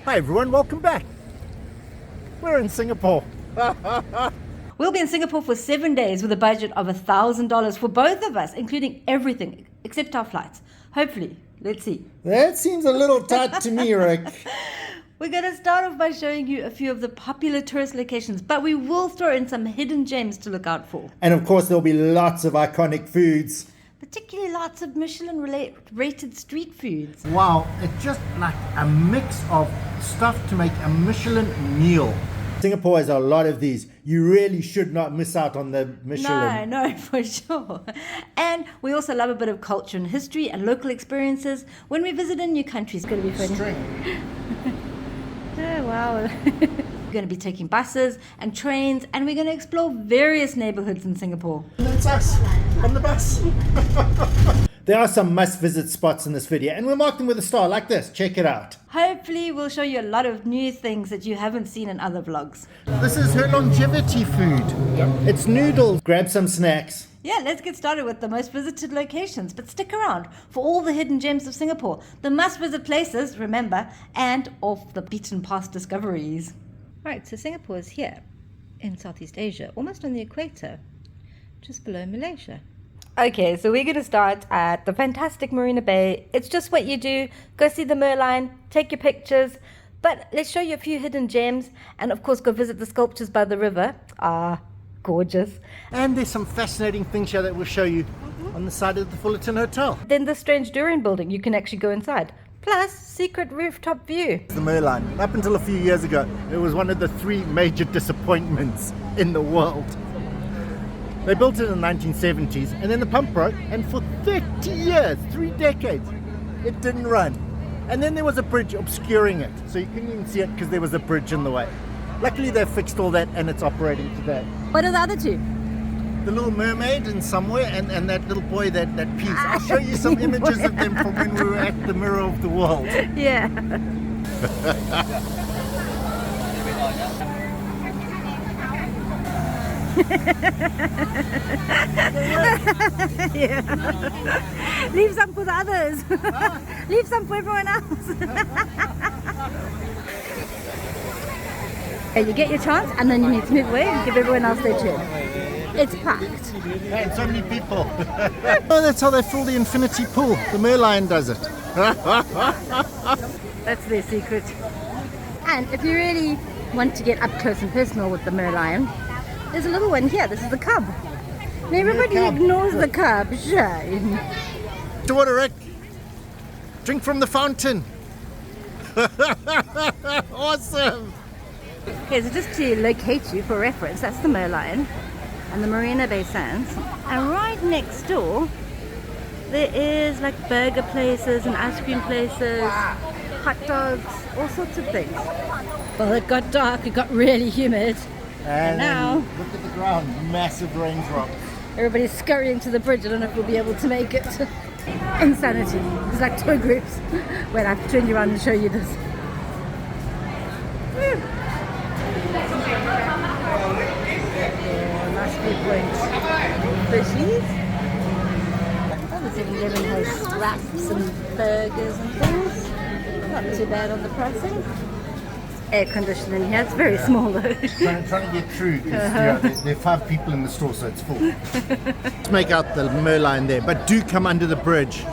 Hi everyone, welcome back. We're in Singapore. We'll be in Singapore for 7 days with a budget of $1,000 for both of us, including everything except our flights. Hopefully, let's see. That seems a little tight to me, Rick. We're going to start off by showing you a few of the popular tourist locations, but we will throw in some hidden gems to look out for. And of course, there'll be lots of iconic foods. Particularly lots of Michelin-rated street foods. Wow, it's just like a mix of stuff to make a Michelin meal. Singapore has a lot of these. You really should not miss out on the Michelin. No, for sure. And we also love a bit of culture and history and local experiences when we visit a new country. It's going to be funny. Oh, wow. We're going to be taking buses and trains, and we're going to explore various neighborhoods in Singapore. That's us on the bus. There are some must-visit spots in this video, and we'll mark them with a star like this. Check it out. Hopefully, we'll show you a lot of new things that you haven't seen in other vlogs. This is her longevity food. Yep. It's noodles. Grab some snacks. Yeah, let's get started with the most visited locations, but stick around for all the hidden gems of Singapore, the must-visit places, remember, and off the beaten path discoveries. Right, so Singapore is here in Southeast Asia, almost on the equator, just below Malaysia. Okay, so we're going to start at the fantastic Marina Bay. It's just what you do. Go see the Merlion, take your pictures, but let's show you a few hidden gems, and of course go visit the sculptures by the river. Gorgeous. And there's some fascinating things here that we'll show you on the side of the Fullerton Hotel. Then the strange durian building, you can actually go inside. Plus, secret rooftop view. The Merlion. Up until a few years ago, it was one of the 3 major disappointments in the world. They built it in the 1970s, and then the pump broke, and for 30 years, 3 decades, it didn't run. And then there was a bridge obscuring it, so you couldn't even see it because there was a bridge in the way. Luckily, they've fixed all that, and it's operating today. What are the other 2? The Little Mermaid in somewhere, and that little boy that pees. I'll show you some images of them from when we were at the Mirror of the World. Yeah. Yeah. Leave some for the others. Leave some for everyone else. You get your chance, and then you need to move away and give everyone else their turn. It's packed. And so many people. Oh, that's how they fill the infinity pool. The Merlion does it. That's their secret. And if you really want to get up close and personal with the Merlion, there's a little one here. This is the cub. And everybody ignores the cub. Shame. Water, Rick. Drink from the fountain. Awesome. Okay, so just to locate you for reference, that's the Merlion and the Marina Bay Sands. And right next door, there is like burger places and ice cream places, hot dogs, all sorts of things. Well, it got dark, it got really humid. And now, look at the ground, massive raindrops. Everybody's scurrying to the bridge. I don't know if we'll be able to make it. Insanity. It's like tour groups. Wait, I have to turn you around and show you this. Nice viewpoint. Fishies. Oh, the 7-Eleven has wraps and burgers and things. Not too bad on the pricing. Air conditioning here. It's very small though. Trying to get through because there are 5 people in the store, so it's full. Let's make out the Merlion there, but do come under the bridge.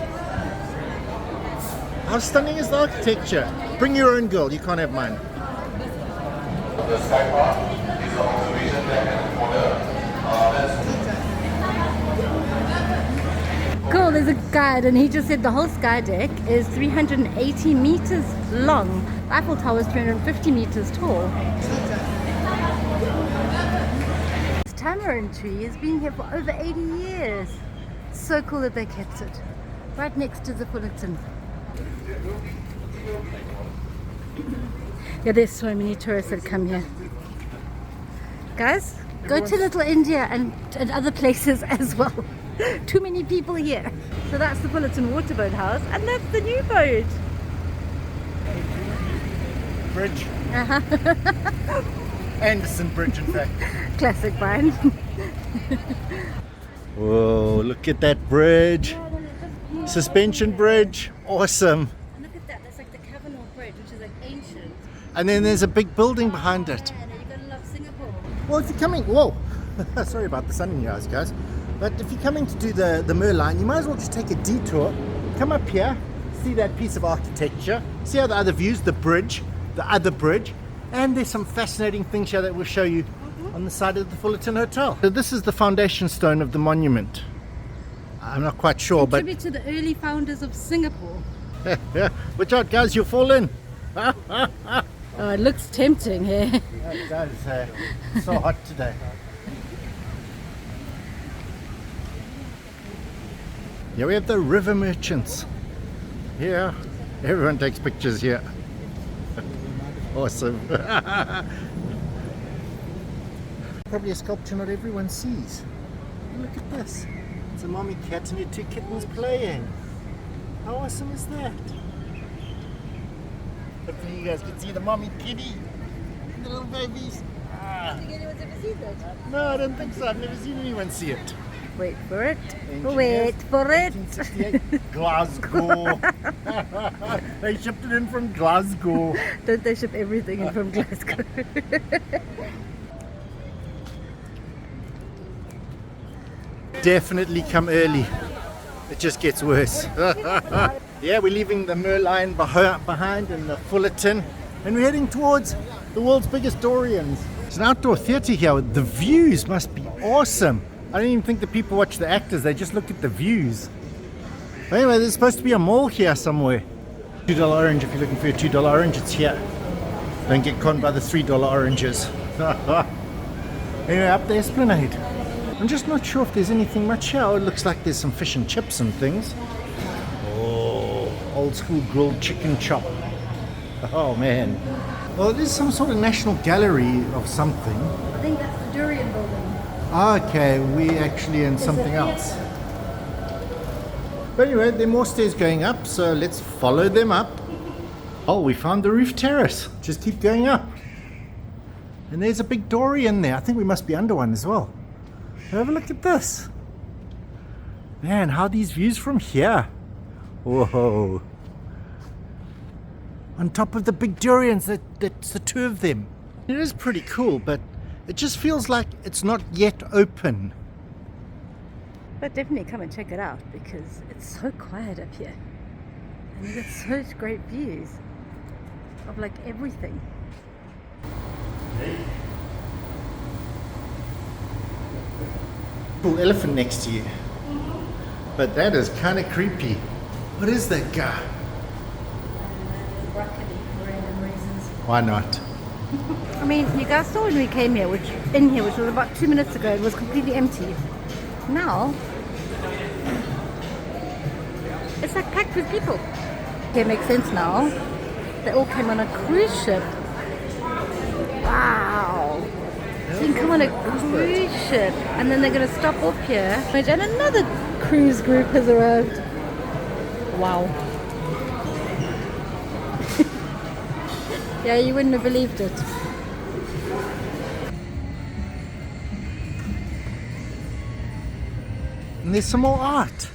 How stunning is the architecture? Bring your own girl, you can't have mine. The sky park is the observation deck at the corner. Cool, there's a guide and he just said the whole sky deck is 380 meters long. The Eiffel Tower is 350 meters tall. This tamarind tree has been here for over 80 years. So cool that they kept it. Right next to the Fullerton. Yeah, there's so many tourists that come here. Guys, go to Little India and other places as well. Too many people here. So that's the Fullerton Waterboat House, and that's the new boat. Bridge. Anderson Bridge, in fact. Classic Brian. Whoa, look at that bridge. Suspension bridge. Awesome. Look at that. That's like the Kavanaugh Bridge, which is like ancient. And then there's a big building behind it. You're gonna love Singapore. Well, if you're coming, whoa, sorry about the sun in your eyes, guys. But if you're coming to do the Merlion, you might as well just take a detour. Come up here, see that piece of architecture, see how the other views, the bridge, the other bridge, and there's some fascinating things here that we'll show you on the side of the Fullerton Hotel. So this is the foundation stone of the monument. I'm not quite sure, but... Tribute to the early founders of Singapore. yeah, watch out, guys, you'll fall in. Oh, it looks tempting here. It does. It's so hot today. Here we have the river merchants. Here, everyone takes pictures here. Awesome. Probably a sculpture not everyone sees. Look at this. It's a mommy cat and her two kittens playing. How awesome is that? Hopefully you guys can see the mommy kitty and the little babies. I don't think anyone's ever seen that. No, I don't think so. I've never seen anyone see it. Wait for it. Engineers, Wait for it. 1868, Glasgow. They shipped it in from Glasgow. Don't they ship everything in from Glasgow? Definitely come early. It just gets worse. Yeah, we're leaving the Merlion behind in the Fullerton, and we're heading towards the world's biggest Dorians. It's an outdoor theatre here. The views must be awesome. I don't even think the people watch the actors, they just look at the views. Anyway, there's supposed to be a mall here somewhere. $2 orange, if you're looking for a $2 orange, it's here. Don't get conned by the $3 oranges. Anyway, up the Esplanade. I'm just not sure if there's anything much here. Oh, it looks like there's some fish and chips and things. Oh, old school grilled chicken chop. Oh man. Well, it is some sort of national gallery of something. I think that's the Durian building. Okay, we actually in something else. But anyway, there are more stairs going up, so let's follow them up. Oh, we found the roof terrace. Just keep going up. And there's a big Dorian there. I think we must be under one as well. Have a look at this. Man, how are these views from here? Whoa. On top of the big Durians, that's the two of them. It is pretty cool, but it just feels like it's not yet open. But definitely come and check it out because it's so quiet up here. And you get such great views of like everything. Cool elephant next to you. But that is kind of creepy. What is that guy? Broccoli for random reasons. Why not? I mean, you guys saw when we came here, which was about 2 minutes ago, it was completely empty. Now, it's like packed with people. Okay, it makes sense now. They all came on a cruise ship. Wow. So you can come on a cruise ship, and then they're going to stop off here, and another cruise group has arrived. Wow. Yeah, you wouldn't have believed it. And there's some more art.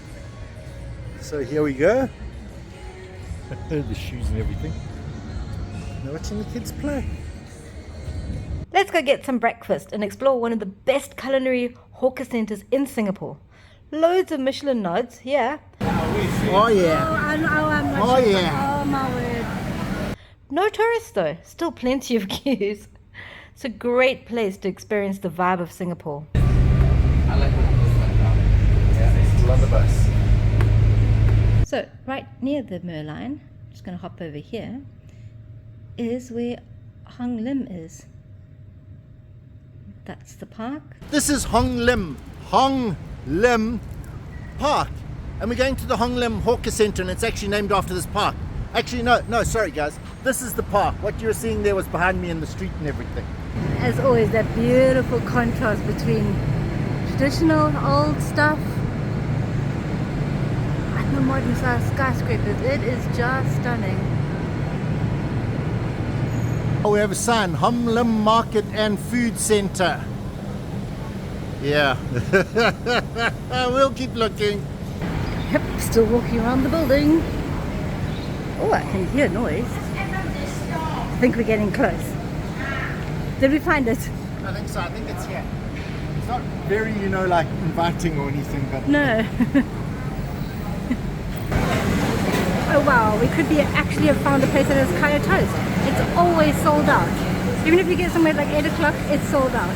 So here we go. The shoes and everything. Now watching the kids play. Let's go get some breakfast and explore one of the best culinary hawker centers in Singapore. Loads of Michelin nods, yeah. Oh yeah. Oh yeah. Oh my word. No tourists though, still plenty of queues. It's a great place to experience the vibe of Singapore. I like it. Yeah, love the bus. So, right near the Merlion, just going to hop over here, is where Hong Lim is. That's the park. This is Hong Lim Park. And we're going to the Hong Lim Hawker Center, and it's actually named after this park. Actually, no, sorry guys. This is the park. What you were seeing there was behind me in the street and everything. As always, that beautiful contrast between traditional old stuff and the modern size skyscrapers. It is just stunning. Oh, we have a sign, Hong Lim Market and Food Center. Yeah. We'll keep looking. Yep, still walking around the building. Oh, I can hear noise. think we're getting close. Did we find it? I think so. I think it's here. It's not very, you know, like inviting or anything, but No. Oh wow, we could be actually have found a place that has kaya toast. It's always sold out. Even if you get somewhere at like 8 o'clock, it's sold out.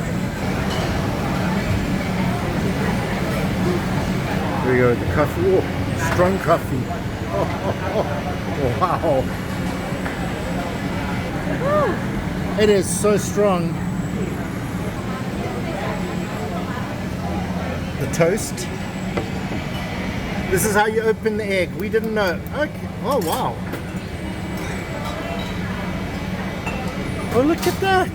there you go. The coffee. Oh, strong coffee. Oh, wow. Woo. It is so strong. The toast. This is how you open the egg. We didn't know. Okay. Oh, wow. Oh, look at that.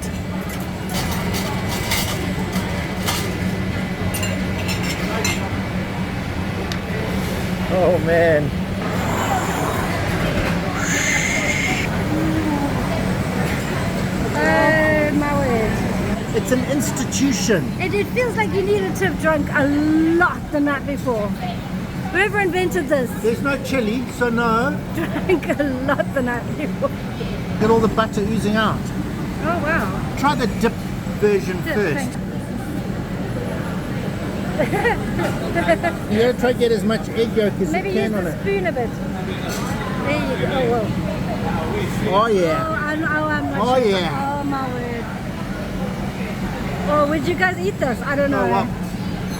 Oh, man. Oh my word. It's an institution. It feels like you needed to have drunk a lot the night before. Whoever invented this There's no chili, so no. drank a lot the night before. Get all the butter oozing out. Oh wow. Try the dip version Dip, first. thanks. You gotta try to get as much egg yolk as Maybe you use can on the it. spoon a bit. There you go. Oh, well. Oh yeah. I'm not Oh, sure. yeah. Oh my word. Oh, would you guys eat this? I don't know. Oh, wow.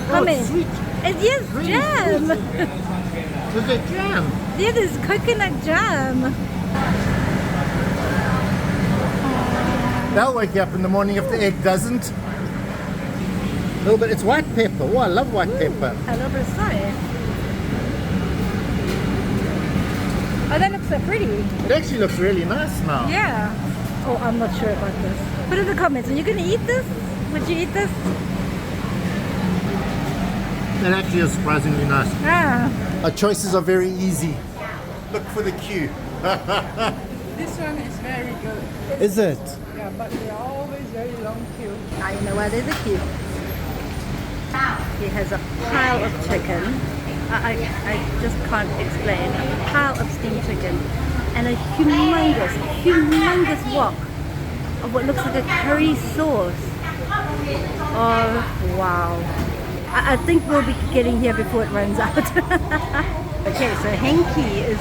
Come Oh, in. it's sweet. Yes, Really jam. sweet. Is it jam? Yeah, there's coconut jam. That'll wake you up in the morning if the egg doesn't. A little bit. It's white pepper. Oh, I love white pepper. A little bit of soy. Oh, that looks so pretty. It actually looks really nice now. Yeah. Oh, I'm not sure about this. Put in the comments. Are you going to eat this? Would you eat this? It actually is surprisingly nice. Ah. Our choices are very easy. Look for the queue. This one is very good. Is it? Yeah, but there are always very long queue. I know why there's a queue. He has a pile of chicken. I just can't explain. A pile of steamed chicken. And a humongous wok of what looks like a curry sauce. Oh, wow. I think we'll be getting here before it runs out. Okay, so Henki is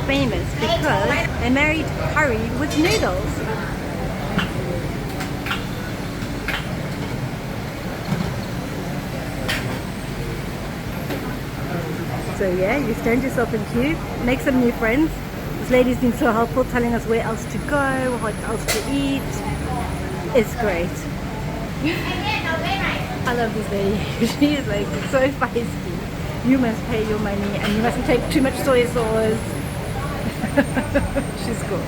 famous because they married curry with noodles. So yeah, you stand yourself in queue, make some new friends. This lady's been so helpful, telling us where else to go, what else to eat. It's great. I love this lady. She is like so feisty. You must pay your money and you mustn't take too much soy sauce. She's cool.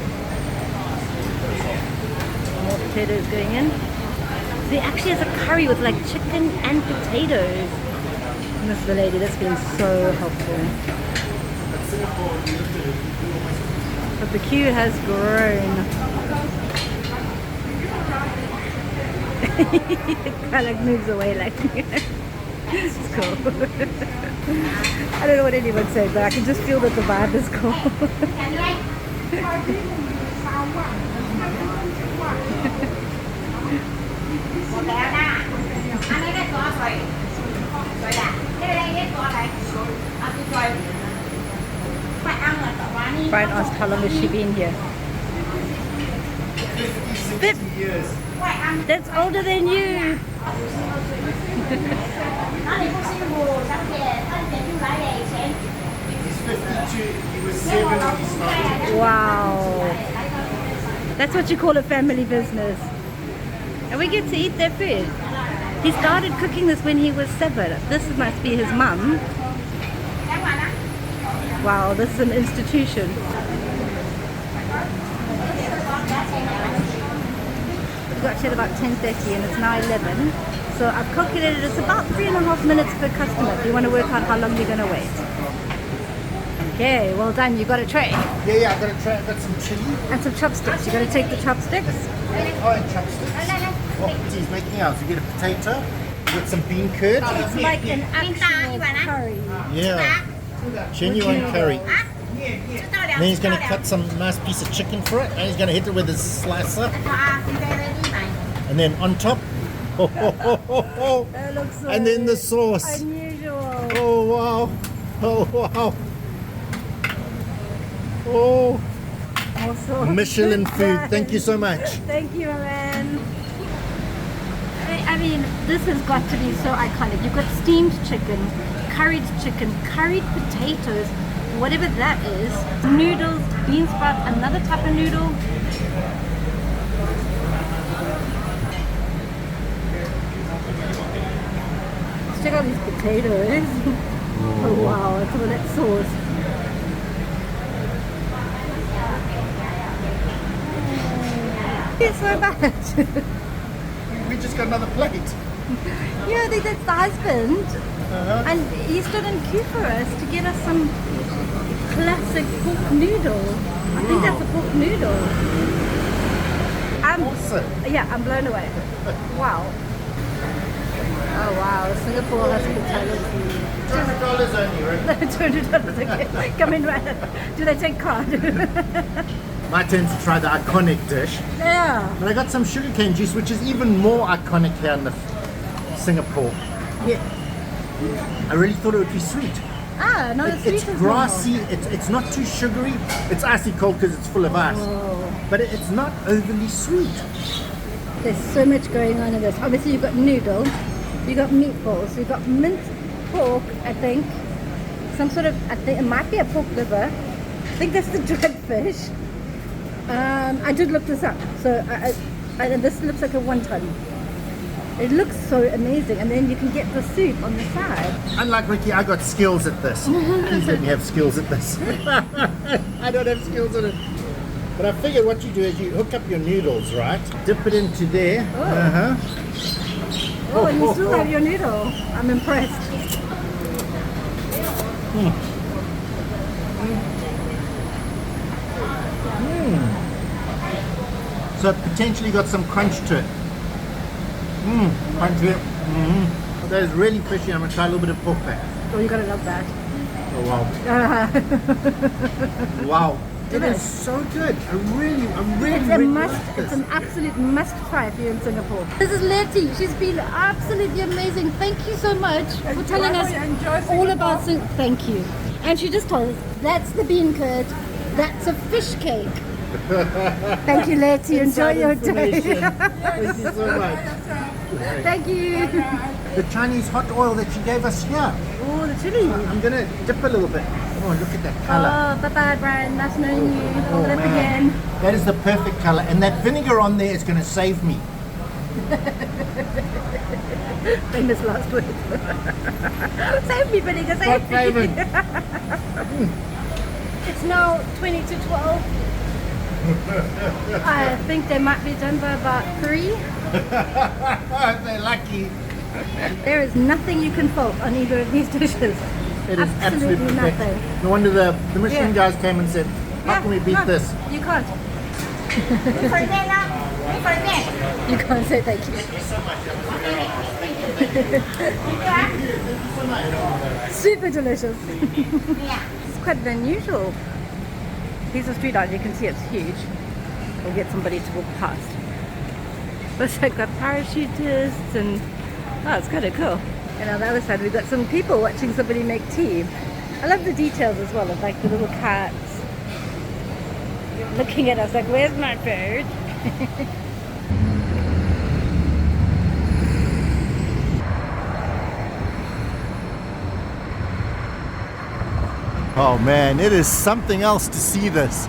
More potatoes going in. So he actually has a curry with like chicken and potatoes. And this is the lady that's been so helpful. But the queue has grown. It kind of moves away like it's cool. I don't know what anyone said, but I can just feel that the vibe is cool. Brian asked how long has she been here? 50 years. That's older than you. He's 52. He was 7 when he started. Wow. That's what you call a family business. And we get to eat their food. He started cooking this when he was 7. This must be his mum. Wow, this is an institution. We got here at about 10:30 and it's now 11. So I've calculated it's about 3.5 minutes per customer if you want to work out how long you're going to wait. Okay, well done. You got a tray. Yeah, I got a try. I got some chili. And some chopsticks. You got to take the chopsticks. Oh, and chopsticks. What he's making out? You get a potato. You got some bean curd. It's like an actual curry. Yeah. Genuine curry. Then he's going to cut some nice piece of chicken for it, and he's going to hit it with his slicer. And then on top, That looks so and then the sauce. unusual. Oh wow! Oh wow! Oh, Awesome. Michelin food. Thank you so much. Thank you, man. I mean, this has got to be so iconic. You've got steamed chicken, curried potatoes, whatever that is, noodles, bean sprouts, another type of noodle. Let's check out these potatoes. Oh wow, look at that sauce. It's so bad. We just got another plate. Yeah, I think that's the husband. And he stood in queue for us to get us some classic pork noodle. I think that's a pork noodle. Awesome. Yeah, I'm blown away. Wow. Oh wow, Singapore hospitality. $200 only, right? $200, okay. Come in right. Do they take card? My turn to try the iconic dish. Yeah. But I got some sugarcane juice, which is even more iconic here in Singapore. Yeah. I really thought it would be sweet. Ah, not as sweet It's as grassy, it's not too sugary. It's icy cold because it's full of ice. Oh. But it's not overly sweet. There's so much going on in this. Obviously you've got noodle, you've got meatballs, you've got minced pork, I think. Some sort of, I think it might be a pork liver. I think that's the dried fish. I did look this up. So this looks like a wonton. It looks so amazing. And then you can get the soup on the side. Unlike Ricky, I got skills at this. Please let me have skills at this. I don't have skills at it. But I figured what you do is you hook up your noodles, right? Dip it into there. Oh. Oh, and you still have your noodle. I'm impressed. So it potentially got some crunch to it. Crunchy. That is really fishy. I'm going to try a little bit of pork back. Oh, you gotta love that. Oh wow. Wow. It is so good. I'm really It's a really must. like this. It's an absolute must try if you're in Singapore. This is Letty. She's been absolutely amazing. Thank you so much for telling us all about Singapore. Thank you. And she just told us that's the bean curd. That's a fish cake. Thank you, Letty. Enjoy your day. Thank you so much. Thank you. The Chinese hot oil that she gave us here. Oh, the chili. I'm gonna dip a little bit. Oh, look at that color. Oh, bye-bye, Brian. Nice knowing you. Hold it up again. That is the perfect color, and that vinegar on there is gonna save me. Famous last words. Save me, vinegar. Save me. Saving. It's now 20 to 12. I think they might be done by about 3. They're lucky. There is nothing you can fault on either of these dishes. It is absolutely perfect. nothing. No wonder the Michelin guys came and said, how can we beat no, this? You can't. You can't say thank you. Super delicious. It's quite unusual. Piece of street art, you can see it's huge. We'll get somebody to walk past. But it's got parachutists and it's kind of cool. And on the other side we've got some people watching somebody make tea. I love the details as well of like the little cats looking at us like, where's my food? Oh man, it is something else to see this.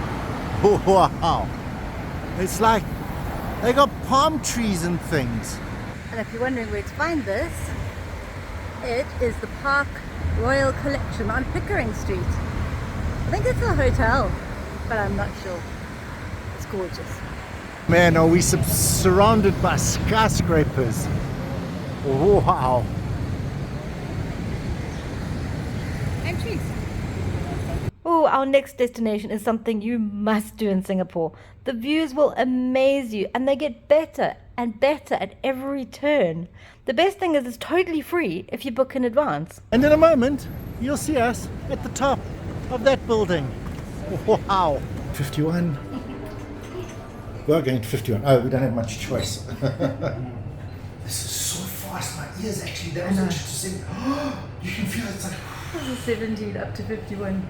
Wow. It's like they got palm trees and things. And if you're wondering where to find this, it is the Park Royal Collection on Pickering Street. I think it's a hotel, but I'm not sure. It's gorgeous. Man, are we surrounded by skyscrapers? Wow. And trees. Oh, our next destination is something you must do in Singapore. The views will amaze you and they get better and better at every turn. The best thing is it's totally free if you book in advance. And in a moment, you'll see us at the top of that building. Wow. 51. We're going to 51. Oh, we don't have much choice. This is so fast. My ears actually, that was interesting. You can feel it's like... This is 17 up to 51.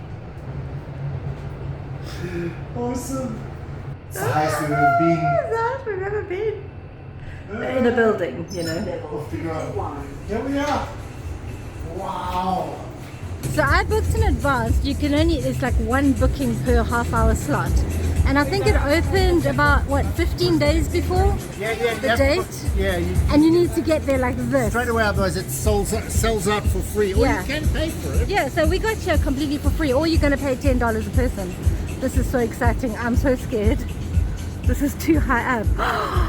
Awesome. It's the highest we've ever been. It's the highest we've ever been. In a building, you know. Off the ground. Here we are. Wow. So I booked in advance. You can only, it's like one booking per half-hour slot. And I think it opened about, what, 15 days before the date? And you need to get there like this. Straight away, otherwise it sells out for free. Or you can pay for it. Yeah, so we got here completely for free. Or you're going to pay $10 a person. This is so exciting. I'm so scared. This is too high up.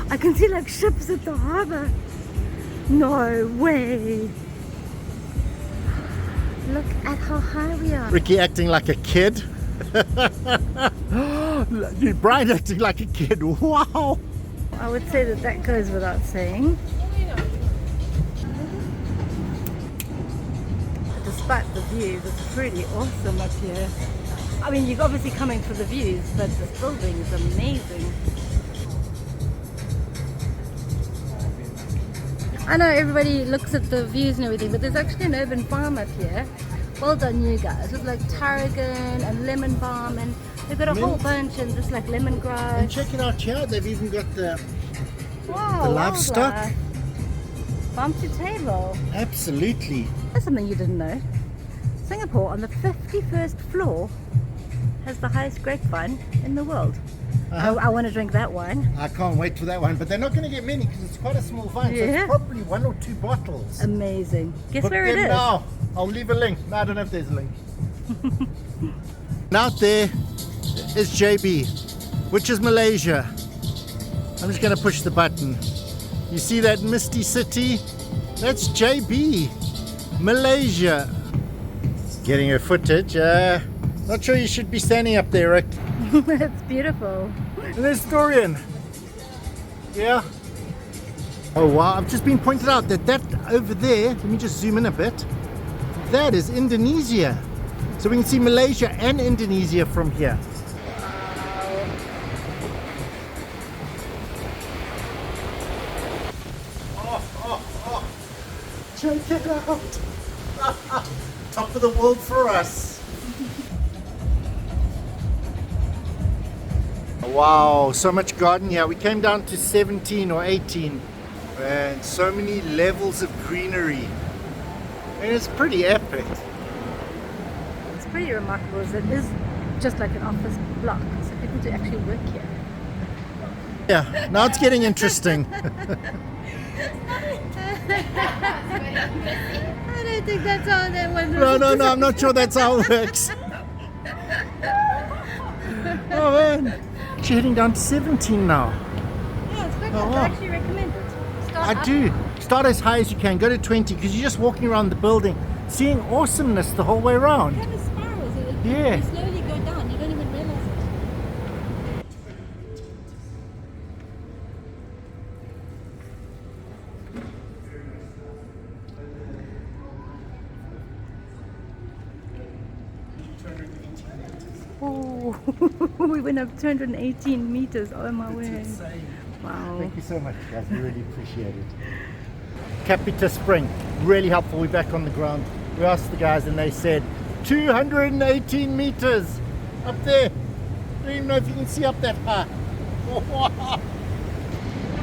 I can see like ships at the harbor. No way. Look at how high we are. Ricky acting like a kid. Brian acting like a kid. Wow. I would say that goes without saying. Despite the views, it's pretty awesome up here. I mean, you're obviously coming for the views, but this building is amazing. I know everybody looks at the views and everything, but there's actually an urban farm up here. Well done, you guys. With like tarragon and lemon balm, and they've got a whole bunch, and just like lemongrass. And check it out here. They've even got the Wow, livestock. wildlife. Farm to table. Absolutely. That's something you didn't know. Singapore, on the 51st floor, has the highest grapevine in the world. I want to drink that wine. I can't wait for that one, but they're not going to get many because it's quite a small vine. So it's probably 1 or 2 bottles. Amazing. Guess Book where it them is? now. I'll leave a link. No, I don't know if there's a link. And out there is JB, which is Malaysia. I'm just going to push the button. You see that misty city? That's JB, Malaysia. Getting her footage. Not sure you should be standing up there, Rick. It's beautiful. And there's Dorian. Yeah. Oh wow, I've just been pointed out that over there, let me just zoom in a bit. That is Indonesia. So we can see Malaysia and Indonesia from here. Oh. Check it out. Top of the world for us. Wow, so much garden here. We came down to 17 or 18 and so many levels of greenery. And it's pretty epic. It's pretty remarkable. It is just like an office block, so people do actually work here. Yeah, now it's getting interesting. I don't think that's how that one works. No, I'm not sure that's how it works. Oh man. You're heading down to 17 now. Yeah, it's quite Oh, good. wow. I actually recommend it. Start I up. do. Start as high as you can. Go to 20 because you're just walking around the building, seeing awesomeness the whole way around. It kind of spirals. Yeah. You slowly go down. You don't even realize it. Oh, we went up 218 meters. Oh my word. Wow. Thank you so much, guys. We really appreciate it. CapitaSpring, really helpful. We're back on the ground. We asked the guys and they said 218 meters up there. I don't even know if you can see up that high.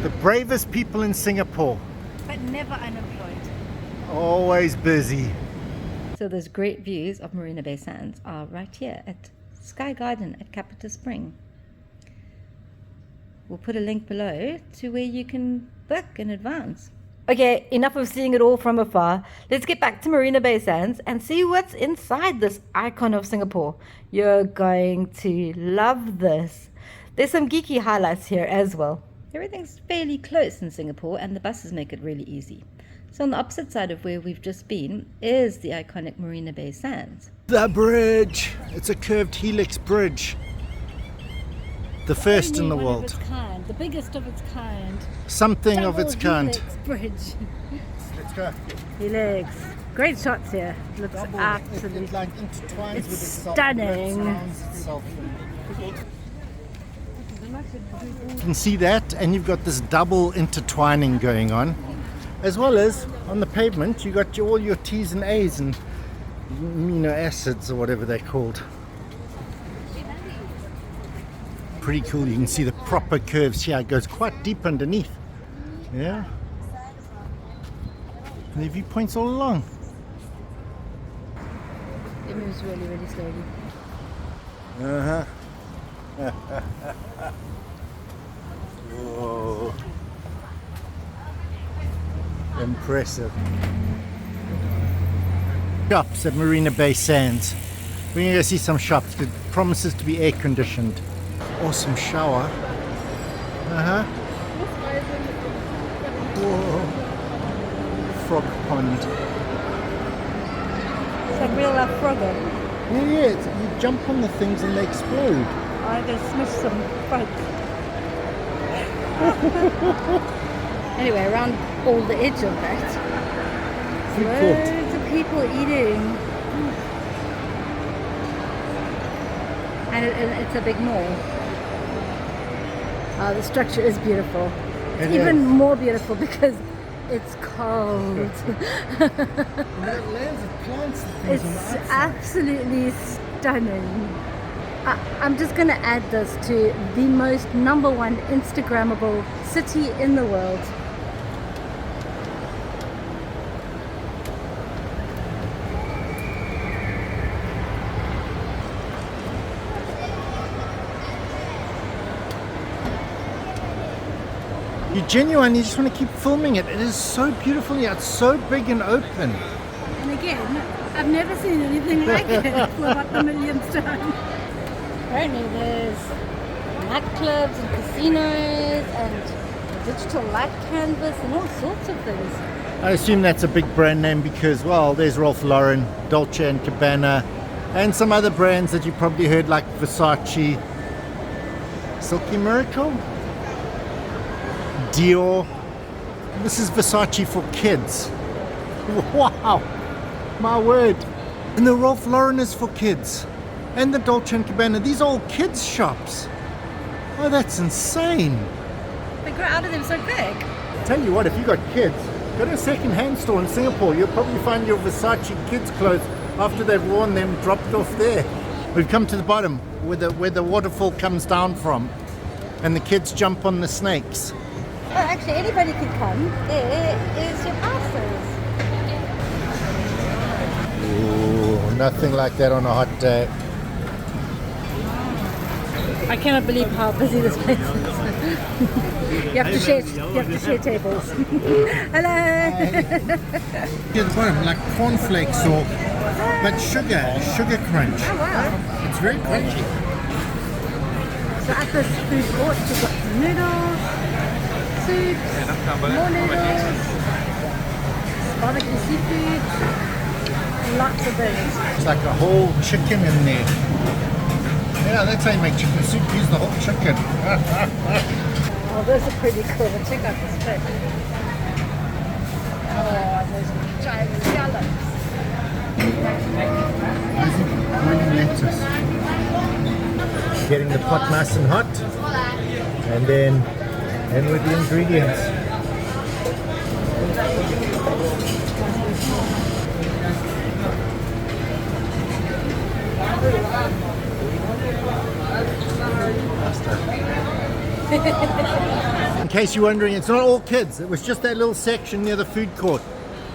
The bravest people in Singapore. But never unemployed. Always busy. So those great views of Marina Bay Sands are right here at Sky Garden at CapitaSpring. We'll put a link below to where you can book in advance. Okay, enough of seeing it all from afar. Let's get back to Marina Bay Sands and see what's inside this icon of Singapore. You're going to love this. There's some geeky highlights here as well. Everything's fairly close in Singapore and the buses make it really easy. So on the opposite side of where we've just been is the iconic Marina Bay Sands. The bridge. It's a curved helix bridge. The first in the Only one world. of its kind, the biggest of its kind. Something of Double its kind. helix bridge. Let's go. Helix. Great shots here. Looks Double, absolutely it like intertwines it's with itself. stunning. It surrounds itself. You can see that, and you've got this double intertwining going on, as well as on the pavement you got all your T's and A's and amino acids or whatever they're called. Pretty cool. You can see the proper curves here. It goes quite deep underneath. Yeah. And the viewpoints all along. It moves really, really slowly. Uh-huh. Whoa. Impressive. Shops at Marina Bay Sands. We're going to go see some shops. It promises to be air conditioned. Awesome shower. Uh-huh. Whoa. Frog pond. It's like real life frogger. Yeah, you jump on the things and they explode. I just smush some frogs. Anyway, around all the edge of that, Food court. loads of people eating. And it's a big mall. The structure is beautiful. It's even more beautiful because it's cold. It's absolutely stunning. I'm just going to add this to the most #1 Instagrammable city in the world. You genuinely just want to keep filming it. It is so beautiful here. It's so big and open. And again, I've never seen anything like it for about the millionth time. Apparently there's nightclubs and casinos and digital light canvas and all sorts of things. I assume that's a big brand name because, well, there's Ralph Lauren, Dolce & Gabbana, and some other brands that you probably heard like Versace, Silky Miracle, Dior. This is Versace for kids. Wow, my word. And the Ralph Lauren is for kids. And the Dolce & Gabbana, these are all kids shops. Oh, that's insane. They grow out of them so quick. Tell you what, if you got kids, go to a second-hand store in Singapore. You'll probably find your Versace kids clothes after they've worn them dropped off there. We've come to the bottom where the waterfall comes down from, and the kids jump on the snakes. Oh, actually, anybody can come. There is your passes. Ooh, nothing like that on a hot day. I cannot believe how busy this place is. You have to share tables. Hello. Here at the bottom, like cornflakes but sugar crunch. Oh wow. It's very crunchy. So at this food court, we've got some noodles, soups, more noodles, barbecue seafood, lots of things. It's like a whole chicken in there. Yeah, that's how you make chicken soup. Use the whole chicken. Oh, those are pretty cool. Check out this fish. Oh, those giant scallops. Green lettuce. Getting the pot nice and hot, and then in with the ingredients. In case you're wondering, it's not all kids. It was just that little section near the food court.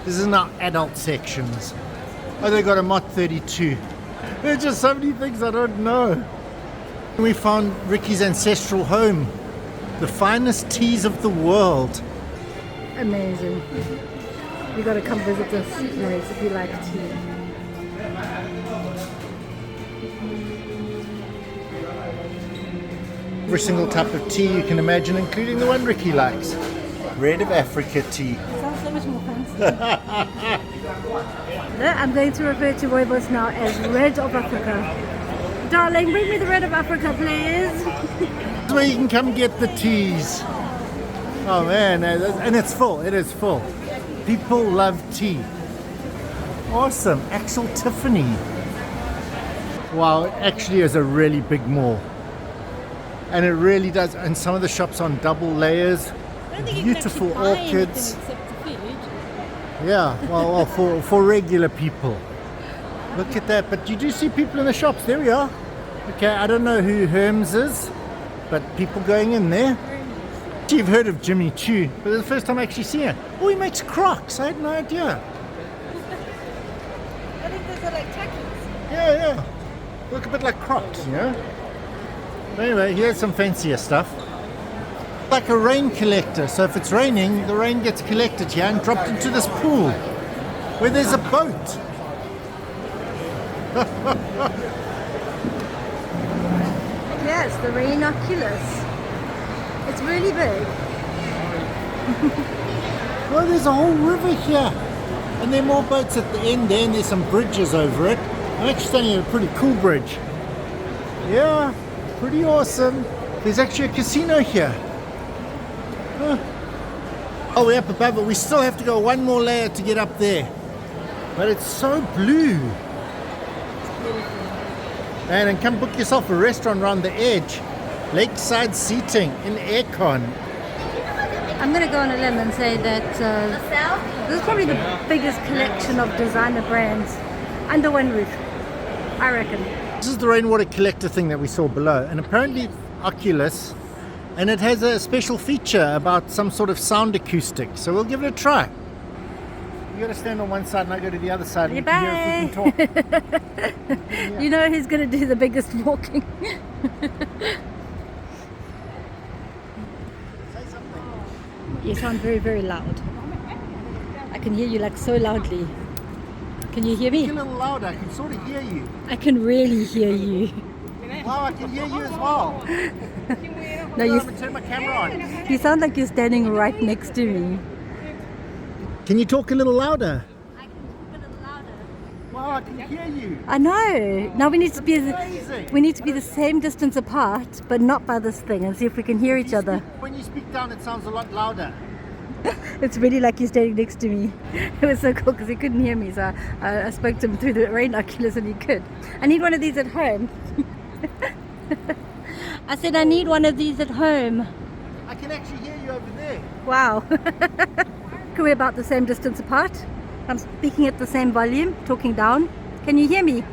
This is now adult sections. Oh, they got a Mott 32. There's just so many things I don't know. We found Ricky's ancestral home. The finest teas of the world. Amazing. You got to come visit this place if you like tea. Every single type of tea you can imagine, including the one Ricky likes. Red of Africa tea. Sounds so much more fancy. I'm going to refer to Rooibos now as Red of Africa. Darling, bring me the Red of Africa, please. That's where you can come get the teas. Oh man, and it's full. It is full. People love tea. Awesome. Axel Tiffany. Wow, it actually is a really big mall. And it really does. And some of the shops on double layers. Beautiful orchids. Yeah, well, for regular people. Look at that. But you do see people in the shops. There we are. Okay, I don't know who Hermes is, but people going in there. You've heard of Jimmy Choo, but it's the first time I actually see it. Oh, he makes Crocs. I had no idea. I think those are like tackles. Yeah. Look a bit like Crocs, you know? But anyway, here's some fancier stuff. Like a rain collector. So if it's raining, the rain gets collected here and dropped into this pool where there's a boat. Yes, the Rainoculus. It's really big. Well, there's a whole river here. And there are more boats at the end there, and there's some bridges over it. I'm actually standing at a pretty cool bridge. Yeah, pretty awesome. There's actually a casino here. Huh. Oh, we're up above it. We still have to go one more layer to get up there. But it's so blue. And come book yourself a restaurant around the edge. Lakeside seating in aircon. I'm going to go on a limb and say that this is probably the biggest collection of designer brands under one roof, I reckon. This is the rainwater collector thing that we saw below, and apparently Oculus, and it has a special feature about some sort of sound acoustic, so we'll give it a try. You got to stand on one side and I go to the other side. And you can hear if we can talk. You know who's going to do the biggest walking? You sound very, very loud. I can hear you like so loudly. Can you hear me? Speak a little louder, I can sort of hear you. I can really hear you. Wow, I can hear you as well. No, you Turn my camera on. You sound like you're standing right next to me. Can you talk a little louder? I can talk a little louder. Wow, I can hear you. I know. Now we need to be Amazing. the same distance apart, but not by this thing, and see if we can hear each other. When you speak down, it sounds a lot louder. It's really like you're standing next to me. It was so cool because he couldn't hear me, so I spoke to him through the Rainoculus and he could. I need one of these at home. I said I need one of these at home. I can actually hear you over there. Wow. We're about the same distance apart. I'm speaking at the same volume, talking down. Can you hear me?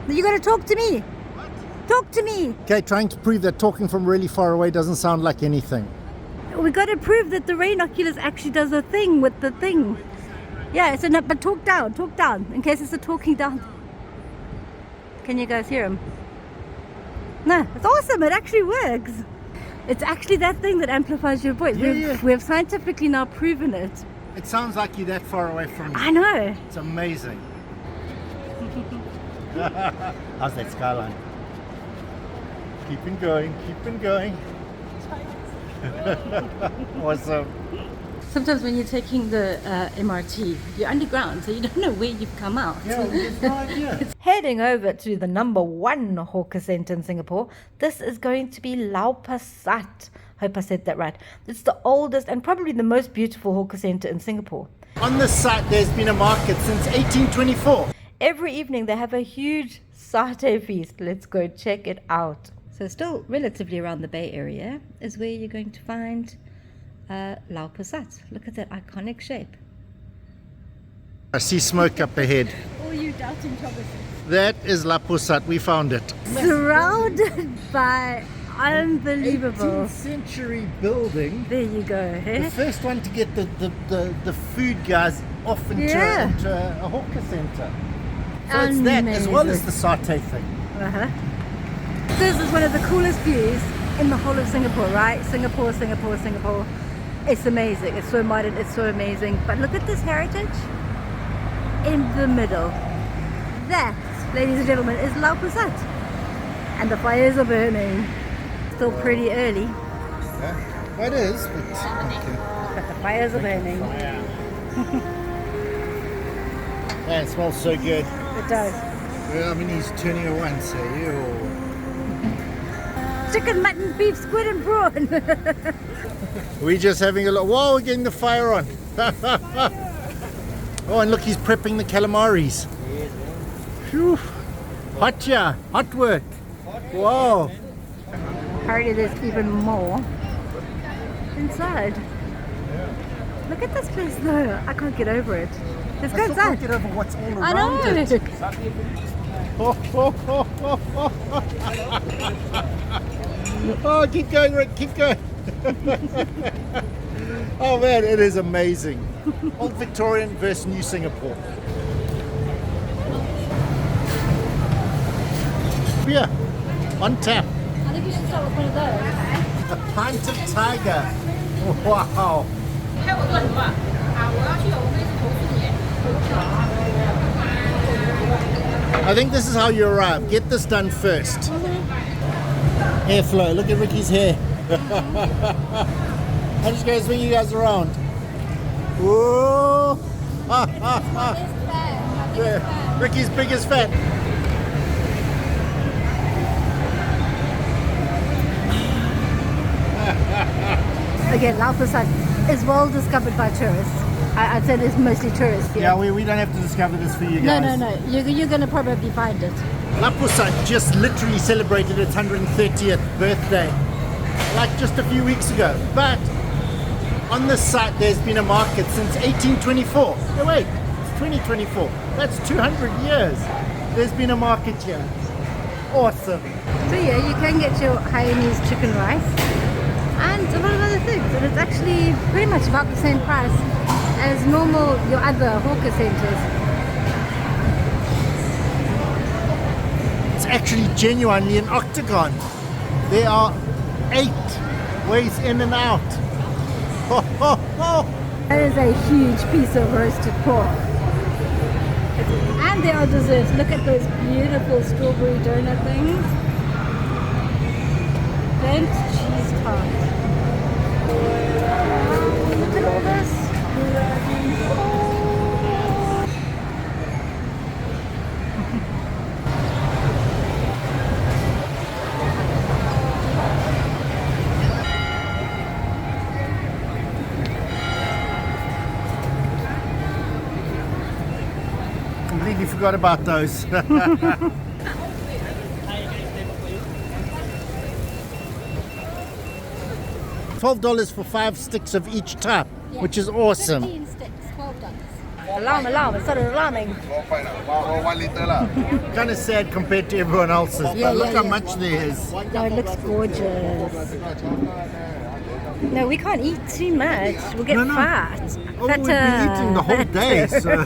You got to talk to me. What? Talk to me. Okay, trying to prove that talking from really far away doesn't sound like anything. We got to prove that the Rainoculus actually does a thing with the thing. Yeah, so no, but talk down, in case it's a talking down. Can you guys hear him? No, it's awesome, it actually works. It's actually that thing that amplifies your voice. Yeah. We've scientifically now proven it. It sounds like you're that far away from me. I know. It's amazing. How's that skyline? Keeping going. Awesome. Sometimes when you're taking the MRT, you're underground, so you don't know where you've come out. Yeah, we have no idea. Heading over to the number one hawker center in Singapore, this is going to be Lau Pa Sat. Hope I said that right. It's the oldest and probably the most beautiful hawker center in Singapore. On this site, there's been a market since 1824. Every evening they have a huge satay feast. Let's go check it out. So still relatively around the Bay Area is where you're going to find Lau Pa Sat. Look at that iconic shape. I see smoke up ahead. All you doubting Thomas. That is Lau Pa Sat. We found it. Surrounded by unbelievable 18th century building. There you go. The first one to get the food guys off into a hawker centre. So it's that as well as the satay thing. This is one of the coolest views in the whole of Singapore, right? Singapore. It's amazing. It's so modern. It's so amazing. But look at this heritage in the middle. That, ladies and gentlemen, is Lau Pa Sat. And the fires are burning. Still pretty early. Yeah, it is. But the fires are burning. Yeah, it smells so good. It does. Well, I mean, he's turning a one, so ew. Chicken, mutton, beef, squid and prawn. We're just having a look. Whoa, we're getting the fire on. Oh, and look, he's prepping the calamaris. Phew. Hot, yeah. Hot work. Wow. Apparently there's even more inside. Look at this place though. I can't get over it. Let's go inside. Get over what's all around I know. it. Oh, keep going, Rick, keep going. Oh man, it is amazing. Old Victorian versus New Singapore. Beer on tap. I think you should start with one of those. A pint of tiger. Wow. I think this is how you arrive. Get this done first. Airflow. Look at Ricky's hair. I'm just going to swing you guys around. Whoa! Ricky's biggest fan. Again, Lau Pa Sat is well discovered by tourists. I'd say there's mostly tourists here. Yeah, we don't have to discover this for you guys. No. You're going to probably find it. Lau Pa Sat just literally celebrated its 130th birthday, like just a few weeks ago. But on this site, there's been a market since 1824. No, wait, it's 2024. That's 200 years. There's been a market here. Awesome. So yeah, you can get your Hainanese chicken rice and a lot of other things. And it's actually pretty much about the same price as normal, your other hawker centres. It's actually genuinely an octagon. There are 8 ways in and out. Ho, ho, ho. That is a huge piece of roasted pork. And there are desserts. Look at those beautiful strawberry donut things. Bent cheese tart. Oh, look at all this. Completely forgot about those. $12 for 5 sticks of each type, which is awesome. 15 sticks, $12. Alarm, it started alarming. 1 liter lah. Kind of sad compared to everyone else's, but look how much there is. No, it looks gorgeous. No, we can't eat too much. We'll get fat. Oh, we've been eating the whole day, so...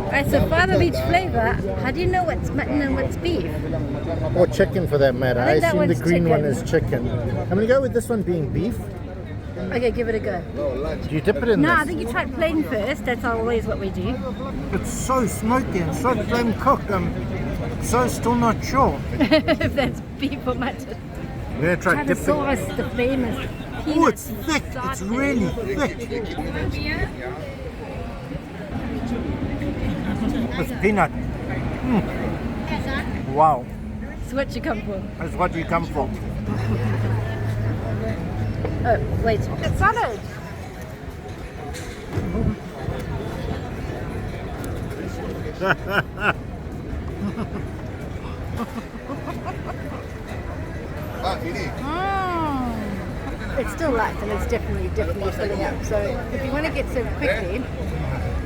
Alright, so Father Beach flavour, how do you know what's mutton and what's beef? Or chicken for that matter. I think that assume the one's green one chicken. is chicken. I'm going to go with this one being beef. Okay, give it a go. Do you dip it in No, this? I think you try plain first. That's always what we do. It's so smoky and so flame cooked. I'm so still not sure. If that's beef or mutton. I'm going to try Try the dipping. sauce, the famous Oh, peanut it's thick. It's really thick. It's peanut. Wow. It's what you come for. That's what you come for. Oh, wait. It's salad. It's still light and it's definitely filling up. So if you want to get served quickly,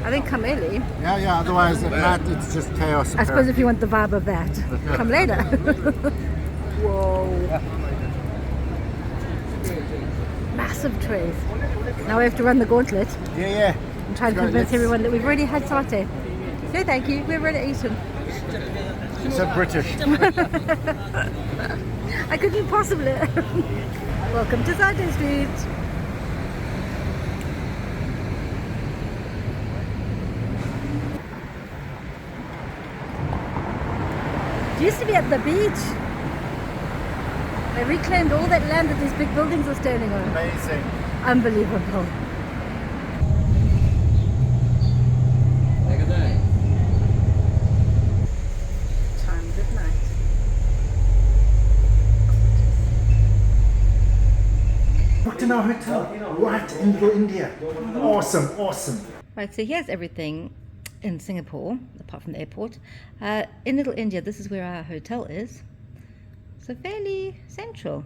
I think come early. Yeah, otherwise at night it's just chaos. I suppose if you want the vibe of that, come later. Whoa. Massive trays. Now we have to run the gauntlet Yeah. and try and convince everyone that we've already had satay. No thank you, we've already eaten. So British. I couldn't possibly. Welcome to Satay Street. It used to be at the beach. They reclaimed all that land that these big buildings are standing on. Amazing. Unbelievable. Time, good night. Booked in our hotel right in Little India. Awesome. Right, so here's everything in Singapore, apart from the airport. In Little India, this is where our hotel is. So fairly central.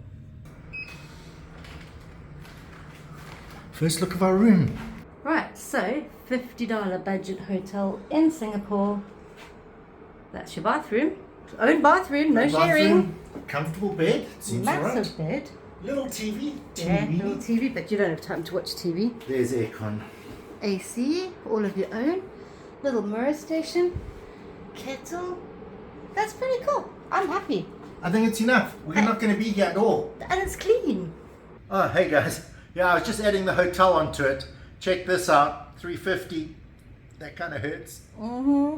First look of our room. Right, so $50 budget hotel in Singapore. That's your bathroom. Own bathroom, no sharing. Comfortable bed. Seems Massive alright. bed. Little TV. Yeah, little TV, but you don't have time to watch TV. There's aircon. AC, all of your own. Little mirror station. Kettle. That's pretty cool. I'm happy. I think it's enough. We're not going to be here at all. And it's clean. Oh, hey guys. Yeah, I was just adding the hotel onto it. Check this out. $350. That kind of hurts. Mm-hmm.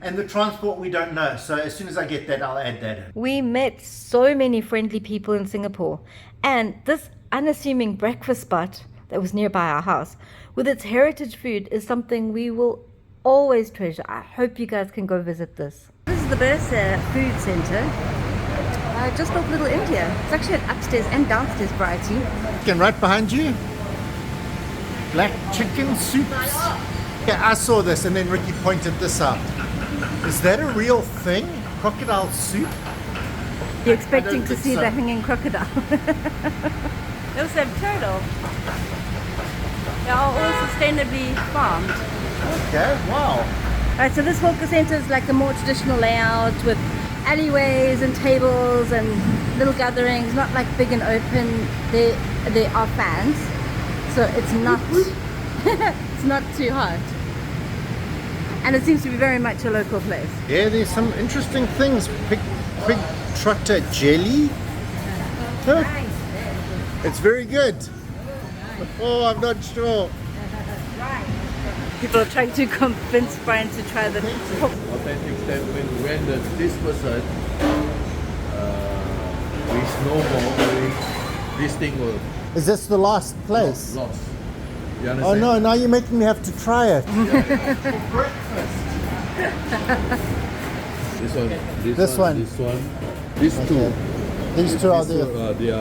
And the transport we don't know. So as soon as I get that, I'll add that in. We met so many friendly people in Singapore. And this unassuming breakfast spot that was nearby our house, with its heritage food, is something we will always treasure. I hope you guys can go visit this. This is the Berseh Food Center, just off Little India. It's actually an upstairs and downstairs variety. And right behind you, black chicken soups. Yeah, I saw this and then Ricky pointed this out. Is that a real thing? Crocodile soup? You're expecting to think see so. the hanging crocodile. They also have turtle. They are all sustainably farmed. Okay, wow. Right, so this hawker center is like a more traditional layout with alleyways and tables and little gatherings, not like big and open. They are fans, so it's not it's not too hot. And it seems to be very much a local place. Yeah, there's some interesting things. Pig trotter jelly. Huh? It's very good. Oh, I'm not sure. People are trying to convince Brian to try the Authentic statement when this person is no more, this thing will Is this the last place? lost. You Oh understand? no, now you're making me have to try it. This one, these two. These two are they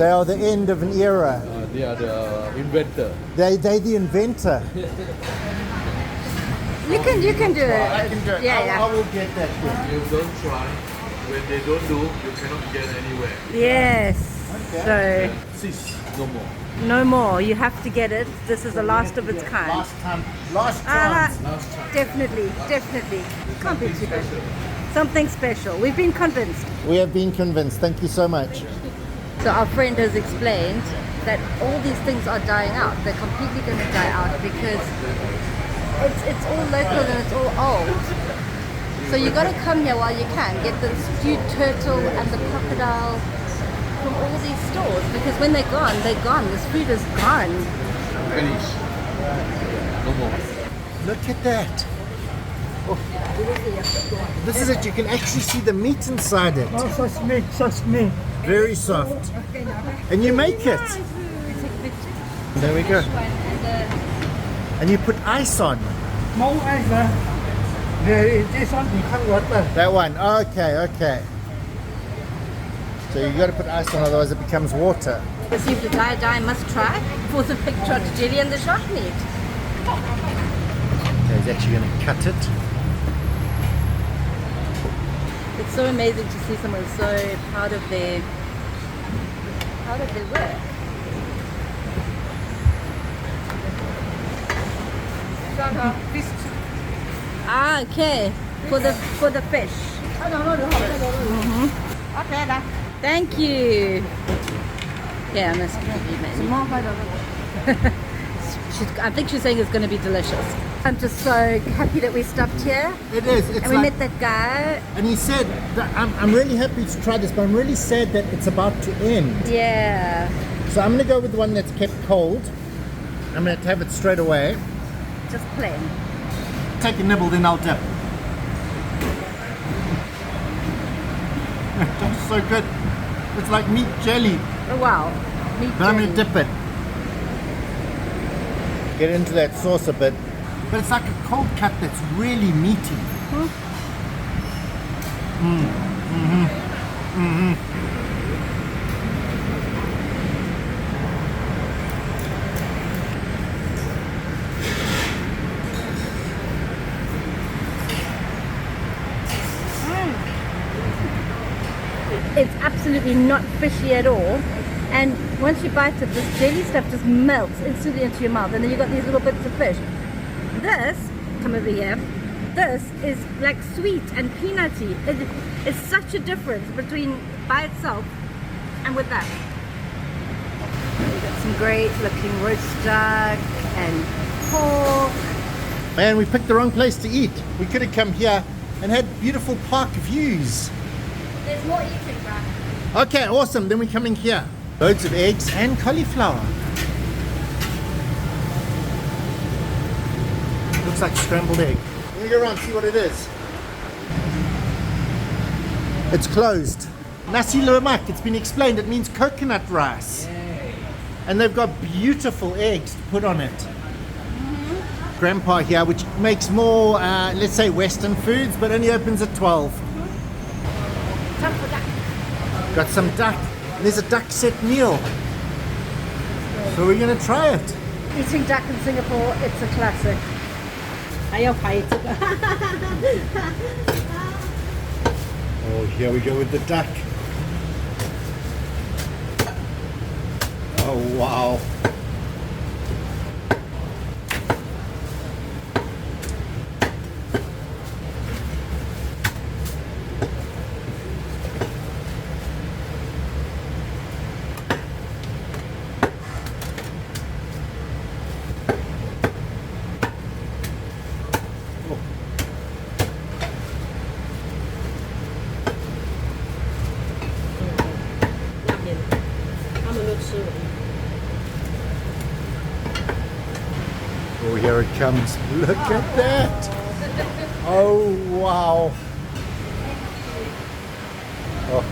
are the end of an era. They are the inventor. They the inventor. You can do it. I can do it. Yeah, I will get that thing. You don't try. When they don't do, you cannot get anywhere. Yes. Okay. Cease, no more. So no more. You have to get it. This is the last of its kind. Last chance. Last time. Definitely. Can't be too bad. Something special. We've been convinced. We have been convinced. Thank you so much. So our friend has explained that all these things are dying out. They're completely going to die out because it's all local and it's all old. So you got to come here while you can. Get the stewed turtle and the crocodile from all these stores because when they're gone, they're gone. This food is gone. Finish. No more. Look at that. Oh. This is it. You can actually see the meat inside it. Oh, so smooth. Very soft. And you make it. There we go. And you put ice on. No ice, this one become water. That one. Okay. So you got to put ice on, otherwise it becomes water. Received a die must try for the pig trot jelly and the shark meat. Okay, he's actually going to cut it. It's so amazing to see someone so proud of their work. Ah, okay. For the fish. Okay, thank you. Yeah, I must be I think she's saying it's going to be delicious. I'm just so happy that we stopped here. It is. It's And we like, met that guy. and he said, that I'm really happy to try this, but I'm really sad that it's about to end. Yeah. So I'm going to go with the one that's kept cold. I'm going to have it straight away. Just plain. Take a nibble, then I'll dip. It's so good. It's like meat jelly, Oh, wow. Meat but I'm going jelly. to dip it. Get into that sauce a bit. But it's like a cold cut that's really meaty. absolutely not fishy at all. And once you bite it, this jelly stuff just melts instantly into your mouth, and then you got these little bits of fish. This, come over here, this is like sweet and peanutty. It is such a difference between by itself and with that. We've got some great looking roast duck and pork. Man, we picked the wrong place to eat. We could have come here and had beautiful park views. There's more eating, right? Okay, awesome. Then we're coming here. Loads of eggs and cauliflower. Looks like scrambled egg. Let me go around and see what it is. It's closed. Nasi lemak, it's been explained, it means coconut rice. And they've got beautiful eggs to put on it. Grandpa here, which makes more, let's say, Western foods, but only opens at 12. Time for duck. Got some duck. There's a duck set meal. So we're going to try it. Eating duck in Singapore, it's a classic. Oh, here we go with the duck. Oh, wow. Oh, here it comes. Look at that. Oh, wow. Oh.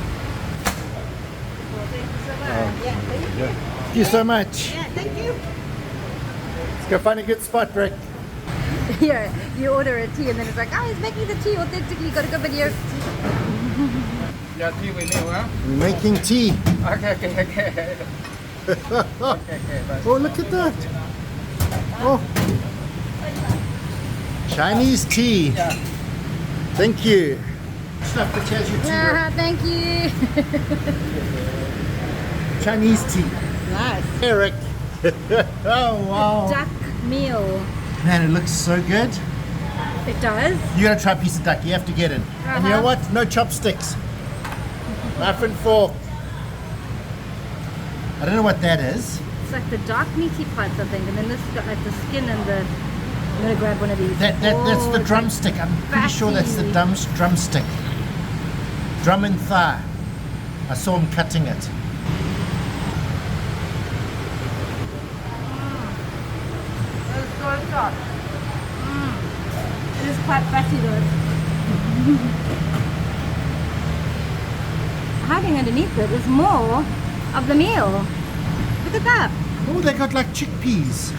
Thank you so much. Yeah, thank you. Let's go find a good spot, Rick. Yeah, you order a tea and then it's like, oh, he's making the tea authentically, got a good video. Yeah, tea with me, huh? We're making tea. Okay. Oh, look at that. Oh. Chinese tea. Thank you. Stuff that has your tea. Thank you. Chinese tea. Nice. Eric. Oh, wow. Duck meal. Man, it looks so good. It does. You gotta try a piece of duck. You have to get it. And you know what? No chopsticks. Knife and fork. I don't know what that is. It's like the dark meaty parts, I think, and then this has got like the skin and the. I'm gonna grab one of these. That's the it's drumstick. I'm pretty sure that's the drumstick. Drum and thigh. I saw him cutting it. It's so soft. It is quite fatty though. Hiding underneath it is more of the meal. Look at that. Oh, they got like chickpeas.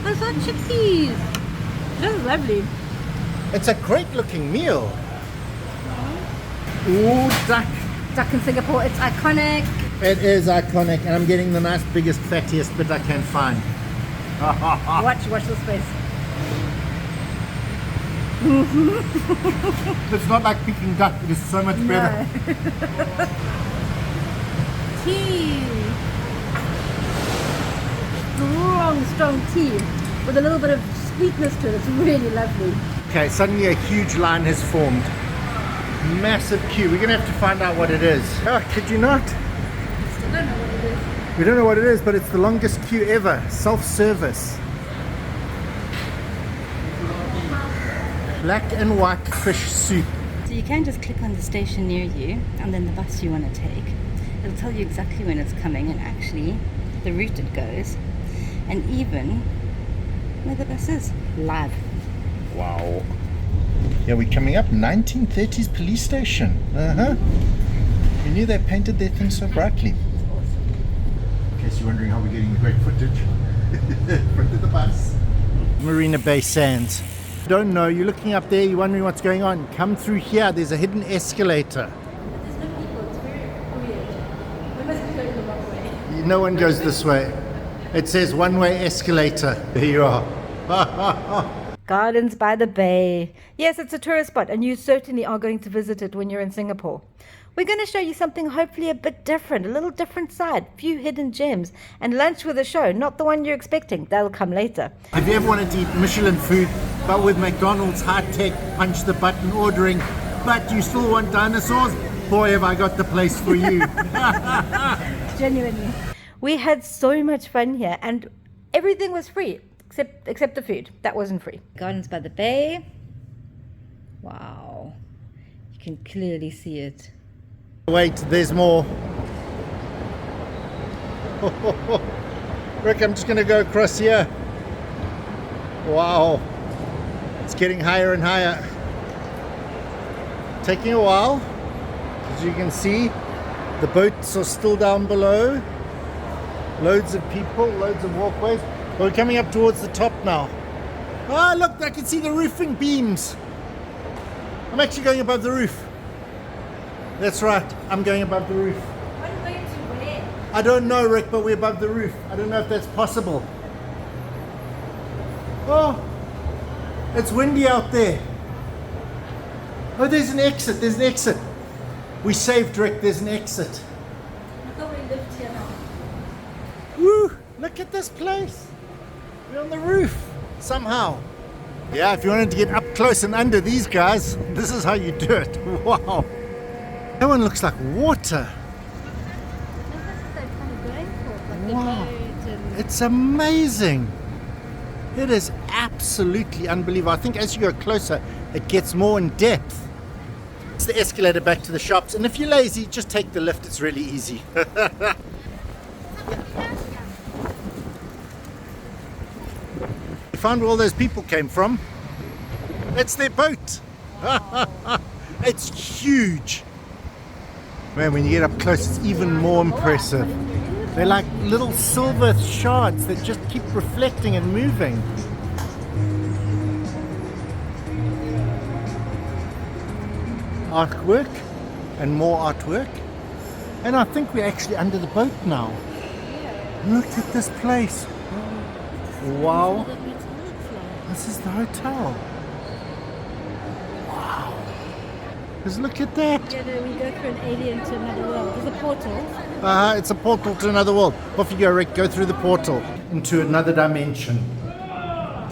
Those are chickpeas. This is lovely. It's a great looking meal. Ooh, duck. Duck in Singapore, it's iconic. It is iconic, and I'm getting the nice, biggest, fattiest bit I can find. Watch this face. It's not like picking duck, it is so much better. Tea. Strong tea with a little bit of sweetness to it. It's really lovely. Okay, suddenly a huge line has formed. Massive queue. We're gonna have to find out what it is. Oh, kid you not? Still don't know what it is. We don't know what it is, but it's the longest queue ever. Self-service. Black and white fish soup. So you can just click on the station near you and then the bus you want to take. It'll tell you exactly when it's coming and actually the route it goes and even where the bus is live. Wow. Yeah, we're coming up 1930s police station. You knew they painted their thing so brightly. In case you're wondering how we're getting the great footage. Front of the bus. Marina Bay Sands. Don't know, you're looking up there, you're wondering what's going on. Come through here, there's a hidden escalator. There's no people, it's very weird. We must be going the wrong way. No one goes this way. It says one-way escalator. There you are. Gardens by the Bay. Yes, it's a tourist spot and you certainly are going to visit it when you're in Singapore. We're going to show you something hopefully a bit different, a little different side, few hidden gems, and lunch with a show, not the one you're expecting. That'll come later. If you ever wanted to eat Michelin food, but with McDonald's high-tech, punch the button ordering, but you still want dinosaurs, boy have I got the place for you. Genuinely. We had so much fun here and everything was free except the food. That wasn't free. Gardens by the Bay. Wow. You can clearly see it. Wait, there's more. Rick, I'm just going to go across here. Wow. It's getting higher and higher. Taking a while. As you can see, the boats are still down below. Loads of people, loads of walkways. We're coming up towards the top now. Ah, look, I can see the roofing beams. I'm actually going above the roof. That's right, I'm going above the roof. What are you going to where? I don't know, Rick, but we're above the roof. I don't know if that's possible. Oh, it's windy out there. Oh, there's an exit, there's an exit. We saved, Rick, there's an exit. I thought we lived here now. Woo, look at this place. We're on the roof, somehow. Yeah, if you wanted to get up close and under these guys, this is how you do it. Wow. That one looks like water. Wow. It's amazing. It is absolutely unbelievable. I think as you go closer, it gets more in depth. It's the escalator back to the shops. And if you're lazy, just take the lift. It's really easy. We found where all those people came from. It's their boat. It's huge. Man, when you get up close, it's even more impressive. They're like little silver shards that just keep reflecting and moving. Artwork and more artwork. And I think we're actually under the boat now. Look at this place. Wow. This is the hotel. Wow. Just look at that. Yeah, no, we go through an alien to another world. There's a portal. It's a portal to another world. Off you go, Rick. Go through the portal into another dimension.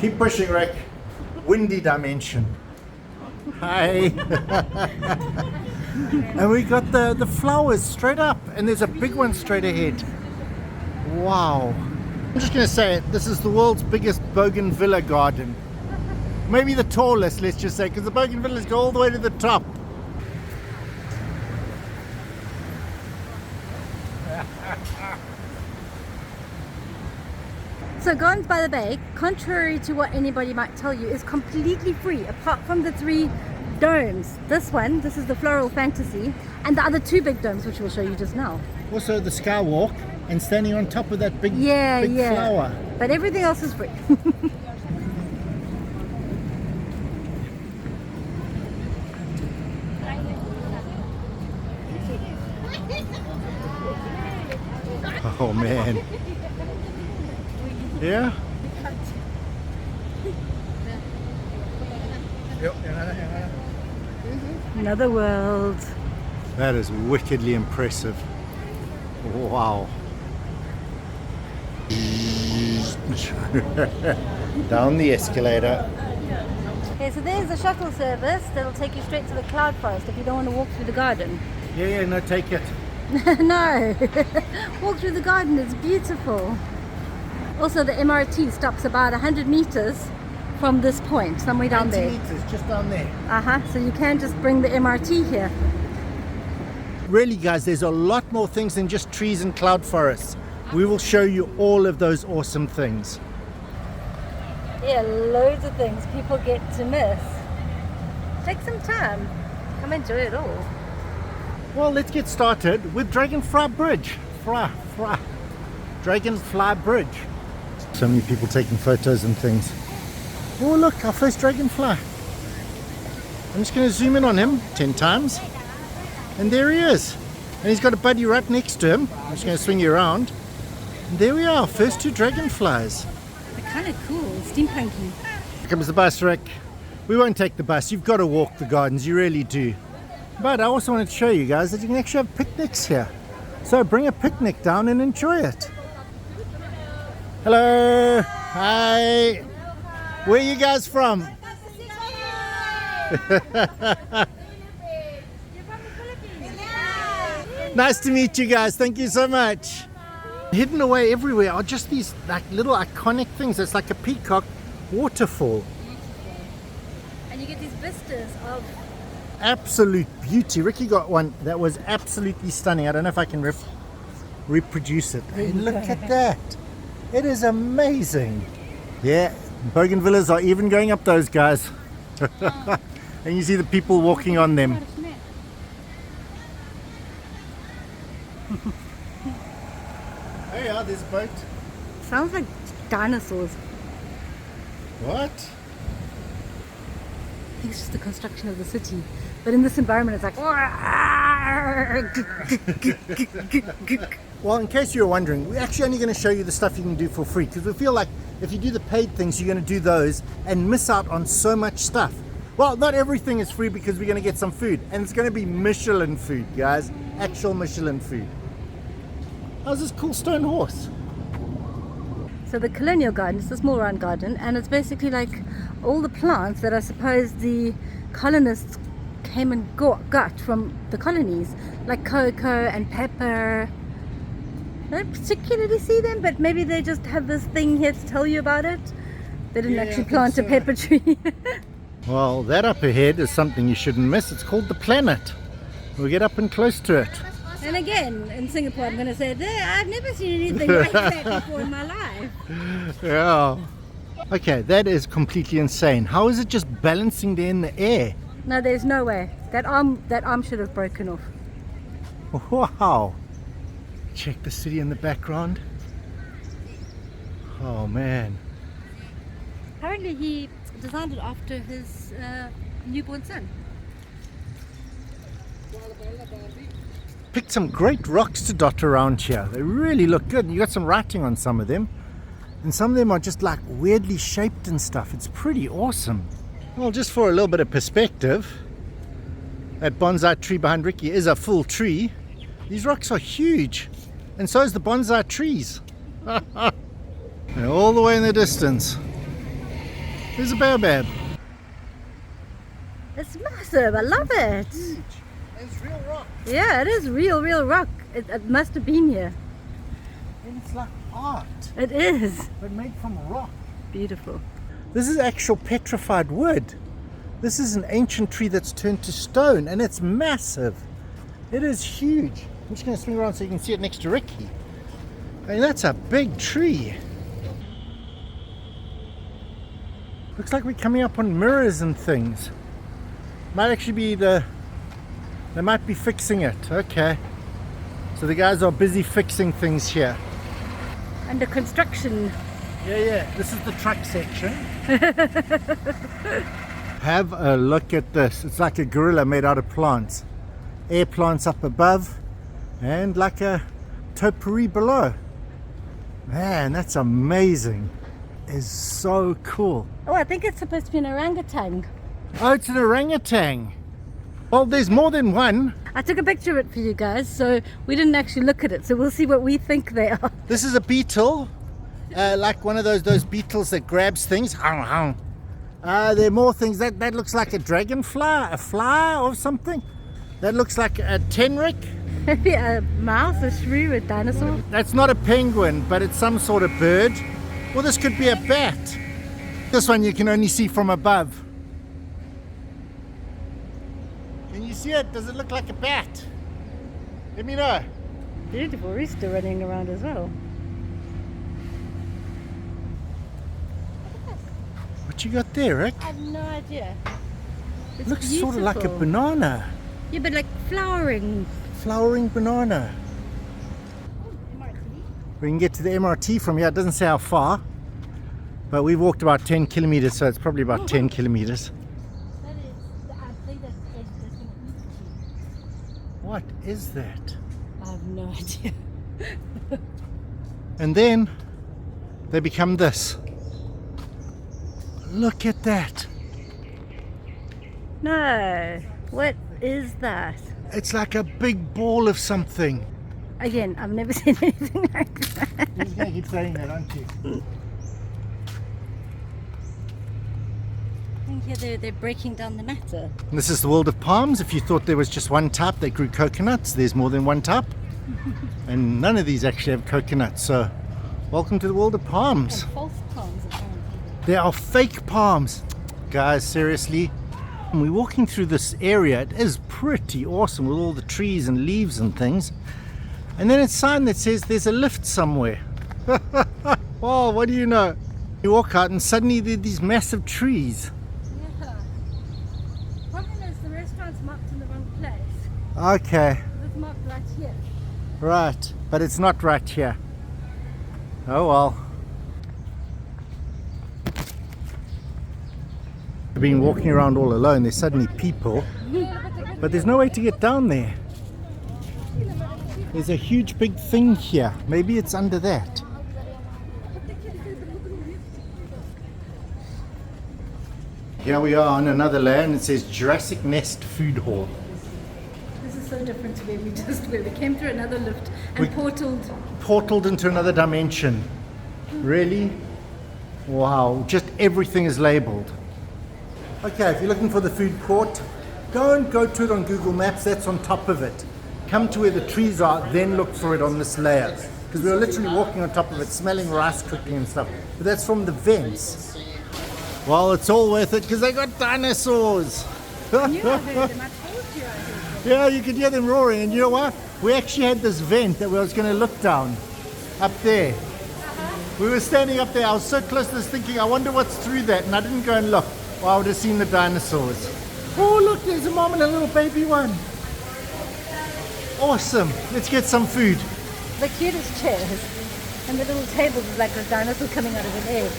Keep pushing, Rick. Windy dimension. Hi. And we got the flowers straight up. And there's a big one straight ahead. Wow. I'm just going to say it. This is the world's biggest bougainvillea garden. Maybe the tallest, let's just say, because the bougainvilleas go all the way to the top. So Gardens by the Bay, contrary to what anybody might tell you, is completely free apart from the 3 domes. This one, this is the Floral Fantasy, and the other 2 big domes, which we'll show you just now. Also the skywalk and standing on top of that big Yeah. flower. But everything else is free. Oh man. Yeah? Another world. That is wickedly impressive. Wow. Down the escalator. Okay, so there's a shuttle service that'll take you straight to the cloud forest if you don't want to walk through the garden. Yeah, no, take it. No, walk through the garden, it's beautiful. Also the MRT stops about 100 meters from this point, somewhere down 90 there. meters, just down there. So you can just bring the MRT here. Really guys, there's a lot more things than just trees and cloud forests. We will show you all of those awesome things. Yeah, loads of things people get to miss. Take some time, come enjoy it all. Well, let's get started with Dragonfly Bridge. Dragonfly Bridge. So many people taking photos and things. Oh look, our first dragonfly. I'm just going to zoom in on him 10 times. And there he is. And he's got a buddy right next to him. I'm just going to swing you around. And there we are, first 2 dragonflies. They're kind of cool, steampunky. Here comes the bus, Rick. We won't take the bus. You've got to walk the gardens, you really do. But I also wanted to show you guys that you can actually have picnics here. So bring a picnic down and enjoy it. Hello. Hi. Where are you guys from? Nice to meet you guys. Thank you so much. Hidden away everywhere are just these like little iconic things. It's like a peacock waterfall. And you get these vistas of Absolute beauty. Ricky got one that was absolutely stunning. I don't know if I can reproduce it. Hey, look at that. It is amazing. Yeah, bougainvilleas are even going up those guys. And you see the people walking on them. Hey, there's a boat. sounds like dinosaurs. What? I think it's just the construction of the city. But in this environment, it's like. Well, in case you were wondering, we're actually only going to show you the stuff you can do for free, because we feel like if you do the paid things, you're going to do those and miss out on so much stuff. Well, not everything is free because we're going to get some food, and it's going to be Michelin food, guys. Actual Michelin food. How's this cool stone horse? So the colonial garden is a small round garden, and it's basically like all the plants that I suppose the colonists came and got from the colonies, like cocoa and pepper. I don't particularly see them, but maybe they just have this thing here to tell you about it. They didn't actually plant a pepper tree. Well, that up ahead is something you shouldn't miss. It's called the Planet. We'll get up and close to it. And again, in Singapore, I'm going to say, I've never seen anything like that before in my life. Yeah. Okay, that is completely insane. How is it just balancing there in the air? No, there's no way. That arm should have broken off. Wow. Check the city in the background. Oh man. Apparently he designed it after his newborn son. Picked some great rocks to dot around here. They really look good. And you got some writing on some of them. And some of them are just like weirdly shaped and stuff. It's pretty awesome. Well, just for a little bit of perspective, that bonsai tree behind Ricky is a full tree. These rocks are huge. And so is the bonsai trees. And all the way in the distance, there's a baobab. It's massive. I love it. Huge. It's real rock. Yeah, it is real rock. It must have been here. And it's like art, It is. but made from rock. Beautiful. This is actual petrified wood. This is an ancient tree that's turned to stone, and it's massive. It is huge. I'm just going to swing around so you can see it next to Ricky. I mean, that's a big tree. Looks like we're coming up on mirrors and things. Might actually be they might be fixing it. Okay. So the guys are busy fixing things here. Under construction. Yeah. This is the truck section. Have a look at this. It's like a gorilla made out of plants. Air plants up above and like a topiary below. Man, that's amazing. It's so cool. Oh, I think it's supposed to be an orangutan. Oh, it's an orangutan. Well, there's more than one. I took a picture of it for you guys, so we didn't actually look at it, so we'll see what we think they are. This is a beetle, like one of those beetles that grabs things. There are more things. That looks like a dragonfly, a fly or something. That looks like a tenric. Maybe a mouse, a shrew, a dinosaur. That's not a penguin, but it's some sort of bird. Well, this could be a bat. This one you can only see from above. Can you see it? Does it look like a bat? Let me know. Beautiful rooster running around as well. What you got there, Rick? I have no idea. It looks sort of like a banana. Yeah, but like flowering. Flowering banana. We can get to the MRT from here. It doesn't say how far, but we've walked about 10 kilometers, so it's probably about 10 kilometers. That is, I think that's What is that? I have no idea. And then they become this. Look at that. No. What? is that? It's like a big ball of something. Again, I've never seen anything like that. You're just going to keep saying that, aren't you? I think here they're breaking down the matter. This is the world of palms. If you thought there was just one type that grew coconuts, there's more than one type. And none of these actually have coconuts. So welcome to the world of palms. And false palms, apparently. There are fake palms. Guys, seriously. And we're walking through this area. It is pretty awesome with all the trees and leaves and things. And then it's a sign that says there's a lift somewhere. Oh, what do you know? You walk out and suddenly there are these massive trees. Yeah. Problem is the restaurant's marked in the wrong place. Okay, It's marked right here. right. But it's not right here. Oh well. I've been walking around all alone. There's suddenly people. But there's no way to get down there. There's a huge big thing here. Maybe it's under that. Here we are on another land. It says Jurassic Nest Food Hall. This is so different to where we came through another lift and We- Portaled into another dimension. Really? Wow. Just everything is labeled. Okay, if you're looking for the food court, don't go to it on Google Maps. That's on top of it. Come to where the trees are, then look for it on this layer. Because we were literally walking on top of it, smelling rice cooking and stuff. But that's from the vents. Well, it's all worth it because they got dinosaurs. You have heard them. I told you I heard them. Yeah, you could hear them roaring. And you know what? We actually had this vent that we was going to look down up there. We were standing up there. I was so close to this thinking, I wonder what's through that. And I didn't go and look. Well, I would have seen the dinosaurs. Oh, look, there's a mom and a little baby one. Awesome. Let's get some food. The cutest chairs and the little tables is like a dinosaur coming out of an egg.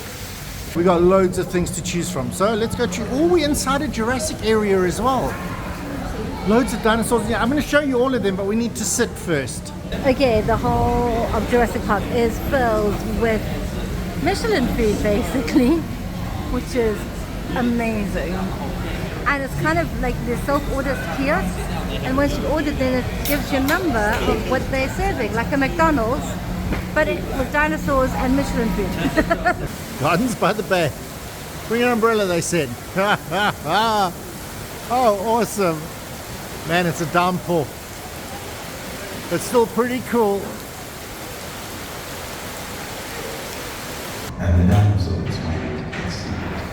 We got loads of things to choose from. So let's go to. Oh, we're inside a Jurassic area as well. Loads of dinosaurs. Yeah, I'm going to show you all of them, but we need to sit first. Okay, the whole of Jurassic Park is filled with Michelin food basically, which is amazing. And it's kind of like the self-order kiosks, and once you order then it gives you a number of what they're serving, like a McDonald's, but it with dinosaurs and Michelin food. Gardens by the Bay. Bring your umbrella, they said. Oh, awesome. Man, it's a downpour. It's still pretty cool. And the dinosaurs went extinct.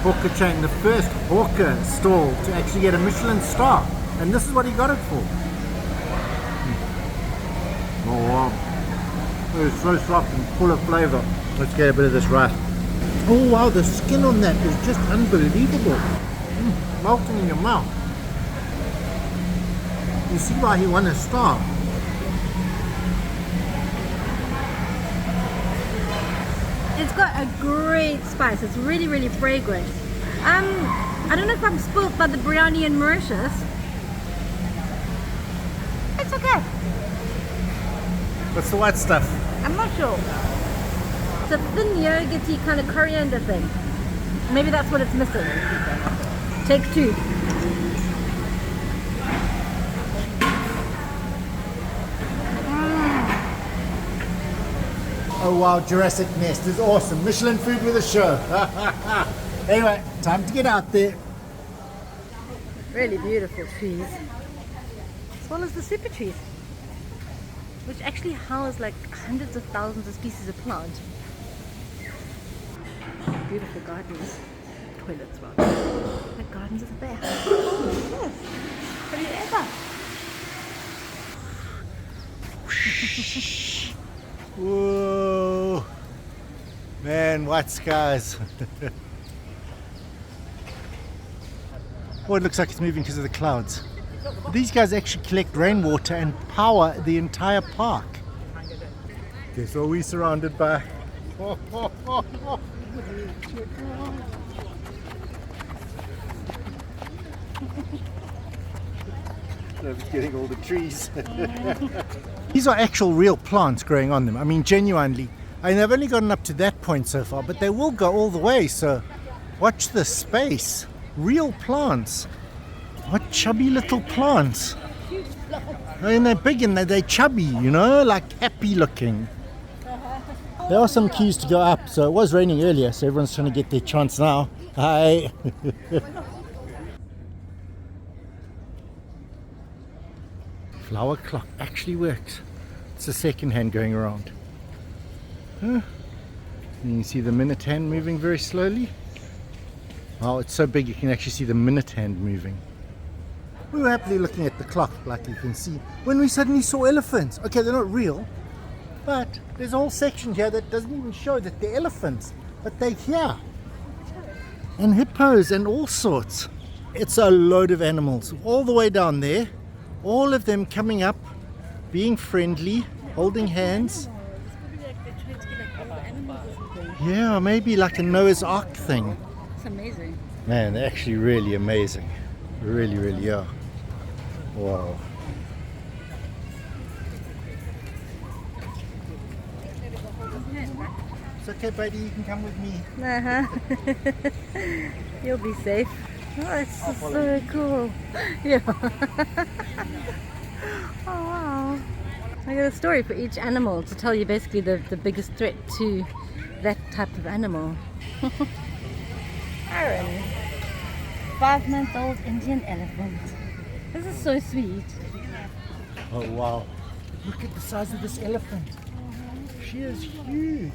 Hawker chain, the first hawker stall to actually get a Michelin star, and this is what he got it for. Oh wow, it is so soft and full of flavor. Let's get a bit of this rice. Oh wow, the skin on that is just unbelievable. Melting in your mouth. You see why he won a star. It's got a great spice. It's really, really fragrant. I don't know if I'm spoiled by the biryani in Mauritius. It's okay. What's the white stuff? I'm not sure. It's a thin yogurty kind of coriander thing. Maybe that's what it's missing. Take two. Oh wow, Jurassic Nest is awesome. Michelin food with a show. Anyway, time to get out there. Really beautiful trees, as well as the super trees, which actually house like hundreds of thousands of species of plant. Beautiful gardens, toilets rather. The gardens of the bear. Yes, have you ever? Whoa, man, white skies. Oh, it looks like it's moving because of the clouds. These guys actually collect rainwater and power the entire park. Guess what we're surrounded by? Love's getting all the trees. These are actual real plants growing on them. I mean, genuinely. I mean, they've only gotten up to that point so far, but they will go all the way. So watch the space. Real plants. What chubby little plants. I mean, they're big and they're chubby, you know, like happy looking. There are some queues to go up. So it was raining earlier, so everyone's trying to get their chance now. Hi. Flower clock actually works. It's the second hand going around. Huh? And you can see the minute hand moving very slowly. Oh, it's so big you can actually see the minute hand moving. We were happily looking at the clock, like you can see, when we suddenly saw elephants. Okay, they're not real, but there's a whole section here that doesn't even show that they're elephants, but they're here. And hippos and all sorts. It's a load of animals all the way down there. All of them coming up, being friendly, holding hands. Yeah, maybe like a Noah's Ark thing. It's amazing. Man, they're actually really amazing. Really, really are. Wow. It's okay, buddy, you can come with me. You'll be safe. Oh, it's so cool. Yeah. Oh wow. I got a story for each animal to tell you basically the biggest threat to that type of animal. Aaron. 5-month-old Indian elephant. This is so sweet. Oh wow. Look at the size of this elephant. She is huge.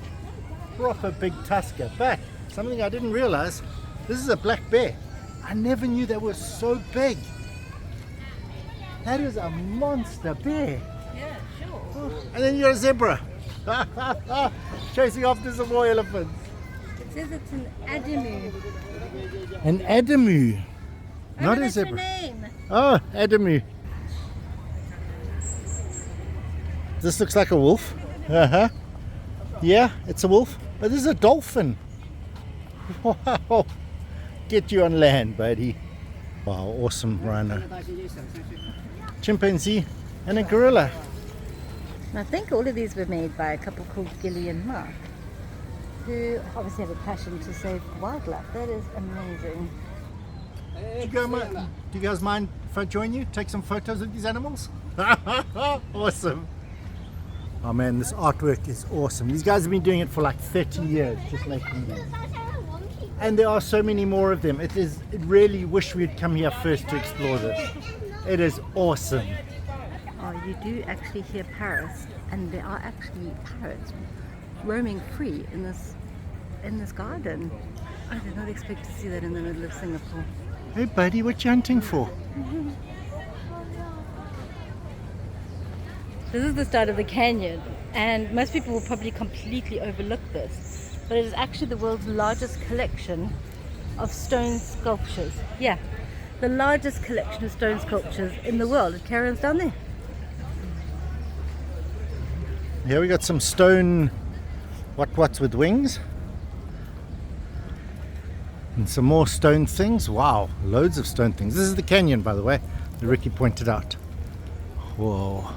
Proper big tusker. But something I didn't realize, this is a black bear. I never knew they were so big. That is a monster bear. Yeah, sure. Oh, and then you're a zebra. Chasing after some more elephants. It says it's an adamu. An adamu. Not a zebra. Name. Oh, adamu. This looks like a wolf. Uh-huh. Yeah, it's a wolf. But this is a dolphin. Wow. Get you on land, buddy. Wow, awesome rhino. Chimpanzee and a gorilla. I think all of these were made by a couple called Gilly and Mark, who obviously have a passion to save wildlife. That is amazing. Do you guys mind if I join you? Take some photos of these animals? Awesome. Oh man, this artwork is awesome. These guys have been doing it for like 30 years, just making these. And there are so many more of them. It really wish we'd come here first to explore this. It is awesome. Oh, you do actually hear parrots, and there are actually parrots roaming free in this garden. I did not expect to see that in the middle of Singapore. Hey buddy, what you hunting for? This is the start of the canyon, and most people will probably completely overlook this, but it is actually the world's largest collection of stone sculptures. Yeah, the largest collection of stone sculptures in the world. It carries down there. Here we got some stone what's with wings. And some more stone things. Wow, loads of stone things. This is the canyon, by the way, that Ricky pointed out. Whoa.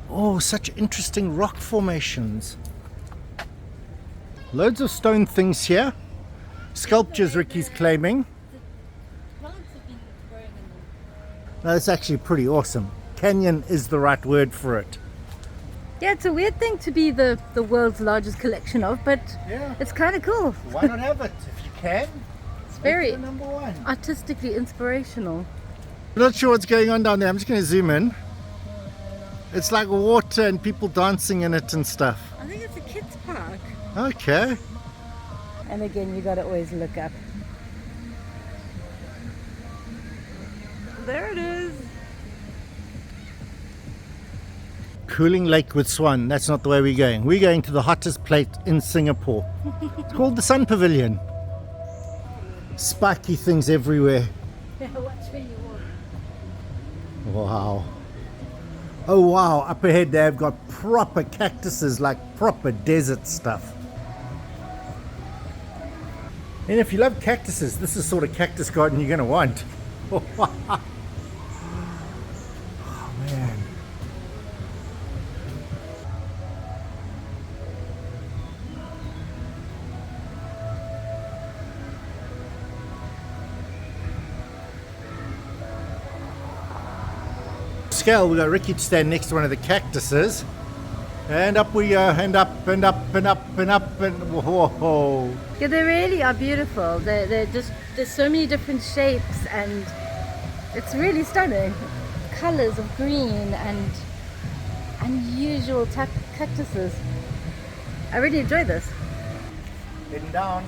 Oh, such interesting rock formations. Loads of stone things here. Sculptures, Ricky's claiming. That's actually pretty awesome. Canyon is the right word for it. Yeah, it's a weird thing to be the world's largest collection of, but Yeah. it's kind of cool. Why not have it if you can? It's very Make it the number one. artistically inspirational. I'm not sure what's going on down there. I'm just going to zoom in. It's like water and people dancing in it and stuff. I think it's a kids' park. Okay. And again, you got to always look up. There it is. Cooling Lake with Swan. That's not the way we're going. We're going to the hottest place in Singapore. It's called the Sun Pavilion. Spiky things everywhere. Watch where you walk. Wow. Oh wow, up ahead they've got proper cactuses, like proper desert stuff. And if you love cactuses, this is the sort of cactus garden you're going to want. Oh man. Scale, we got Ricky to stand next to one of the cactuses, and up we go, and up and up and up and up and whoa. Yeah, they really are beautiful. They're just, there's so many different shapes and it's really stunning. Colors of green and unusual cactuses. I really enjoy this. Heading down.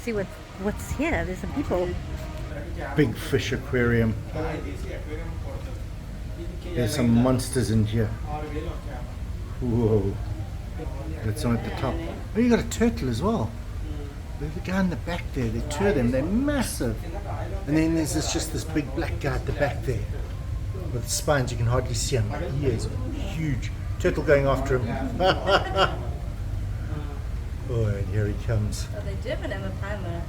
See what's here. There's some people. Big fish aquarium. There's some monsters in here. Whoa. That's on at the top. Oh, you got a turtle as well. There's a guy in the back there. They tour them. They're massive. And then there's just this big black guy at the back there. With spines, you can hardly see him. He is huge. Turtle going after him. Oh, and here he comes. Oh, they do have an Emma Primer.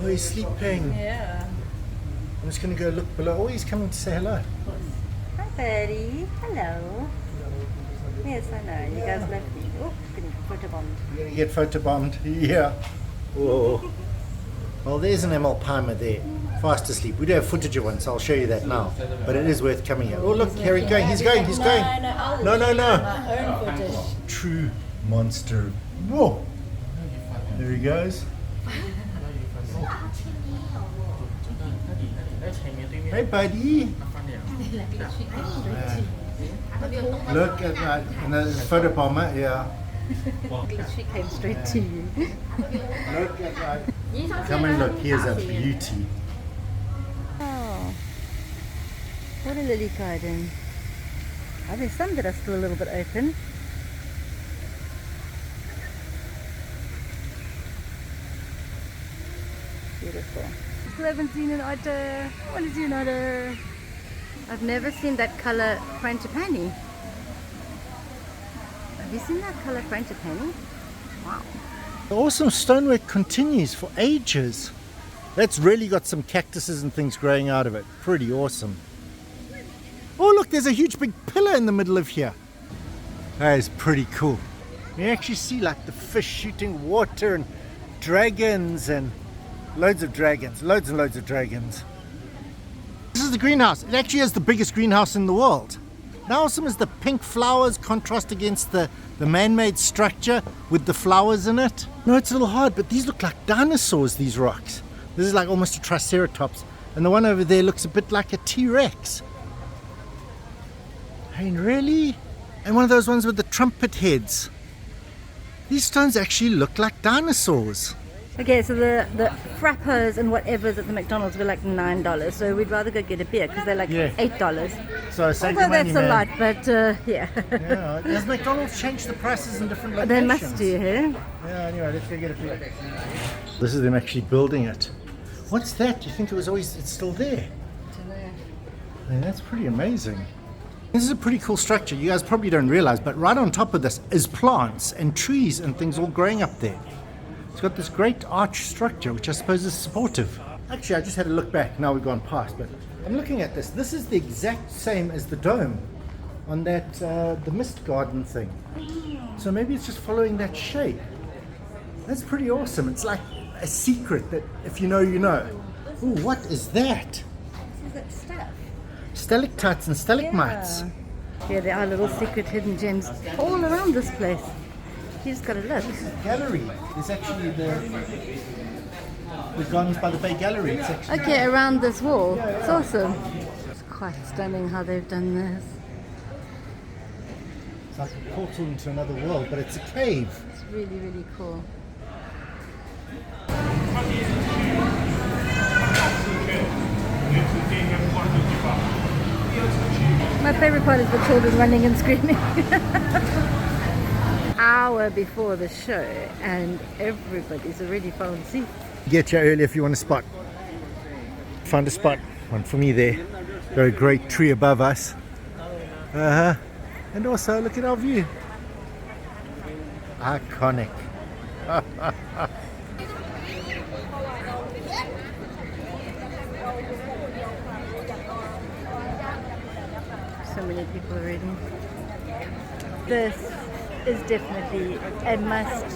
Oh, he's sleeping. Yeah. I'm just going to go look below. Oh, he's coming to say hello. Hi, buddy. Hello. Yes, I know. You guys love me. Oh, getting photobombed. You're going to get photobombed. Yeah. Whoa. Well, there's an ML Palmer there, fast asleep. We do have footage of one, so I'll show you that now. But it is worth coming here. Oh, look, here he's going. He's going. No. My own footage. True monster. Whoa. There he goes. Hey, buddy. Look at that. And there's a photo bomber, yeah. She came straight to you. Look at that. Come and look. Here's a beauty. Oh, what a lily garden. Oh, there's some that are still a little bit open. Beautiful. Still haven't seen an otter. I want to see an otter. I've never seen that color frangipani. Have you seen that color frangipani? Wow. The awesome stonework continues for ages. That's really got some cactuses and things growing out of it. Pretty awesome. Oh, look, there's a huge big pillar in the middle of here. That is pretty cool. You actually see like the fish shooting water and dragons and loads and loads of dragons. This is the greenhouse. It actually is the biggest greenhouse in the world. How awesome is the pink flowers contrast against the man-made structure with the flowers in it? No, it's a little hard, but these look like dinosaurs, these rocks. This is like almost a triceratops. And the one over there looks a bit like a T-Rex. I mean, really? And one of those ones with the trumpet heads. These stones actually look like dinosaurs. Okay, so the frappers and whatever's at the McDonald's were like $9, so we'd rather go get a beer because they're like Yeah. $8. So save Although your money, that's a man. lot, but yeah. Yeah. Has McDonald's changed the prices in different locations? They must do, hey? Yeah, anyway, let's go get a beer. This is them actually building it. What's that? Do you think it's still there? I mean, that's pretty amazing. This is a pretty cool structure. You guys probably don't realize, but right on top of this is plants and trees and things all growing up there. It's got this great arch structure, which I suppose is supportive. Actually, I just had a look back. Now we've gone past, but I'm looking at this. This is the exact same as the dome on that the mist garden thing. So maybe it's just following that shape. That's pretty awesome. It's like a secret that if you know, you know. Ooh, what is that? Is it stuff? Stalactites and stalagmites. Yeah. Yeah, there are little secret hidden gems all around this place. You just gotta look. Gallery. It's actually the Gardens by the Bay Gallery. It's actually Okay, around this wall. It's awesome. It's quite stunning how they've done this. it's like a portal into another world, but it's a cave. It's really, really cool. My favorite part is the children running and screaming. Hour before the show and everybody's already found seats. Get here early if you want a spot. Found a spot. One for me there. Got a great tree above us. And also look at our view. Iconic. So many people already. This is definitely a must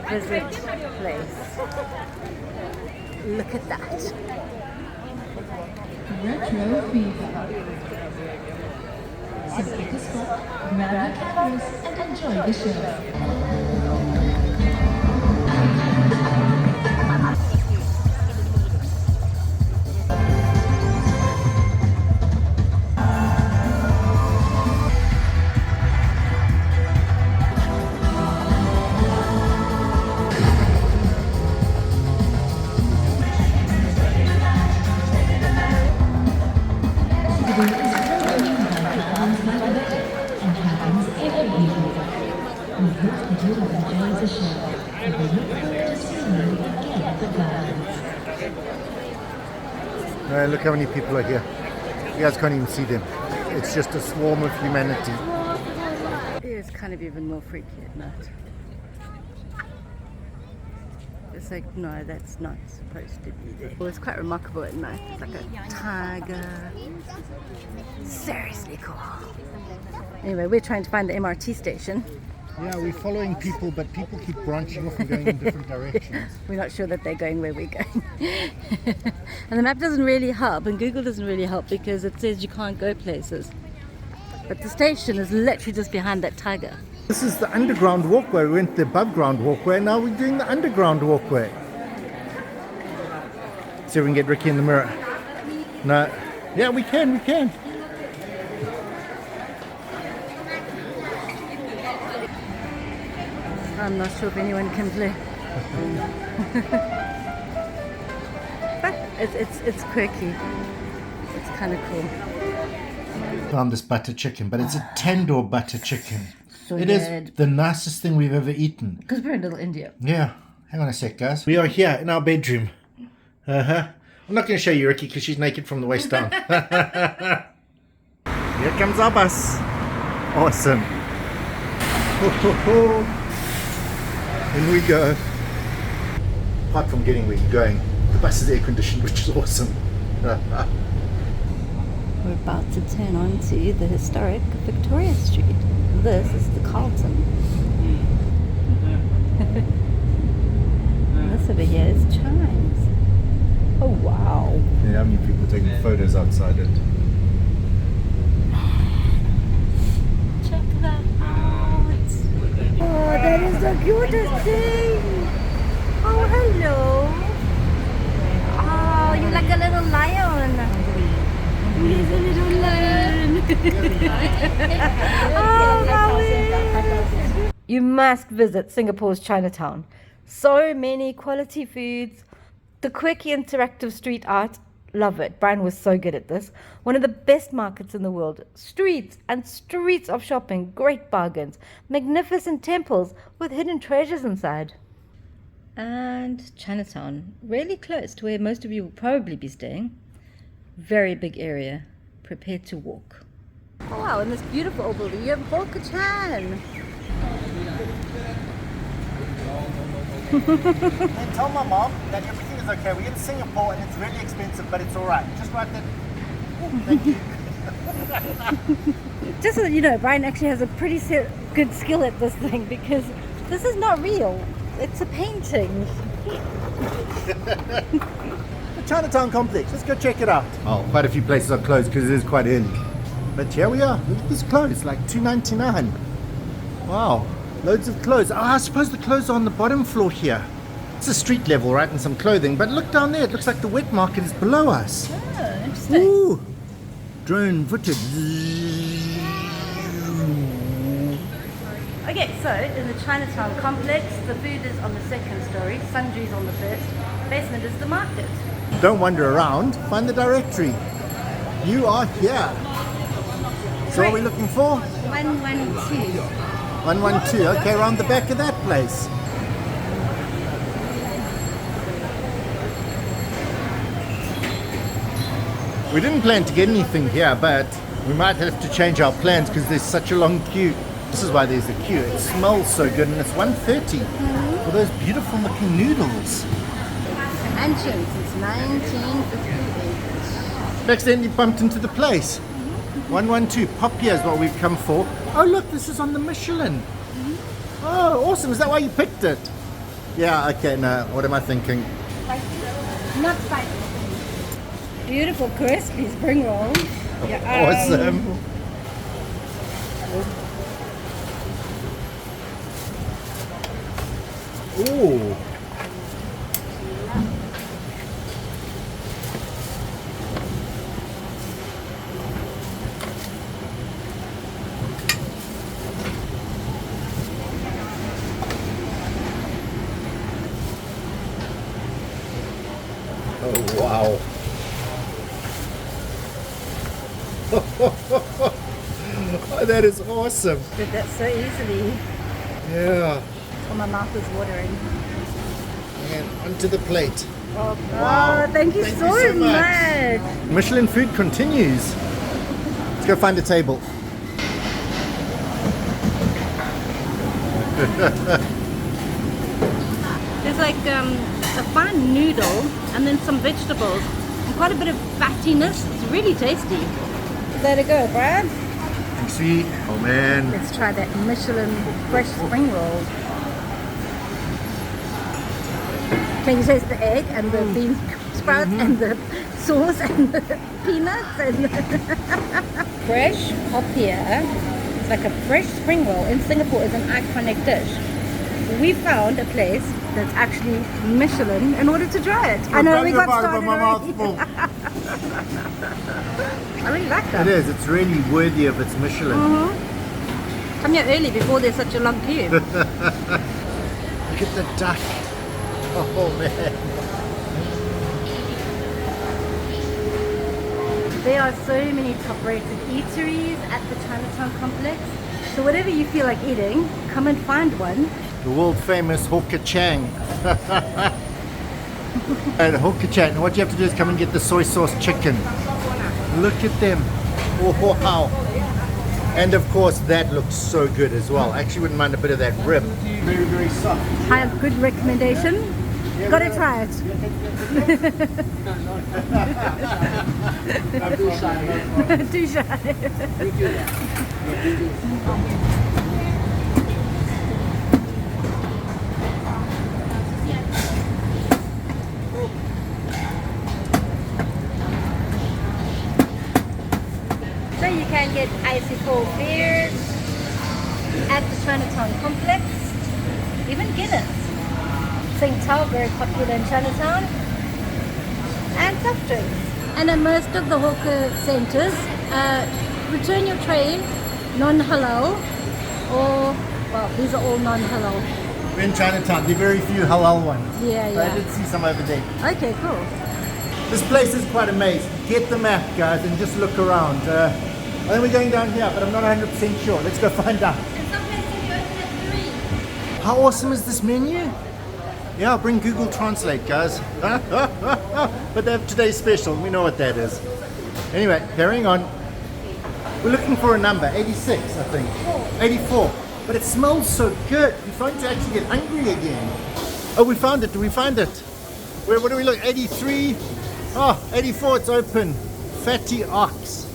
visit place. Look at that. Retro Fever. So take a spot, grab your cameras, and enjoy the show. Look how many people are here. You guys can't even see them. It's just a swarm of humanity. It's kind of even more freaky at night. It's like, no, that's not supposed to be there. Well, it's quite remarkable at night. It's like a tiger. Seriously cool. Anyway, we're trying to find the MRT station. Yeah, we're following people, but people keep branching off and going in different directions. We're not sure that they're going where we're going. And the map doesn't really help, and Google doesn't really help because it says you can't go places. But the station is literally just behind that tiger. This is the underground walkway. We went the above ground walkway, now we're doing the underground walkway. See if we can get Ricky in the mirror. No. Yeah, we can. I'm not sure if anyone can play. But it's quirky. It's kind of cool. Found this butter chicken, but it's a tender butter chicken. So it good. is the nicest thing we've ever eaten. Because we're in Little India. Yeah. Hang on a sec, guys. We are here in our bedroom. I'm not going to show you Ricky because she's naked from the waist down. Here comes our bus. Awesome. In we go. Apart from getting where you're going, the bus is air conditioned, which is awesome. We're about to turn onto the historic Victoria Street. This is the Carlton. And this over here is Chimes. Oh wow. Yeah, how many people taking photos outside it? Check that out. Oh, that is the cutest thing. Oh, hello. Oh, you're like a little lion. He's a little lion. Oh, how weird. You must visit Singapore's Chinatown. So many quality foods. The quirky interactive street art. Love it. Brian was so good at this. One of the best markets in the world. Streets and streets of shopping. Great bargains. Magnificent temples with hidden treasures inside. And Chinatown. Really close to where most of you will probably be staying. Very big area. Prepare to walk. Oh wow, in this beautiful old building you have Volker Chan. And tell my mom that everything is okay. We're in Singapore and it's really expensive, but it's alright. Just write that. Oh, thank you. Just so that you know, Brian actually has a pretty good skill at this thing because this is not real. It's a painting. The Chinatown complex. Let's go check it out. Oh, quite a few places are closed because it is quite early. But here we are. Look at these clothes, like $2.99. Wow, loads of clothes. Oh, I suppose the clothes are on the bottom floor here. It's a street level, right, and some clothing. But look down there. It looks like the wet market is below us. Oh, interesting. Ooh, drone footage. Okay, so in the Chinatown complex, the food is on the second story, sundries on the first, basement is the market. Don't wander around. Find the directory. You are here. So what are we looking for? 112. 112. Okay, around the back of that place. We didn't plan to get anything here, but we might have to change our plans because there's such a long queue. This is why there's a queue. It smells so good, and it's 1:30 for those beautiful looking noodles. Mansion since 1958. Accidentally bumped into the place. 112. Poppy is what we've come for. Oh look, this is on the Michelin. Oh, awesome. Is that why you picked it? Yeah, okay, no. What am I thinking? Not spicy. Beautiful crispy spring roll. Awesome. Ooh. Oh, wow. Oh, that is awesome. Did that so easily. Yeah. Oh, my mouth is watering. And onto the plate. Oh, Wow. thank you Thank so, you so much. much. Michelin food continues. Let's go find a table. There's like a fine noodle and then some vegetables and quite a bit of fattiness. It's really tasty. There to go, Brad. Thanks, sweet. Oh man. Let's try that Michelin fresh spring roll. Can you taste the egg and the bean sprouts and the sauce and the peanuts and fresh papier? It's like a fresh spring roll in Singapore is an iconic dish. We found a place that's actually Michelin in order to try it. I know we got started already. I really like that. It is. It's really worthy of its Michelin. Come here early before there's such a long queue. Look at the duck. Oh man. There are so many top-rated eateries at the Chinatown complex. So whatever you feel like eating, come and find one. The world famous Hawker Chang. And Hawker Chang, what you have to do is come and get the soy sauce chicken. Look at them. Oh, wow. And of course, that looks so good as well. I actually wouldn't mind a bit of that rib. Very, very soft. I have good recommendation. Gotta try it. Too shy. So you can get icy cold beers at the Chinatown complex, even Guinness. Tsingtao, very popular in Chinatown, and soft drinks. And in most of the hawker centers, return your tray non-halal, or, well, these are all non-halal. We're in Chinatown. There are very few halal ones. Yeah, But I yeah. did see some over there. Okay, cool. This place is quite amazing. Get the map, guys, and just look around. I think we're going down here, but I'm not 100% sure. Let's go find out. And some places you open at 3. How awesome is this menu? Yeah, bring Google Translate, guys. But they have today's special. We know what that is. Anyway, carrying on. We're looking for a number, 86, I think. 84. But it smells so good. We're starting to actually get hungry again. Oh, we found it. Do we find it? Where? What do we look? 83. Oh, 84. It's open. Fatty Ox.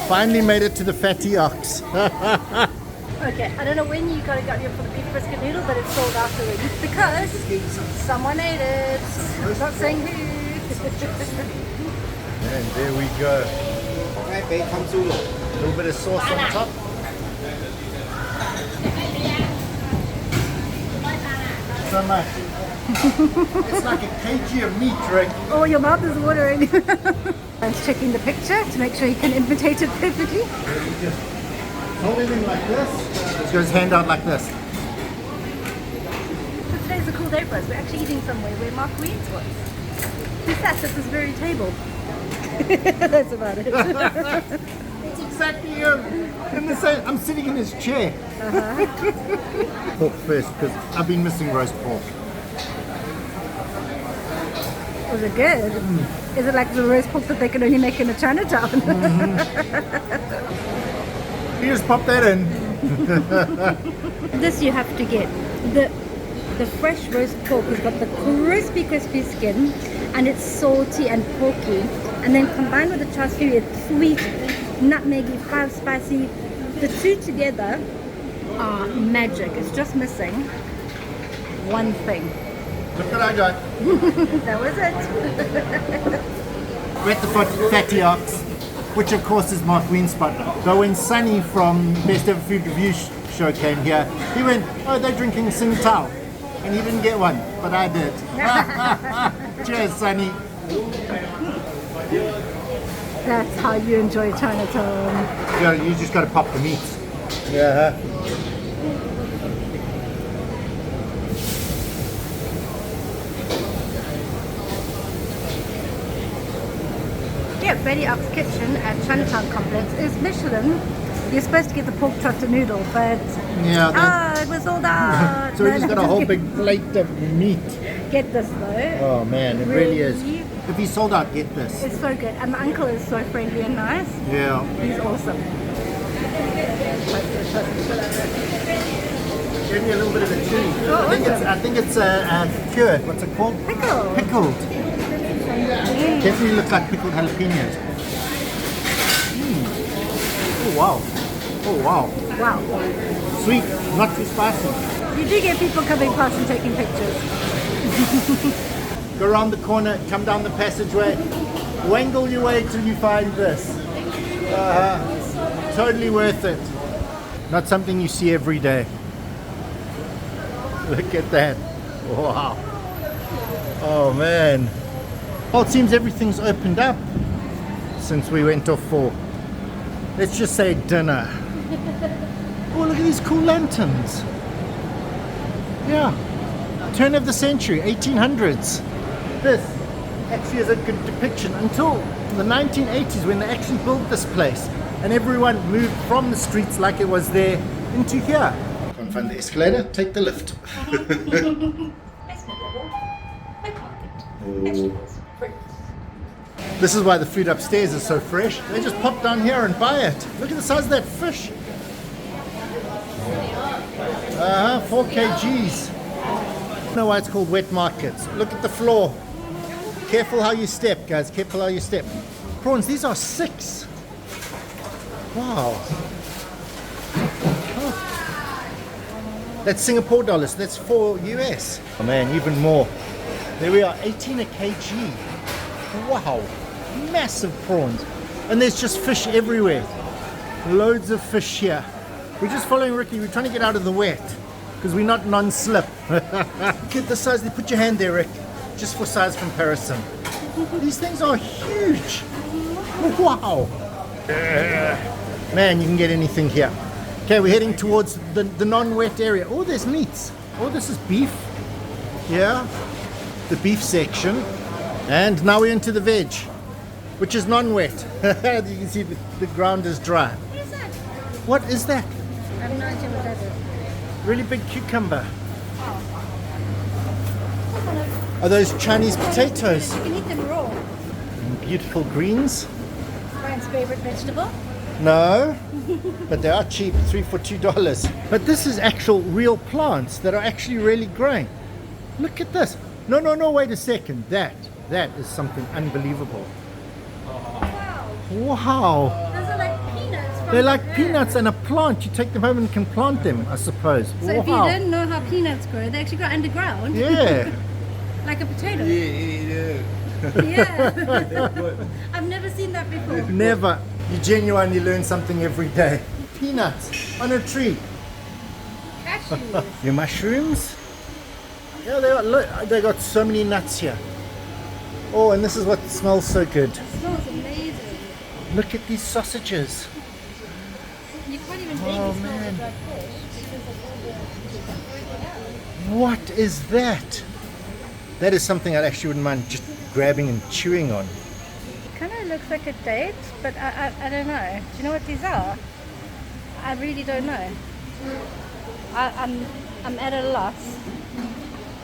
Finally made it to the Fatty Ox. Okay, I don't know when you got here for the beef brisket noodle, but it's sold out already because someone ate it. I'm not saying who. And there we go. A little bit of sauce on top. So much. It's like a kg of meat, Rick. Oh, your mouth is watering. I'm checking the picture to make sure he can imitate it perfectly. Just hold it in like this. Just go his hand out like this. So today's a cool day for us. We're actually eating somewhere where Mark Green's was. He sat at this very table. That's about it. It's exactly him. In the same, I'm sitting in his chair. Pork first, because I've been missing roast pork. Was it good? Is it like the roast pork that they can only make in a Chinatown? You just pop that in. This you have to get. The fresh roast pork has got the crispy skin, and it's salty and porky, and then combined with the char siu, it's sweet, nutmeggy, spicy. The two together are magic. It's just missing one thing. Look what I got. That was it. We're at the Fatty Ox, which of course is Mark Ween's spot. But when Sonny from Best Ever Food Review Show came here, he went, oh, they're drinking Sing Tao. And he didn't get one, but I did. Cheers, Sonny. That's how you enjoy Chinatown. You just got to pop the meat. Yeah. Yeah, Fatty Ox Kitchen at Chinatown Complex is Michelin. You're supposed to get the pork trotter noodle, but it was sold out. So we just got a whole big plate of meat. Get this though. Oh man, it really is. If he's sold out, get this. It's so good, and the uncle is so friendly and nice. Yeah. He's awesome. Give me a little bit of a chili. Oh, I think it's cured. What's it called? Pickle. Pickled. Definitely looks like pickled jalapenos. Oh wow. Oh wow. Wow. Sweet, not too spicy. You do get people coming past and taking pictures. Go around the corner, come down the passageway, wangle your way till you find this. Totally worth it. Not something you see every day. Look at that. Wow. Oh man. Well, it seems everything's opened up since we went off for, let's just say, dinner. Oh, look at these cool lanterns. Yeah. Turn of the century, 1800s. This actually is a good depiction until the 1980s when they actually built this place and everyone moved from the streets like it was there into here. Can't find the escalator, take the lift. This is why the food upstairs is so fresh. They just pop down here and buy it. Look at the size of that fish. 4 kgs. I don't know why it's called wet markets. Look at the floor. Careful how you step, guys. Careful how you step. Prawns, these are 6. Wow. Oh. That's Singapore dollars. That's 4 US. Oh man, even more. There we are, 18 a kg. Wow. Massive prawns. And there's just fish everywhere. Loads of fish here. We're just following Ricky. We're trying to get out of the wet because we're not non-slip. Look at the size. Put your hand there, Rick, just for size comparison. These things are huge. Wow. Man, you can get anything here. Okay, we're heading towards the non-wet area. Oh, there's meats. Oh, this is beef. Yeah, the beef section. And now we're into the veg, which is non-wet. You can see the ground is dry. What is that? What is that? I have no idea what that is. Really big cucumber. Are those Chinese potatoes? You can eat them raw. Beautiful greens. Brian's favorite vegetable. No, but they are cheap, 3 for $2. But this is actual real plants that are actually really growing. Look at this. No, wait a second. That is something unbelievable. Wow. Those are like peanuts. They're like peanuts and a plant. You take them home and can plant them, I suppose. So if you didn't know how peanuts grow, they actually grow underground. Yeah. Like a potato. Yeah. Yeah. I've never seen that before. Never. You genuinely learn something every day. Peanuts on a tree. Your mushrooms? Yeah, they got so many nuts here. Oh, and this is what smells so good. It smells amazing. Look at these sausages. You can't even bake Oh the smell man. of that fish. What is that? That is something I actually wouldn't mind just grabbing and chewing on. Kind of looks like a date, but I don't know. Do you know what these are? I really don't know. I'm at a loss.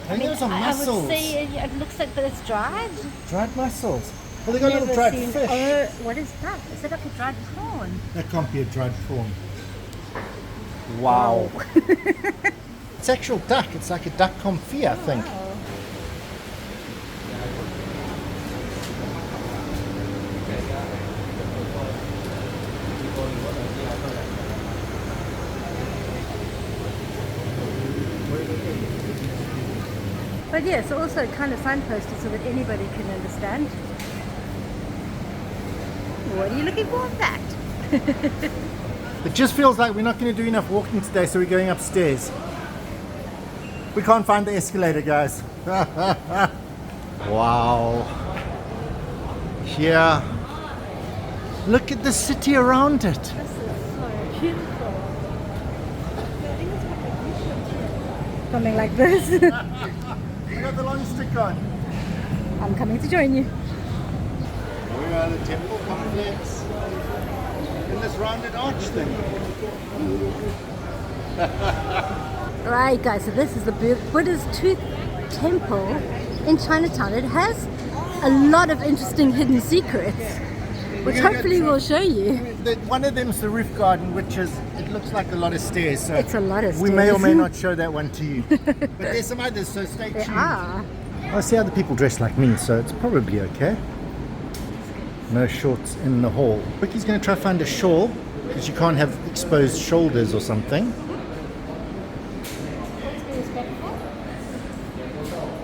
I think those are I mussels. would say it looks like that it's dried. Dried mussels. Well, they got Never little dried seen- fish. Oh, what is that? Is it like a dried prawn? That can't be a dried prawn. Wow. It's actual duck. It's like a duck confit, I think. But yes, also kind of signposted so that anybody can understand. What are you looking for? That. It just feels like we're not going to do enough walking today, so we're going upstairs. We can't find the escalator, guys. Wow. Here. Look at the city around it. This is so beautiful. Something like this. We got the long stick on. I'm coming to join you. We are the temple complex. In this rounded arch thing. Right, guys, so this is the Buddha's Tooth Temple in Chinatown. It has a lot of interesting hidden secrets, which hopefully we'll show you. One of them's the roof garden, which is, it looks like a lot of stairs. So It's a lot of we may or stairs. may not show that one to you. But there's some others, so stay tuned. There are. I see other people dressed like me, so it's probably okay. No shorts in the hall. Ricky's going to try to find a shawl, because you can't have exposed shoulders or something.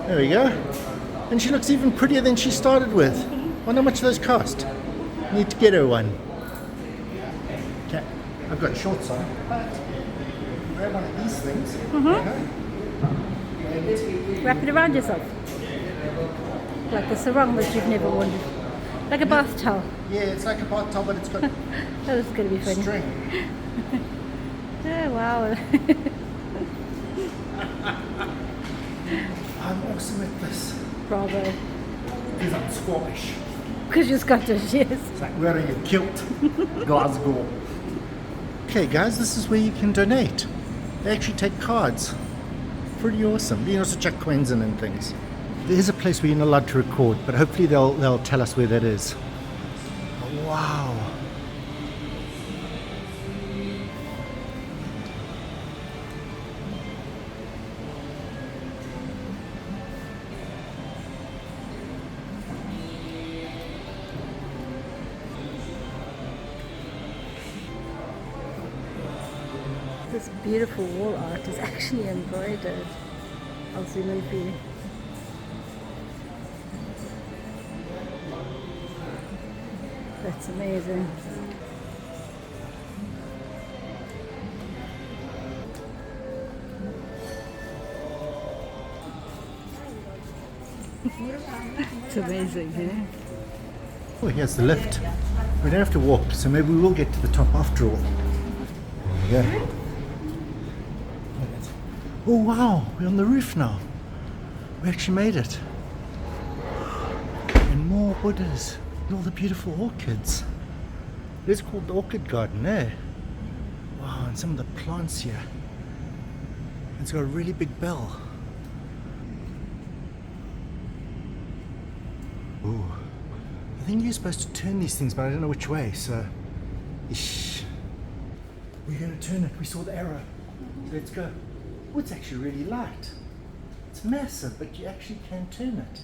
There we go. And she looks even prettier than she started with. Wonder how much those cost. Need to get her one. Okay, I've got shorts on, but grab one of these things. Wrap it around yourself. Like the sarong that you've never worn. Like a bath towel. Yeah, it's like a bath towel, but it's got That was going to be funny. string. Oh, wow. I'm awesome at this Bravo. because I'm Scottish. Because you're Scottish, yes. It's like wearing a kilt. Glasgow. Okay, guys, this is where you can donate. They actually take cards. Pretty awesome. You can also chuck coins in and things. There is a place where you're not allowed to record, but hopefully they'll tell us where that is. Oh, wow. This beautiful wall art is actually embroidered. I'll zoom in for you. That's amazing. It's amazing, yeah? Oh, here's the lift. We don't have to walk, so maybe we will get to the top after all. There we go. Oh wow, we're on the roof now. We actually made it. And more Buddhas. And all the beautiful orchids. It is called the orchid garden, eh? Wow, and some of the plants here. It's got a really big bell. Ooh. I think you're supposed to turn these things, but I don't know which way, so... Ish. We're going to turn it. We saw the arrow. So let's go. Oh, it's actually really light. It's massive, but you actually can turn it.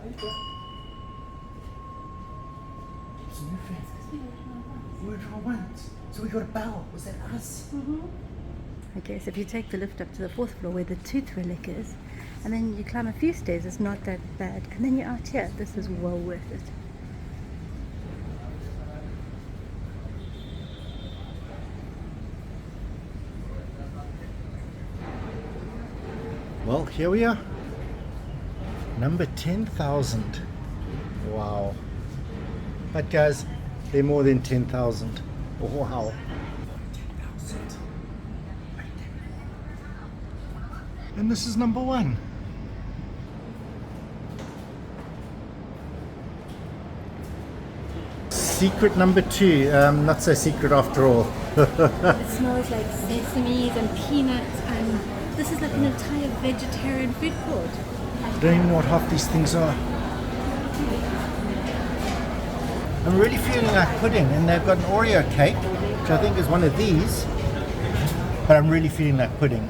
There you go. Keeps moving. Where do I want? So we got a bell. Was that us? Okay, so if you take the lift up to the 4th floor where the tooth relic is, and then you climb a few stairs, it's not that bad. And then you're out here. This is well worth it. Here we are. Number 10,000. Wow. But guys, they're more than 10,000. Wow. 10,000. And this is number 1. Secret number 2. Not so secret after all. It smells like sesames and peanuts, and this is like an entire vegetarian food court. I don't even know what half these things are. I'm really feeling like pudding, and they've got an Oreo cake, which I think is one of these. But I'm really feeling like pudding.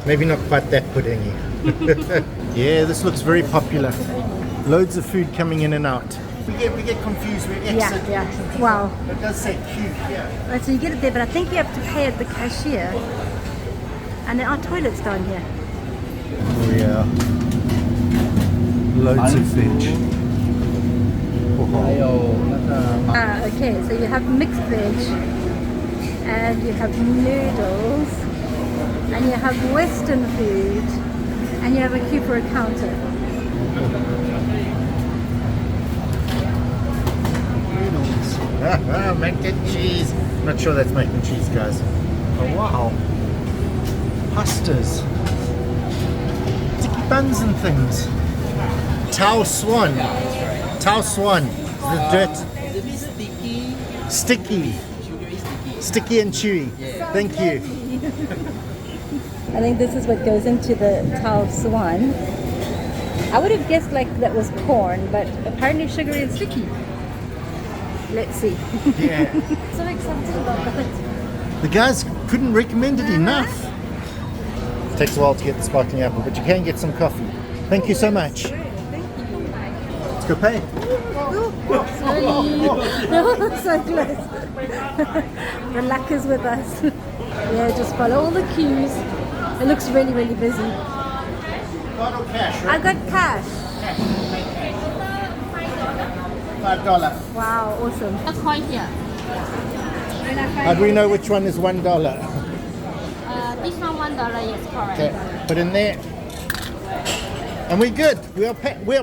Maybe not quite that puddingy. Yeah, this looks very popular. Loads of food coming in and out. We get confused. We exit. Yeah. Wow. It does say queue. Yeah. Right, so you get it there, but I think you have to pay at the cashier. And there are toilets down here. Oh yeah. Loads of veg. Okay, so you have mixed veg, and you have noodles, and you have Western food, and you have a queue for a counter. Noodles. Mac and cheese. Not sure that's mac and cheese, guys. Oh wow. Pastas. Sticky buns and things. Tau Swan. Tau Swan. The dirt. Sticky. Sticky and chewy. Thank you. I think this is what goes into the Tau Swan. I would have guessed like that was corn, but apparently sugary and sticky. Let's see. Yeah. So excited about that. The guys couldn't recommend it enough. It takes a while to get the sparkling apple, but you can get some coffee. Thank you so much. Let's go pay. Sorry. No, so close. The luck is with us. Yeah, just follow all the cues. It looks really, really busy. Card or cash, I got cash. $5. Wow, awesome. A coin here. How do we know which one is $1? This one $1, yes, correct. Okay, put in there. And we're good. We are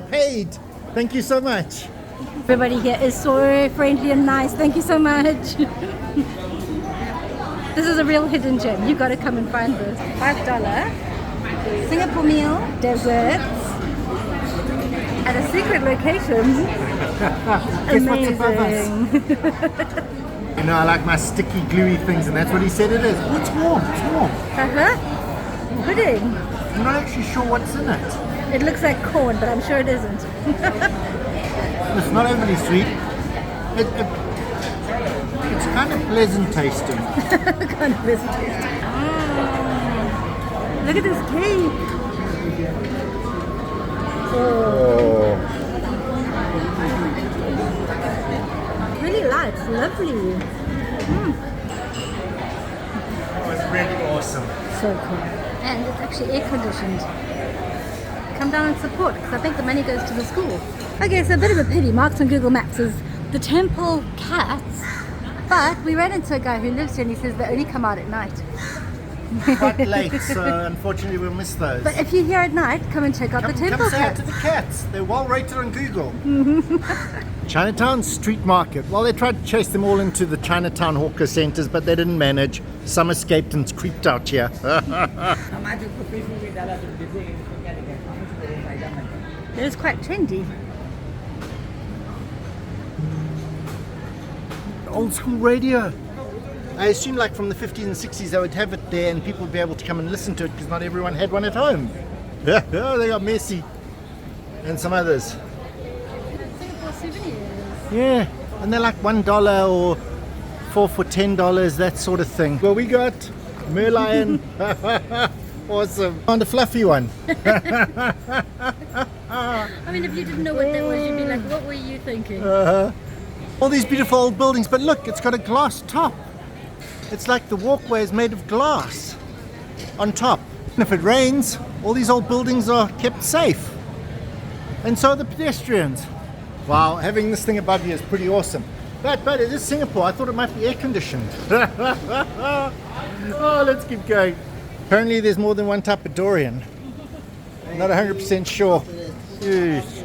paid. Thank you so much. Everybody here is so friendly and nice. Thank you so much. This is a real hidden gem. You got to come and find this. $5 Singapore meal, desserts, at a secret location. Guess what's above us? You know, I like my sticky, gluey things, and that's what he said it is. Oh, it's warm. It's warm. Pudding. I'm not actually sure what's in it. It looks like corn, but I'm sure it isn't. It's not overly sweet. It's kind of pleasant tasting. Kind of pleasant tasting. Look at this cake. Oh. Really light, lovely. Oh, it's really awesome. So cool. And it's actually air conditioned. Come down and support, because I think the money goes to the school. Okay, so a bit of a pity. Marks on Google Maps is the temple cats, but we ran into a guy who lives here and he says they only come out at night. Quite late, so unfortunately we'll miss those. But if you're here at night, come and check out the temple come say hi cats. to the cats. They're well rated on Google. Chinatown street market. Well, they tried to chase them all into the Chinatown hawker centers, but they didn't manage. Some escaped and creeped out here. It was quite trendy. Old school radio. I assume like from the 50s and 60s they would have it there and people would be able to come and listen to it because not everyone had one at home. They got Messi and some others. Singapore souvenirs. Yeah, and they're like $1 or 4 for $10, that sort of thing. Well, we got Merlion. Awesome. On the fluffy one. I mean, if you didn't know what that was, you'd be like, what were you thinking? All these beautiful old buildings, but look, it's got a glass top. It's like the walkway is made of glass on top. And if it rains, all these old buildings are kept safe. And so are the pedestrians. Wow, having this thing above you is pretty awesome. But it is Singapore. I thought it might be air conditioned. Oh, let's keep going. Apparently there's more than one type of durian. Not 100% sure. Jeez.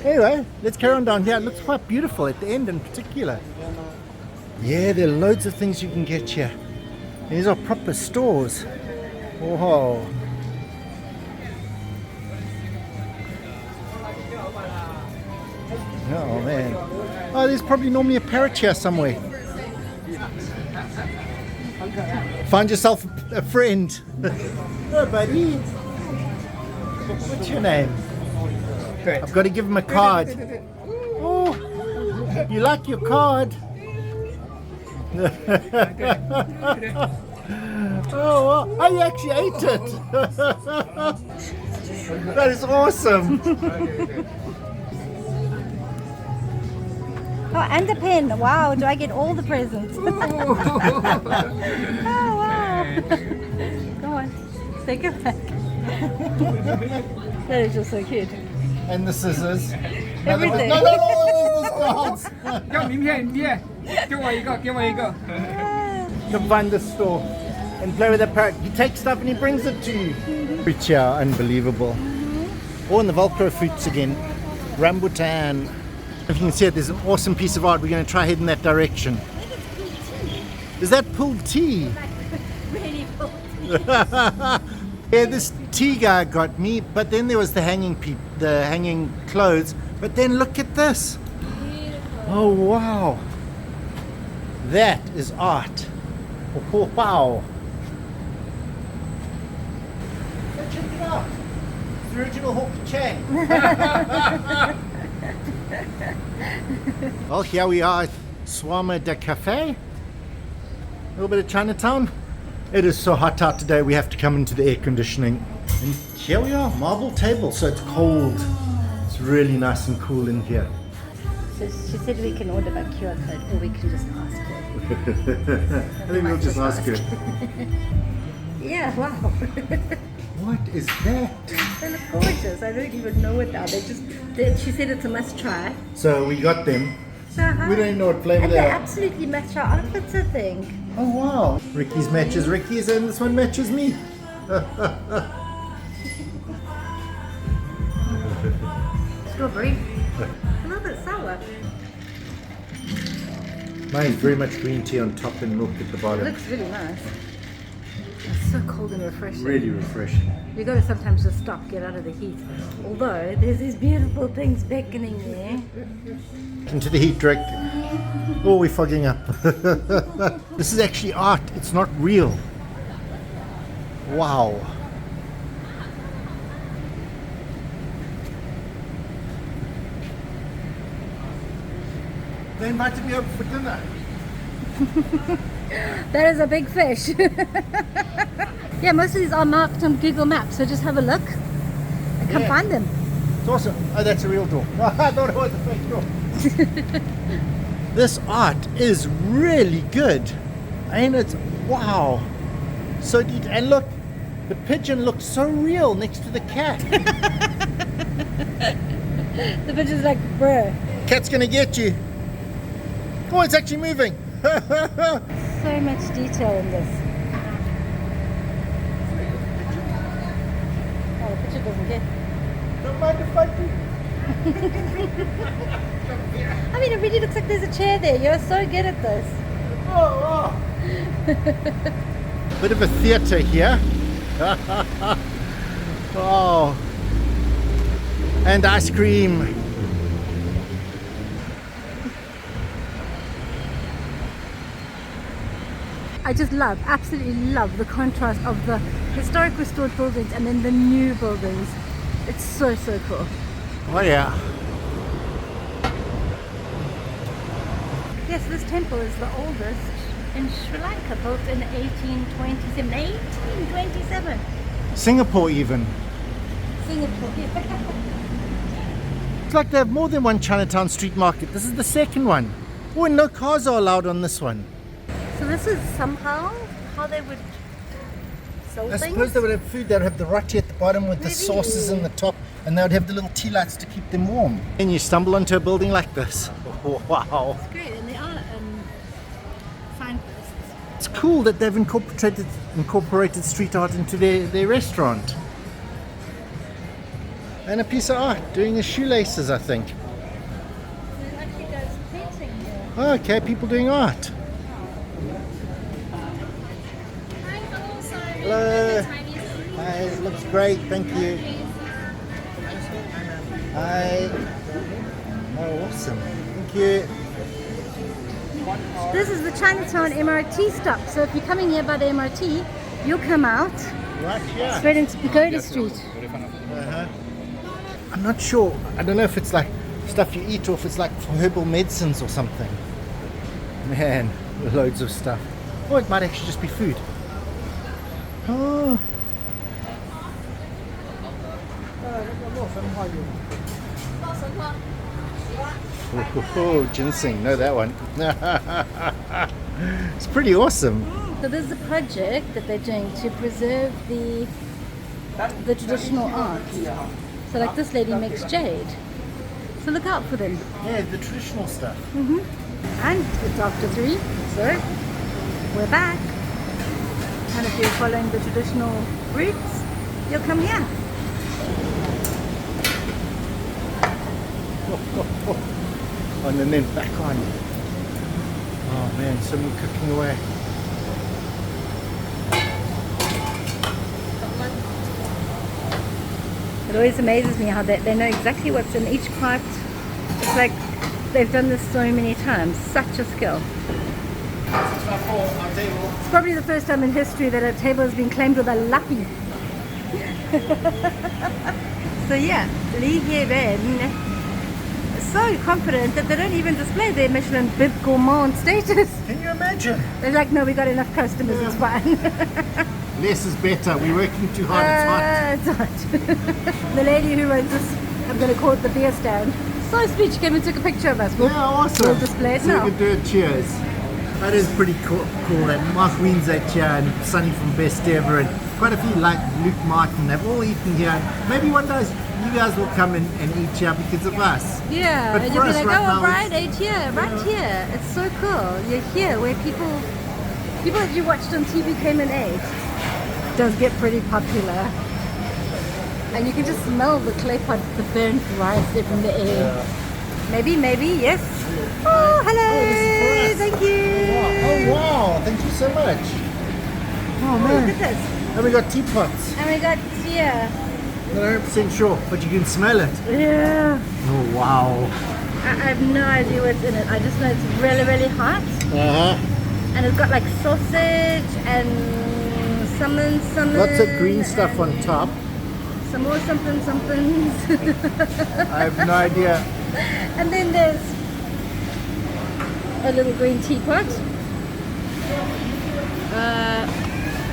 Anyway, let's carry on down here. It looks quite beautiful at the end in particular. Yeah, there are loads of things you can get here. These are proper stores. Whoa. Oh man. Oh, there's probably normally a parrot here somewhere. Find yourself a friend. Hello, buddy. What's your name? I've got to give him a card. Oh, you like your card? Oh, well, I actually ate it. That is awesome. Oh, and a pen. Wow, do I get all the presents? Oh, wow. Go on, take it back. That is just so cute. And the scissors. Everything. No, where's this cards? 要名片，名片，给我一个，给我一个。 To find the store and play with the parrot. He takes stuff and he brings it to you. Fruits here are unbelievable. Oh, and the Velcro fruits again. Rambutan. If you can see it, there's an awesome piece of art. We're going to try heading that direction. Is that pulled tea? Really cool. Yeah, this tea guy got me, but then there was the hanging clothes. But then look at this. Oh wow. That is art. Oh, wow. So check it out. It's the original Hawker Chang. Well, here we are at Swama de Cafe. A little bit of Chinatown. It is so hot out today, we have to come into the air conditioning. And here we are, marble table, so it's cold. It's really nice and cool in here. So she said we can order by QR code or we can just ask her. I think we'll just ask her. Yeah, wow. What is that? They look gorgeous. I don't even know what they are. She said it's a must try. So we got them. So We don't even know what flavor and they they are. absolutely match our outfits, I think. Oh wow. Ricky's matches Ricky's and this one matches me. Strawberry. A little bit sour. Mine is very much green tea on top and milk at the It bottom. looks really nice. It's so cold and refreshing. Really refreshing. You got to sometimes just stop, get out of the heat. Although there's these beautiful things beckoning there. Into the heat, Rick. Oh, we're fogging up. This is actually art. It's not real. Wow. They invited me over for dinner. That is a big fish. Yeah, most of these are marked on Google Maps, so just have a look and come find them. It's awesome. Oh, that's a real door. I thought it was a fake door. This art is really good. And it's, wow. So neat. And look, the pigeon looks so real next to the cat. The pigeon's like, bruh. Cat's gonna get you. Oh, it's actually moving. So much detail in this. Oh, the pigeon doesn't care. Don't mind if I do. I mean, it really looks like there's a chair there. You're so good at this. Oh, Bit of a theatre here. Oh. And ice cream. I just absolutely love the contrast of the historic restored buildings and then the new buildings. It's so, so cool. Oh yeah. Yes, this temple is the oldest in Sri Lanka, built in 1827. 1827! Singapore even. Singapore. It's like they have more than one Chinatown street market. This is the second one. Oh, and no cars are allowed on this one. So this is somehow how they would sell I things? suppose they would have food. They would have the roti at the bottom with the sauces in the top, and they would have the little tea lights to keep them warm. And you stumble onto a building like this. Oh, wow. It's great, and they are signposts. It's cool that they've incorporated street art into their restaurant. And a piece of art doing the shoelaces, I think. It actually does painting here. Oh, okay, people doing art. Hello. Hi, it looks great, thank you. Hi. Oh, awesome. Thank you. This is the Chinatown MRT stop. So if you're coming here by the MRT, you'll come out Right here. straight into Pagoda Street. Uh-huh. I'm not sure. I don't know if it's like stuff you eat or if it's like for herbal medicines or something. Man, loads of stuff. Or it might actually just be food. Oh. Oh, ginseng, know that one. It's pretty awesome. So this is a project that they're doing to preserve the traditional art. So like this lady makes jade. So look out for them. Yeah, the traditional stuff. And it's after 3, so we're back. And if you're following the traditional routes, you'll come here. On and then back on. Oh man, someone cooking away. It always amazes me how they know exactly what's in each part. It's like they've done this so many times. Such a skill. It's probably the first time in history that a table has been claimed with a lappy. So yeah, Lee Hye-ben is so confident that they don't even display their Michelin Bib Gourmand status. Can you imagine? They're like, no, we got enough customers, it's fine. Less is better. We're working too hard. It's hot. It's hot. The lady who runs this, I'm going to call it the beer stand. So sweet, she came and took a picture of us. Yeah, awesome. We'll display it So now. we can do a cheers. That is pretty cool. And Mark Wien's at here and Sonny from Best Ever and quite a few like Luke Martin. They've all eaten here. Maybe one day you guys will come and eat here because of us. Yeah, But and for you'll be us like, right oh, now, Brian ate here, right here. It's so cool. You're here where people that you watched on TV came and ate. It does get pretty popular. And you can just smell the clay pot, the burnt rice there from the air. Yeah. Maybe, yes. Oh, hello. this is for us. Thank you. Oh wow, thank you so much. Oh Oh, man. look at this. And we got teapots. And we got, yeah. Not 100% sure, but you can smell it. Yeah. Oh wow. I have no idea what's in it. I just know it's really, really hot. Uh-huh. And it's got like sausage and something. Lots of green stuff on top. Some more somethings. I have no idea. And then there's a little green teapot.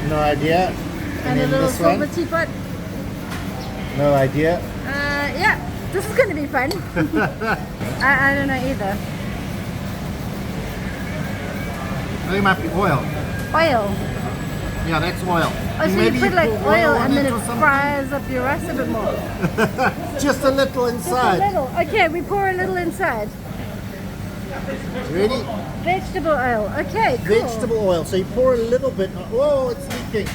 No idea. And a then little this silver one. teapot. No idea. Yeah, this is going to be fun. I don't know either. I think it might be oil. Oil. Yeah, that's oil. Oh, so Maybe you put like pour oil on and then it it or something. fries up your rice a bit more. Just a little Just inside. a little. Okay, we pour a little inside. Ready? Vegetable oil. Okay, cool. Vegetable oil. So you pour a little bit. Whoa, it's leaking.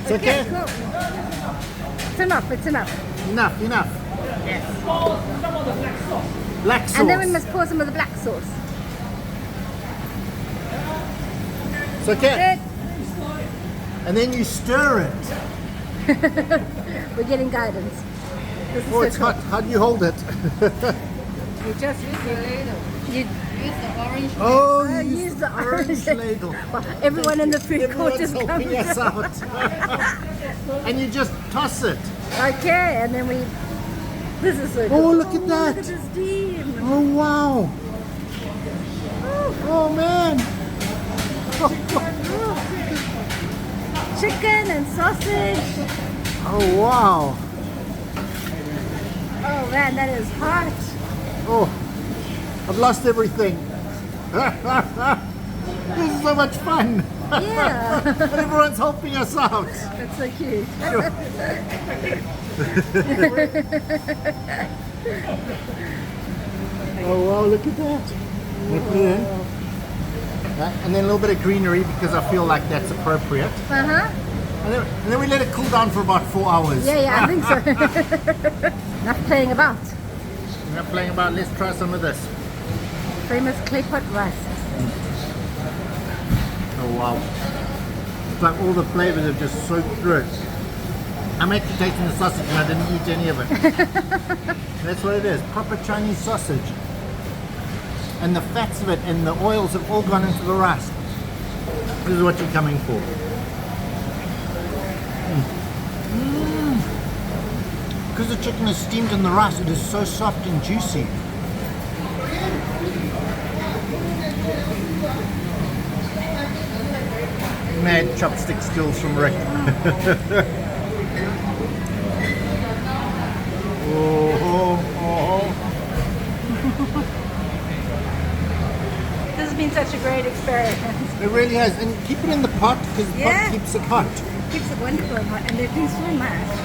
It's okay? Cool. It's enough. It's enough. Enough. Black sauce. And then we must pour some of the black sauce. It's okay. Good. And then you stir it. We're getting guidance. This is Oh, so it's cool. hot. How do you hold it? You just use the ladle. You Oh, use the orange ladle. Well, everyone in the food court Everyone's is helping coming us out. And you just toss it. Okay, and then we. This is so cool. Oh, look at that. Look at this steam. Oh, wow. Oh, man. Chicken and sausage. Oh, wow. Oh man, that is hot. Oh, I've lost everything. This is so much fun. Yeah. And everyone's helping us out. That's so cute. Oh, wow, look at that. And then a little bit of greenery because I feel like that's appropriate. Uh-huh. And then we let it cool down for about 4 hours. Yeah, I think so. Enough playing about. We're not playing about, let's try some of this. Famous clay pot rice. Oh wow. It's like all the flavors have just soaked through it. I'm actually tasting the sausage and I didn't eat any of it. That's what it is, proper Chinese sausage. And the fats of it and the oils have all gone into the rice. This is what you're coming for. Because the chicken is steamed in the rice, it is so soft and juicy. Mad chopstick skills from Rick. This has been such a great experience. It really has, and keep it in the pot because the pot keeps it hot. Keeps it wonderful and hot, and they've been so much.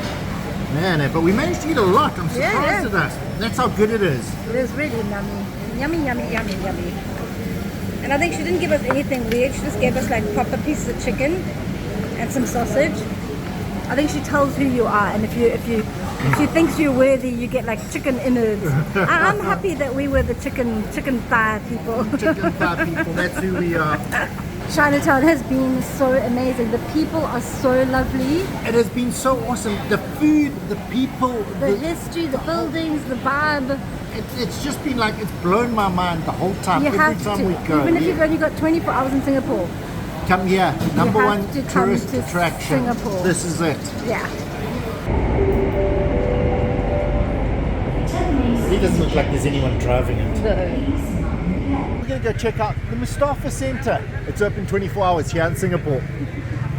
Man, but we managed to eat a lot. I'm surprised at us. That's how good it is. It is really yummy. Yummy, yummy, yummy, yummy. And I think she didn't give us anything weird. She just gave us like proper pieces of chicken and some sausage. I think she tells who you are, and if she thinks you're worthy, you get like chicken innards. I'm happy that we were the chicken thigh people. Chicken thigh people, that's who we are. Chinatown has been so amazing. The people are so lovely. It has been so awesome. The food, the people, the history, the buildings, the vibe. It's just been like, it's blown my mind the whole time. You Every time we go. Even if you've only got 24 hours in Singapore. Come here, number you one have to come tourist to attraction. Singapore. This is it. Yeah. It doesn't look like there's anyone driving it. No. We're going to go check out the Mustafa Center. It's open 24 hours here in Singapore.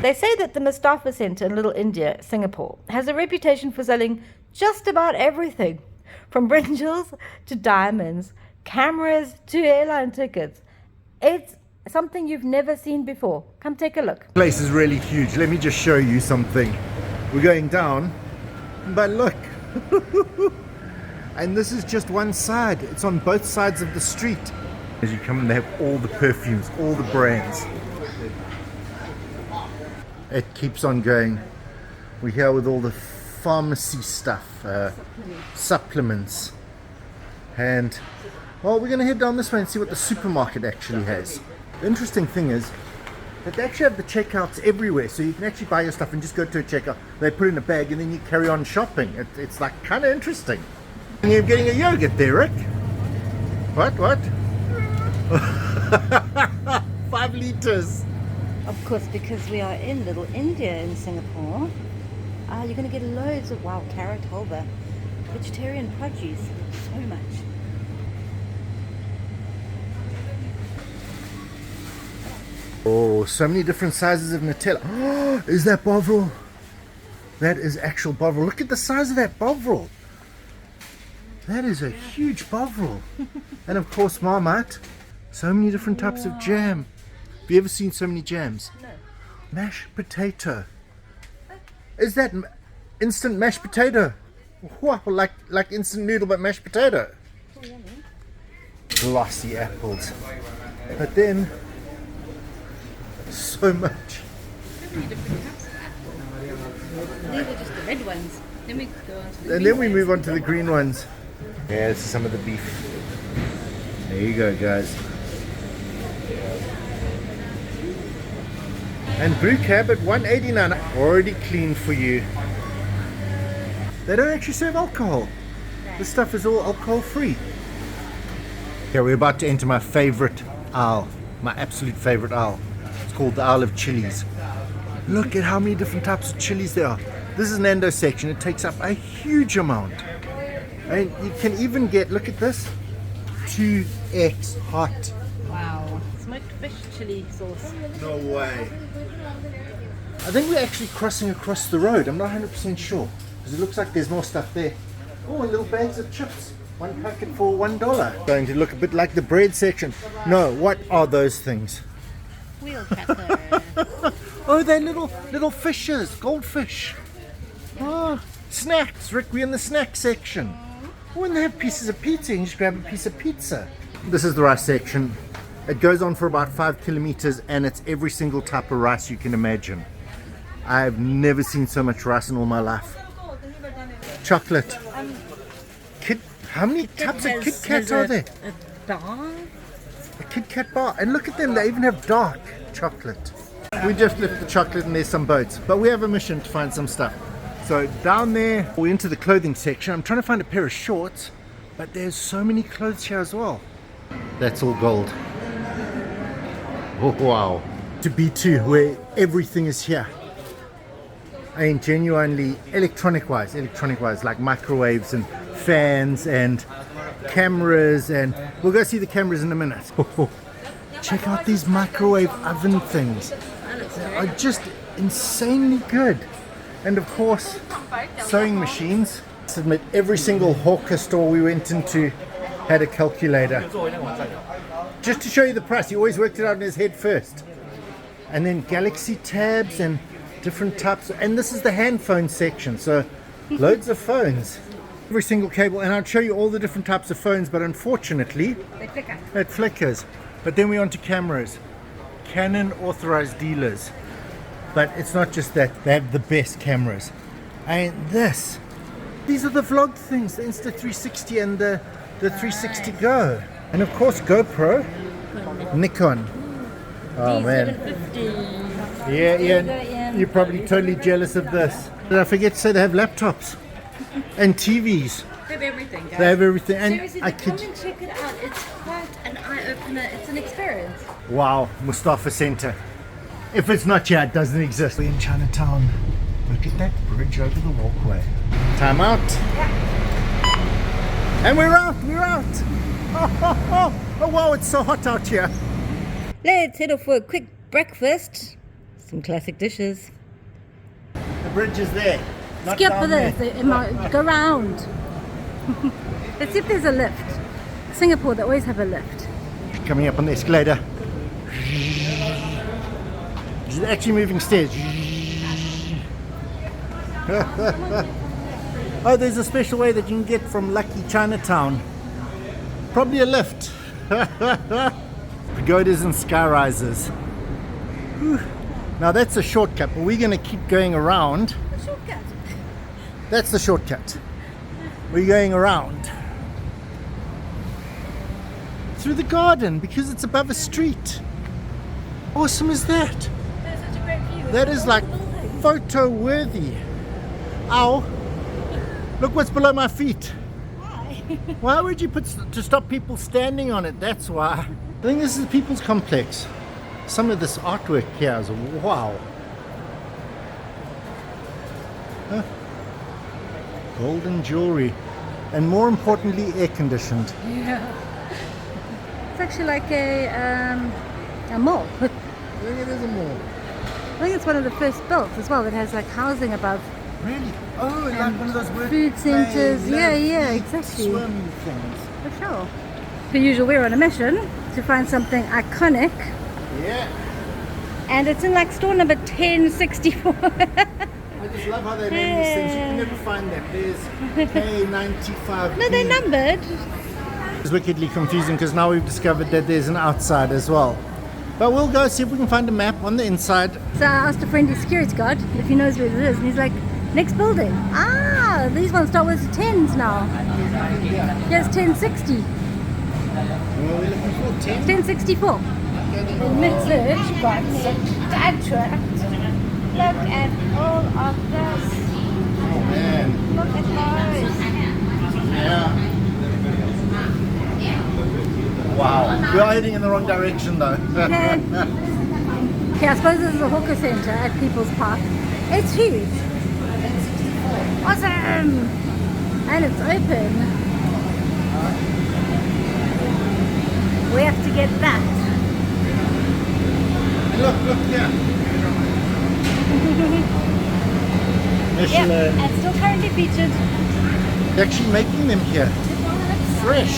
They say that the Mustafa Center in Little India, Singapore, has a reputation for selling just about everything. From brinjals to diamonds, cameras to airline tickets. It's something you've never seen before. Come take a look. The place is really huge. Let me just show you something. We're going down, but look. And this is just one side. It's on both sides of the street. As you come in, they have all the perfumes, all the brands. It keeps on going. We're here with all the pharmacy stuff, supplements. And, well, we're going to head down this way and see what the supermarket actually has. The interesting thing is that they actually have the checkouts everywhere, so you can actually buy your stuff and just go to a checkout. They put it in a bag and then you carry on shopping. It's like kind of interesting. And you're getting a yogurt there, Rick. What? 5 liters. Of course, because we are in Little India in Singapore, you're going to get loads of wild carrot, halva, vegetarian produce, so much. Oh, so many different sizes of Nutella. Oh, is that bovril? That is actual bovril. Look at the size of that bovril. That is a huge bovril. And of course, Marmite. So many different types of jam. Have you ever seen so many jams? No. Mashed potato. Is that instant mashed potato? Wow, like instant noodle but mashed potato. Glossy apples. But then, so much. These are just the red ones. Then we go on to the And then we move on to the green ones. Yeah, this is some of the beef. There you go, guys. And brew cab at $1.89. Already clean for you. They don't actually serve alcohol. This stuff is all alcohol free. Okay, we're about to enter my favorite aisle. My absolute favorite aisle. It's called the aisle of chilies. Look at how many different types of chilies there are. This is Nando section. It takes up a huge amount. And you can even get, look at this, 2x hot. Wow. Smoked fish chili sauce. No way. I think we're actually crossing across the road. I'm not 100% sure. Because it looks like there's more stuff there. Oh, little bags of chips. One packet for $1. Going to look a bit like the bread section. No, what are those things? Wheel cutter. Oh, they're little fishes, goldfish. Oh, snacks. Rick, we're in the snack section. Oh, and they have pieces of pizza. You can just grab a piece of pizza. This is the rice section. It goes on for about 5 kilometers and it's every single type of rice you can imagine. I've never seen so much rice in all my life. Chocolate. How many types of Kit Kats are there? A bar? A Kit Kat bar. And look at them, they even have dark chocolate. We just left the chocolate and there's some boats. But we have a mission to find some stuff. So down there, we're into the clothing section. I'm trying to find a pair of shorts, but there's so many clothes here as well. That's all gold. Oh, wow. To B2, where everything is here. I mean, genuinely electronic-wise, like microwaves and fans and cameras, and we'll go see the cameras in a minute. Check out these microwave oven things. They are just insanely good. And of course, sewing machines. I must admit, every single hawker store we went into had a calculator. Just to show you the price, he always worked it out in his head first. And then Galaxy tabs and different types. And this is the hand phone section, so loads of phones. Every single cable, and I'll show you all the different types of phones, but unfortunately, They flicker. it flickers. But then we're on to cameras. Canon authorized dealers. But it's not just that, they have the best cameras. And these are the vlog things, the Insta360 and the 360 Go. And of course GoPro, Nikon. Oh man. Yeah, Ian, you're probably totally jealous of this. Did I forget to say they have laptops and TVs? They have everything, guys. They have everything. And Seriously, come and check it out. It's quite an eye-opener. It's an experience. Wow, Mustafa Center. If it's not here, it doesn't exist. We're in Chinatown. Look at that bridge over the walkway. Time out. Yeah. And we're out. Oh, wow, it's so hot out here. Let's head off for a quick breakfast. Some classic dishes. The bridge is there. Not Skip down for this. there. Go round. Let's see if there's a lift. Singapore, they always have a lift. Coming up on the escalator. It's actually moving stairs. Oh, there's a special way that you can get from lucky Chinatown. Probably a lift. Pagodas and sky rises. Whew. Now that's a shortcut, but we're going to keep going around. A shortcut. That's the shortcut. We're going around through the garden because it's above a street. Awesome is that? That's such a great view. That is like photo worthy. Ow. Look what's below my feet. Why would you put to stop people standing on it? That's why. I think this is the People's Complex. Some of this artwork here is wow. Huh? Golden jewelry. And more importantly, air conditioned. Yeah. It's actually like a mall. I think it is a mall. I think it's one of the first built as well that has like housing above. Really? Oh, like one of those work Food centres. play, Yeah, beach, exactly. Swim things. For sure. Per usual, we're on a mission to find something iconic. Yeah. And it's in like store number 1064. I just love how they name these things. You can never find them. There's K95. No, they're numbered. It's wickedly confusing because now we've discovered that there's an outside as well. But we'll go see if we can find a map on the inside. So I asked a friendly security guard if he knows where it is, and he's like, next building. Ah, these ones start with 10s now. Here's 1060. Well, we're looking for 10. 1064. Mid-search, got sidetracked. Look at all of this. Oh man. Look at those. Yeah. Wow. We are heading in the wrong direction though. Okay. Okay, I suppose this is a hawker centre at People's Park. It's huge. Awesome! And it's open. We have to get that. Look here. Yep, Michelin. and still currently featured. They're actually making them here. Fresh.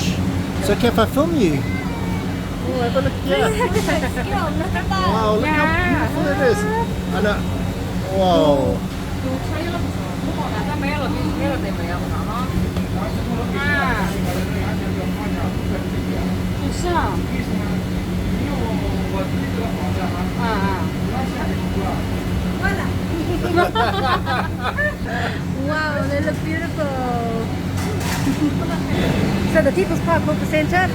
So okay if I film you? Oh, have a look here. Wow, look how beautiful it is. I know. Whoa. Wow, they look beautiful. So the People's Park Hawker Center,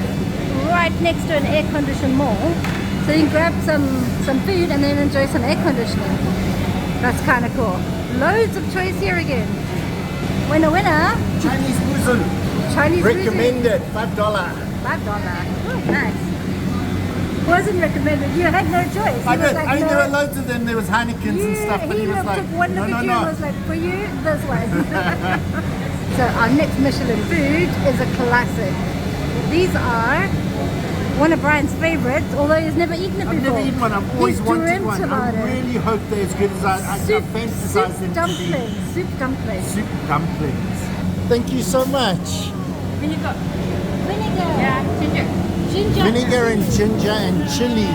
right next to an air-conditioned mall. So you can grab some food and then enjoy some air conditioning. That's kind of cool. Loads of choice here again. Winner, winner. Chinese musu. Chinese Recommended. $5. $5. Oh, nice. Wasn't recommended. You had no choice. I He was did. like, I mean, no. there were loads of them. There was Heinekens and stuff, but he was like, took one no, look no, at you no. and was like, for you, this one. So our next Michelin food is a classic. These are one of Brian's favorites, although he's never eaten it I've before. never eaten one. I've always He's wanted dreamt one. about I it. really hope they're as good as I fantasize them to be. Soup dumplings. Soup dumplings. Thank you so much. Vinegar. Yeah, ginger. Vinegar and ginger and chili.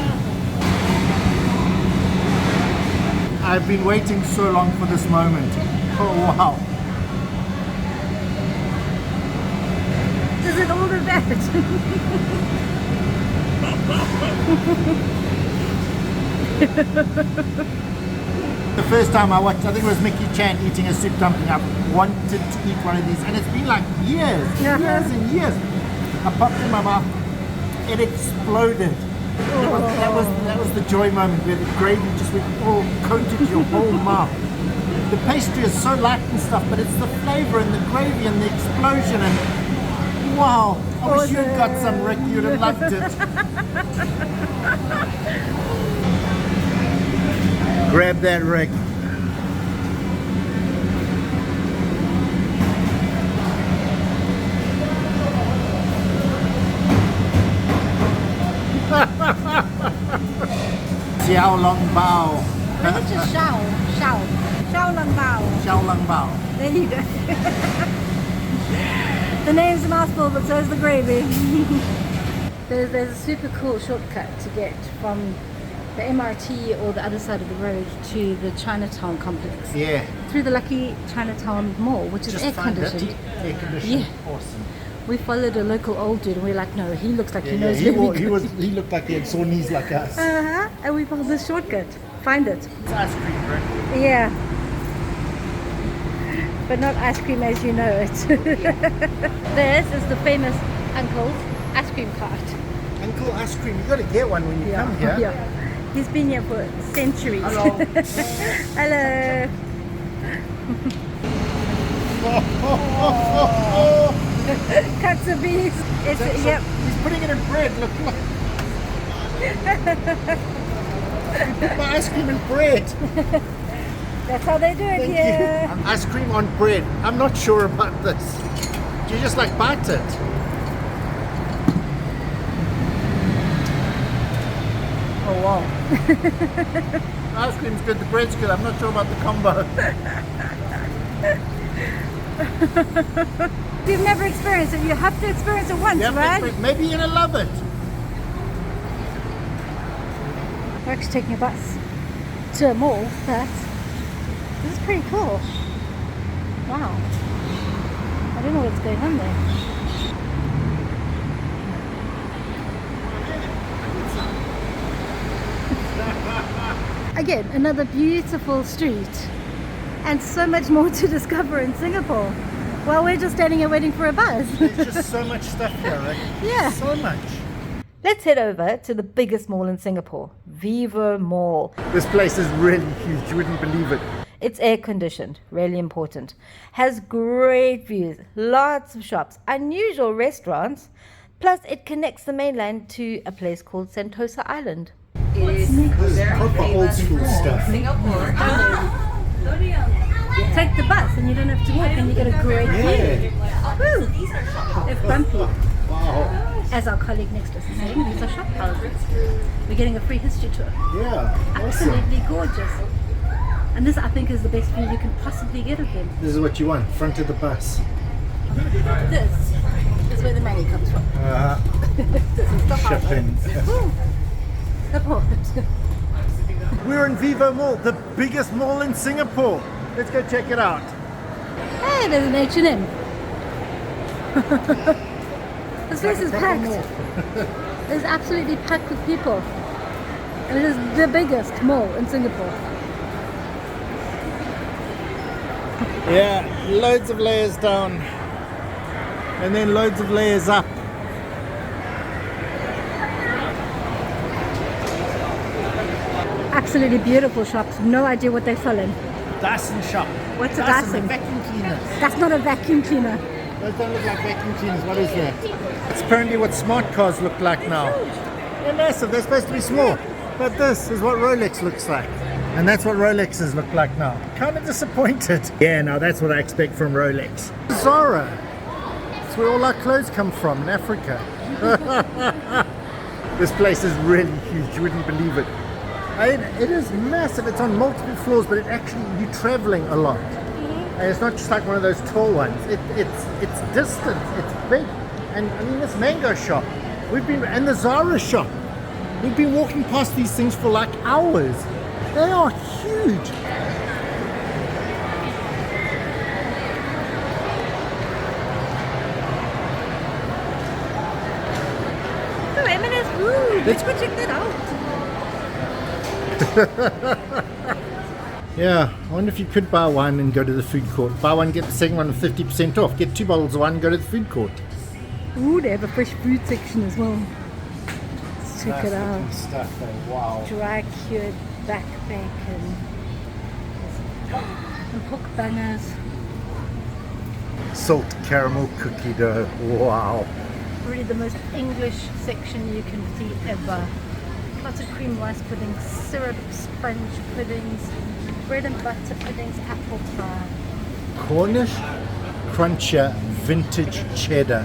I've been waiting so long for this moment. Oh wow. Is it all of that? The first time I watched, I think it was Mickey Chan eating a soup dumpling. I wanted to eat one of these, and it's been like years and years. I popped it in my mouth, it exploded. That was the joy moment where the gravy just went all coated your whole mouth. The pastry is so light and stuff, but it's the flavor and the gravy and the explosion and wow! I wish you'd got some, Rick. You'd have loved it. Grab that, Rick. Xiao Long Bao. It's just Shao Lang Bao. Xiao Long Bao. There you go. The name's a mouthful, but so is the gravy. There's a super cool shortcut to get from the MRT or the other side of the road to the Chinatown complex. Yeah. Through the lucky Chinatown Mall, which is air conditioned. Air conditioned. Yeah. Awesome. We followed a local old dude and we're like, no, he looks like he Yeah, knows he, where we go. he looked like he had sore knees like us. And we found this shortcut. Find it. It's ice cream, right? Yeah. But not ice cream as you know it. This is the famous uncle's ice cream cart. Uncle Ice Cream, you gotta get one when you come here. Yeah. He's been here for centuries. Hello. Hello. Cuts of bees. It's, yep. He's putting it in bread, look. He put my ice cream in bread. That's how they do it Thank here. you. Ice cream on bread. I'm not sure about this. Do you just like bite it? Oh wow. Ice cream's good, the bread's good. I'm not sure about the combo. You've never experienced it. You have to experience it once, right? Maybe you're gonna love it. We're actually taking a bus to a mall, but this is pretty cool. Wow. I don't know what's going on there. Again, another beautiful street and so much more to discover in Singapore. Well, we're just standing here waiting for a bus. There's just so much stuff here, right? Yeah. So much. Let's head over to the biggest mall in Singapore, Vivo Mall. This place is really huge, you wouldn't believe it. It's air conditioned, really important. Has great views, lots of shops, unusual restaurants, plus it connects the mainland to a place called Sentosa Island. This is proper old school stuff. Take the bus and you don't have to walk and you get a great view. Woo! It's bumpy. Wow. As our colleague next to us is saying, these are shop houses. We're getting a free history tour. Yeah. Awesome. Absolutely gorgeous. And this, I think, is the best view you can possibly get of them. This is what you want, front of the bus. This is where the money comes from. This is the Shipping. Support. We're in Vivo Mall, the biggest mall in Singapore. Let's go check it out. Hey, there's an H&M. This place is packed. It's absolutely packed with people. And it is the biggest mall in Singapore. Yeah, loads of layers down. and then loads of layers up. Absolutely beautiful shops. No idea what they're selling. Dyson shop. What's a Dyson? Dyson? Vacuum cleaners. That's not a vacuum cleaner. Those don't look like vacuum cleaners. What is that? It's apparently what smart cars look like now. They're massive. They're supposed to be small. But this is what Rolex looks like. And that's what Rolexes look like now. Kind of disappointed. Yeah, now that's what I expect from Rolex. Zara. That's where all our clothes come from, in Africa. This place is really huge. You wouldn't believe it. It is massive. It's on multiple floors, but it actually, you're traveling a lot. And it's not just like one of those tall ones. It's distant. It's big. And I mean, this mango shop, and the Zara shop, we've been walking past these things for like hours. They are huge. Oh, M&S. Ooh, let's go check that out. Yeah, I wonder if you could buy one and go to the food court. Buy one, get the second one with 50% off. Get 2 bottles of wine and go to the food court. Ooh, they have a fresh food section as well. Let's check it out. Stuff, wow. Dry cured back bacon and pork bangers. Salt caramel cookie dough. Wow. Really the most English section you can see ever. Lots of cream rice puddings, syrup sponge puddings, bread and butter puddings, apple pie. Cornish cruncher vintage cheddar.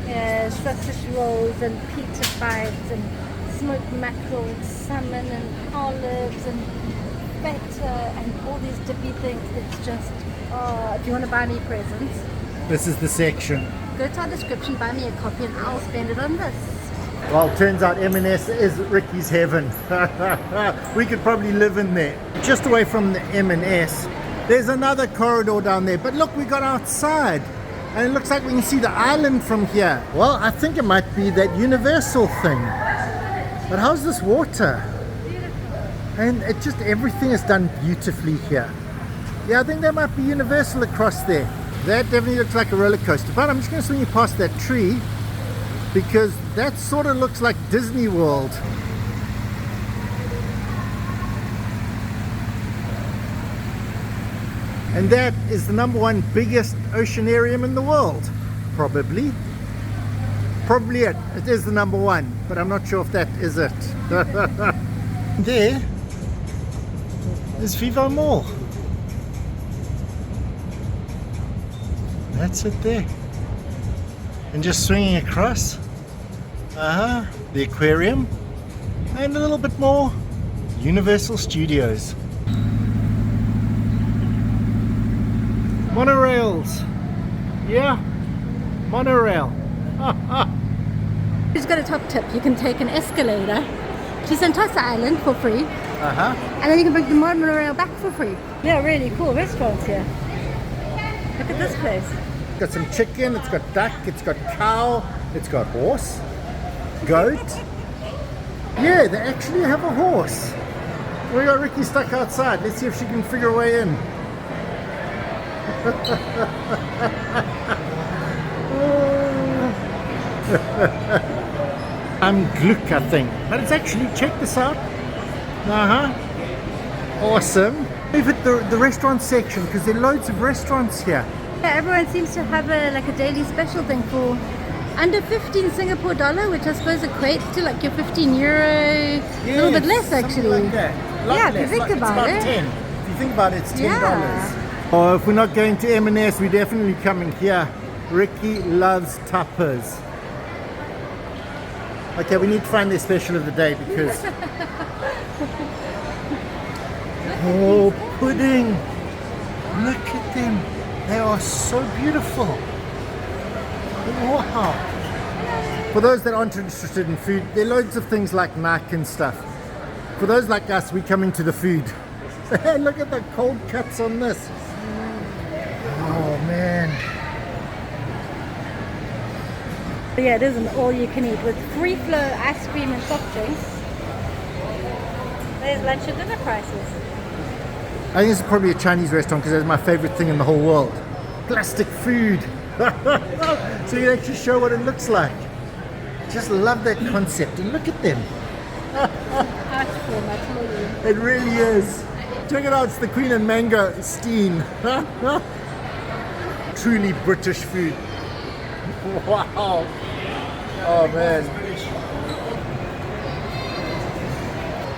Yeah, sausage rolls and pita bites and smoked mackerel and salmon and olives and feta and all these dippy things. It's just, if you want to buy me presents, This is the section. go to our description, buy me a copy and I'll spend it on this. Well, turns out M&S is Ricky's heaven. We could probably live in there. Just away from the M&S, there's another corridor down there. But look, we got outside. And it looks like we can see the island from here. Well, I think it might be that Universal thing. But how's this water? And it just, everything is done beautifully here. Yeah, I think there might be Universal across there. That definitely looks like a roller coaster. But I'm just going to swing you past that tree, because that sort of looks like Disney World. And that is the #1 biggest oceanarium in the world. Probably. Probably it. It is the #1, but I'm not sure if that is it. There is Vivo Mall. That's it there. And just swinging across, the aquarium, and a little bit more, Universal Studios. Monorails. Yeah, monorail. Who's got a top tip? You can take an escalator to Sentosa Island for free, and then you can bring the monorail back for free. Yeah, really cool restaurants here. Look at this place. It's got some chicken, it's got duck, it's got cow, it's got horse, goat. Yeah, they actually have a horse. We got Ricky stuck outside. Let's see if she can figure a way in. I'm Gluck, I think. But it's actually, check this out. Awesome. We've hit the restaurant section because there are loads of restaurants here. Yeah, everyone seems to have a daily special thing for under 15 Singapore dollar, which I suppose equates to like your 15 euro, a little bit less actually. Like that. Yeah, if you think about it. 10. If you think about it, it's $10. Yeah. Oh, if we're not going to M&S, we're definitely coming here. Ricky loves tapas. Okay, we need to find their special of the day because... Oh, pudding! Look at them. They are so beautiful. Wow. For those that aren't interested in food, there are loads of things like Nike and stuff. For those like us, we come into the food. Look at the cold cuts on this. Oh man. Yeah, it is an all-you-can-eat with free flow ice cream and soft drinks. There's lunch and dinner prices. I think this is probably a Chinese restaurant because it's my favorite thing in the whole world. Plastic food. So you can actually show what it looks like. Just love that concept, and look at them. Art form, I told you. It really is. Check it out, it's the Queen and Mangosteen. Truly British food. Wow. Oh man.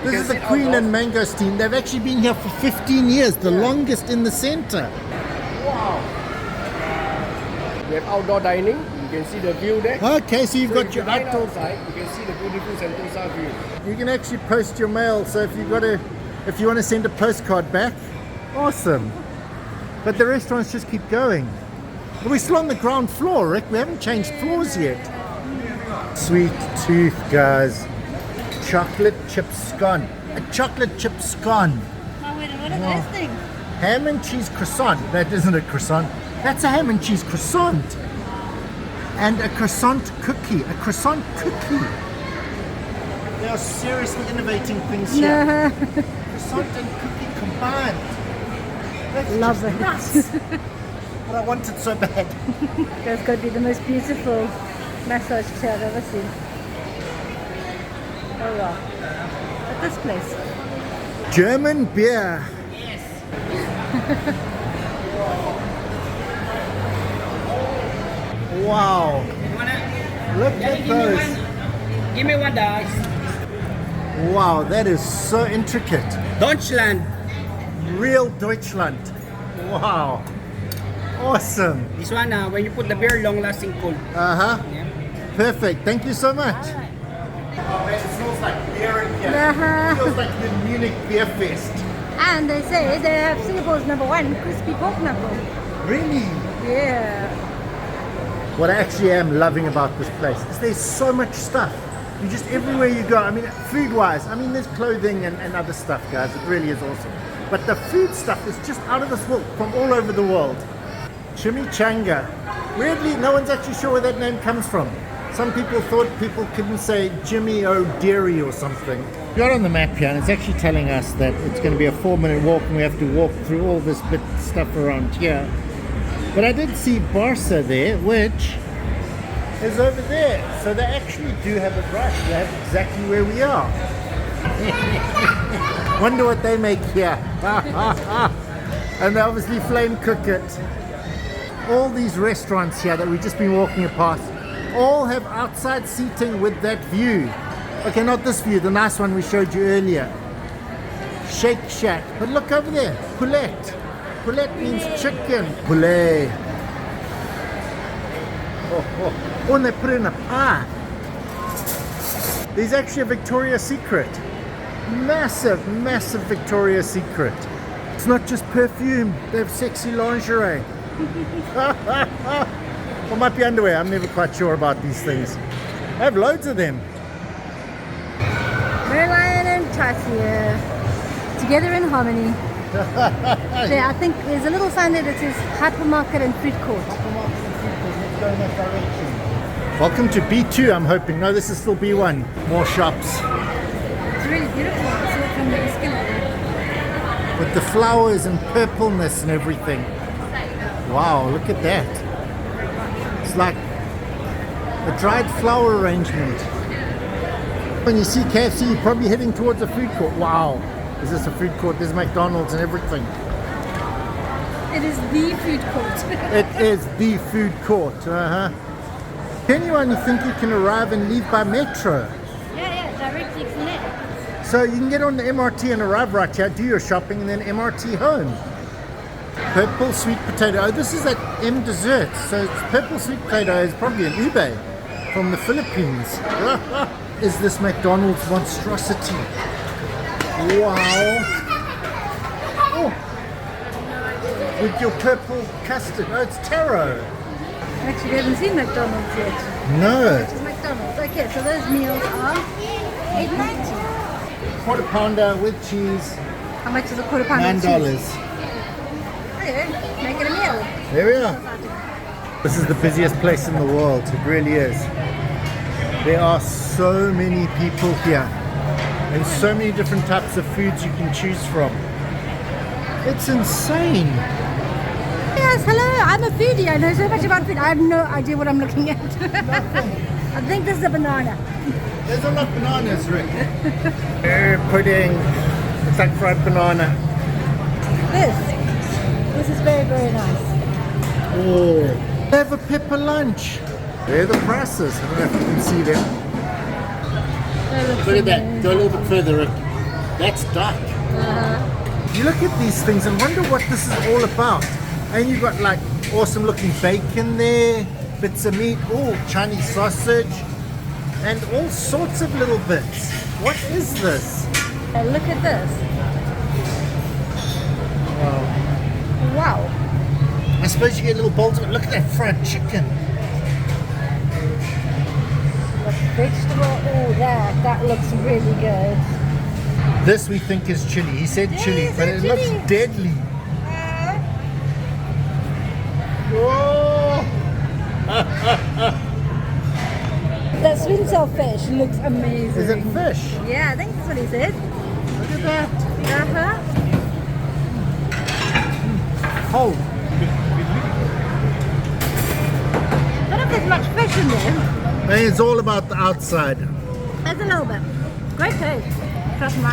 This is the Queen and Mangosteen. They've actually been here for 15 years, the longest in the center. We have outdoor dining. You can see the view there. Okay, so you've got if your you dine outdoor. outside, you can see the beautiful Sentosa view. You can actually post your mail, so if you want to send a postcard back, awesome. But the restaurants just keep going. But we're still on the ground floor, Rick. We haven't changed floors yet. Sweet tooth, guys. Chocolate chip scone. A chocolate chip scone. Oh, wait, what are those things? Ham and cheese croissant. That isn't a croissant. That's a ham and cheese croissant. And a croissant cookie. A croissant cookie. They are seriously innovating things here. Croissant and cookie combined. That's Love just it. nuts. But I want it so bad. That's going to be the most beautiful massage chair I've ever seen. Oh wow. At this place. German beer. Wow. Look at those. Give me one dice. Wow, that is so intricate. Deutschland. Real Deutschland. Wow. Awesome. This one, when you put the beer, long-lasting cold. Uh-huh. Yeah. Perfect. Thank you so much. Oh man, it smells like beer in here. It feels like the Munich Beer Fest. And they say they have Singapore's #1 crispy pork knuckle. Really? Yeah. What I actually am loving about this place is there's so much stuff. You just everywhere you go. I mean, food-wise, I mean, there's clothing and other stuff, guys. It really is awesome. But the food stuff is just out of this world, from all over the world. Chimichanga. Weirdly, no one's actually sure where that name comes from. Some people thought people couldn't say Jimmy O'Deary or something. We got on the map here, and it's actually telling us that it's going to be a 4-minute walk, and we have to walk through all this bit stuff around here. But I did see Berseh there, which is over there. So they actually do have it right. They have exactly where we are. Wonder what they make here. And they obviously flame cook it. All these restaurants here that we've just been walking past all have outside seating with that view. Okay, not this view, the nice one we showed you earlier. Shake Shack. But look over there, poulet. Poulet means chicken. Poulet. Oh, and they put it in a pie. There's actually a Victoria's Secret. Massive, massive Victoria's Secret. It's not just perfume, they have sexy lingerie. Or might be underwear, I'm never quite sure about these things. I have loads of them. Merlion and Tatia together in harmony. There, I think there's a little sign there that says hypermarket and food court. Welcome to B2, I'm hoping. No, this is still B1. More shops. It's really beautiful. I saw it from the skin over. With the flowers and purpleness and everything. Wow, look at that. It's like a dried flower arrangement. When you see KFC, you're probably heading towards a food court. Wow, is this a food court? There's McDonald's and everything. It is the food court. It is the food court. Anyone you think you can arrive and leave by metro? Yeah, directly connect. So you can get on the MRT and arrive right here, do your shopping, and then MRT home. Purple sweet potato. Oh, this is at M Desserts. So purple sweet potato is probably an ube from the Philippines. Is this McDonald's monstrosity? Wow. Oh. With your purple custard. Oh, it's taro. Actually, we haven't seen McDonald's yet. No. Which is McDonald's. Okay, so those meals are $8.90. Quarter pounder with cheese. How much is a quarter pounder? $9. Okay, make it a meal. There we are. This is the busiest place in the world. It really is. There are so many people here and so many different types of foods you can choose from. It's insane. Yes, hello. I'm a foodie. I know so much about food. I have no idea what I'm looking at. I think this is a banana. There's a lot of bananas, Rick. Pudding. It's like fried banana. This is very, very nice. Oh. They have a pepper lunch. There are the prices. I don't know if you can see them. Look at that. Go a little bit further, Rick. That's dark. You look at these things and wonder what this is all about. And you've got like awesome looking bacon there, bits of meat, oh, Chinese sausage, and all sorts of little bits. What is this? Look at this. Wow. I suppose you get little bowls of it. Look at that fried chicken. The vegetable, oh, that looks really good. This we think is chili. He said chili, but it looks deadly. Whoa! That sweet and sour fish looks amazing. Is it fish? Yeah, I think that's what he said. Look at that. Oh. I don't know if there's much fish in there. And it's all about the outside. There's a little bit. Great taste. Trust me.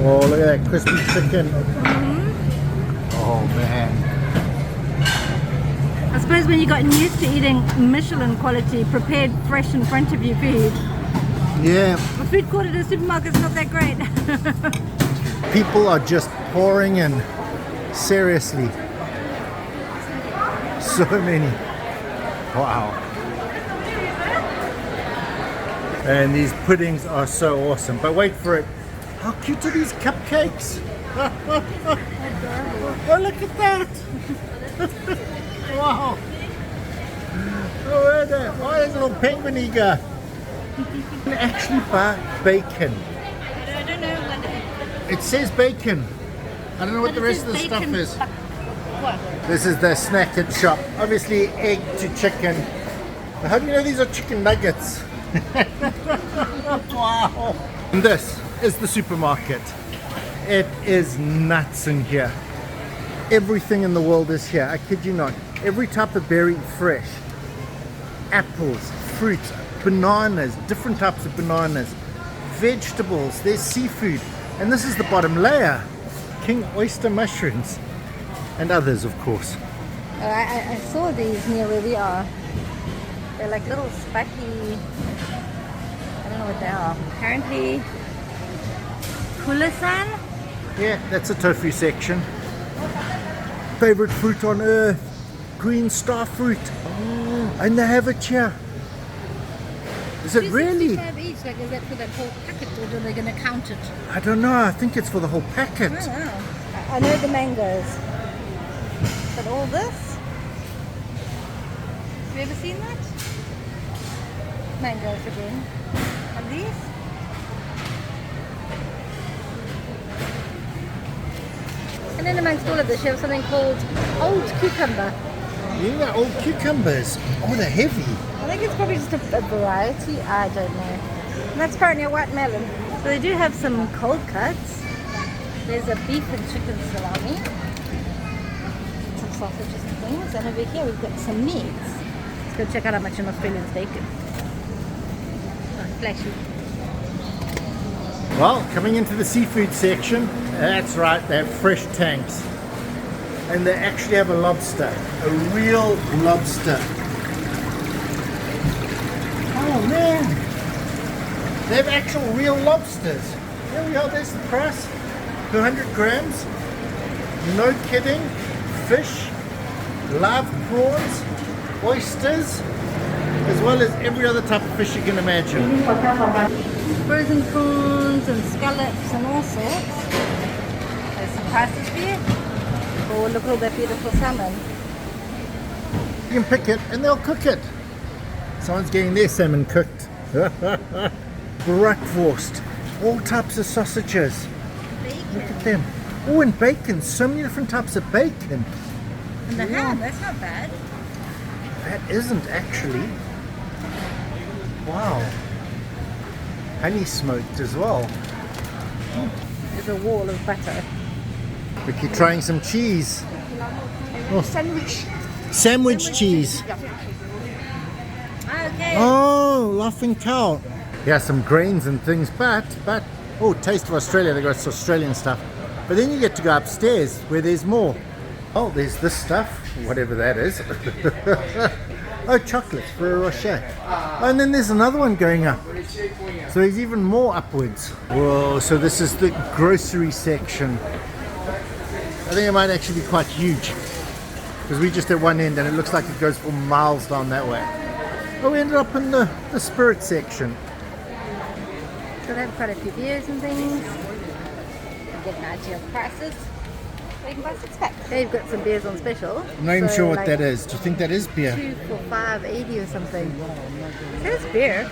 Oh, look at that crispy chicken. Oh, man. I suppose when you gotten used to eating Michelin quality, prepared fresh in front of you food, Yeah. the food court at a supermarket's not that great. People are just pouring in. Seriously. So many. Wow. And these puddings are so awesome. But wait for it. How cute are these cupcakes? Oh, look at that. Wow. Oh, where's that? Oh, there's a little penguin eager. You can actually buy bacon. I don't know what It says bacon. I don't know what the rest of the stuff is. What? This is the snack shop. Obviously egg to chicken. How do you know these are chicken nuggets? Wow. And this is the supermarket. It is nuts in here. Everything in the world is here. I kid you not. Every type of berry fresh. Apples, fruits, bananas, different types of bananas, vegetables, there's seafood. And this is the bottom layer. King oyster mushrooms. And others, of course. I saw these near where we are. They're like little spiky, I don't know what they are. Apparently, kulasan? Yeah, that's a tofu section. Favorite fruit on earth. Green star fruit. Oh, and they have it here. Is it really? $2.65 each. Like, is that for that whole packet, or are they going to count it? I don't know. I think it's for the whole packet. Oh, wow. I know the mangoes. But all this? Have you ever seen that? Mangoes again. And these? And then amongst all of this, you have something called old cucumber. Yeah, old cucumbers. Oh, they're heavy. I think it's probably just a variety. I don't know. And that's apparently a white melon. So they do have some cold cuts. There's a beef and chicken salami. Some sausages and things. And over here we've got some meats. Let's go check out how much an Australian's bacon. Oh, flashy. Well, coming into the seafood section, that's right, they have fresh tanks. And they actually have a lobster, a real lobster. Oh man, they have actual real lobsters. Here we are, there's the price, 200 grams. No kidding, fish, live prawns, oysters, as well as every other type of fish you can imagine. Frozen prawns and scallops and all sorts. There's some prices for you. Oh, look at all that beautiful salmon. You can pick it and they'll cook it. Someone's getting their salmon cooked. Bratwurst, all types of sausages. Bacon. Look at them. Oh, and bacon, so many different types of bacon. And the ham, that's not bad. That isn't actually. Wow. Honey smoked as well. There's a wall of butter. Ricky trying some cheese. Oh. Sandwich cheese. Okay. Oh, Laughing Cow. Yeah, some grains and things, but oh, Taste of Australia, they got Australian stuff. But then you get to go upstairs where there's more. Oh, there's this stuff, whatever that is. Oh, chocolates, Ferrero Rocher. Oh, and then there's another one going up. So there's even more upwards. Whoa, so this is the grocery section. I think it might actually be quite huge, because we just at one end and it looks like it goes for miles down that way. Oh, we ended up in the spirit section. So they have quite a few beers and things. You get an idea of prices. So you can buy 6 packs. They've got some beers on special. I'm not even So, sure what like, that is. Do you think that is beer? 2 for $5.80 or something. There's beer.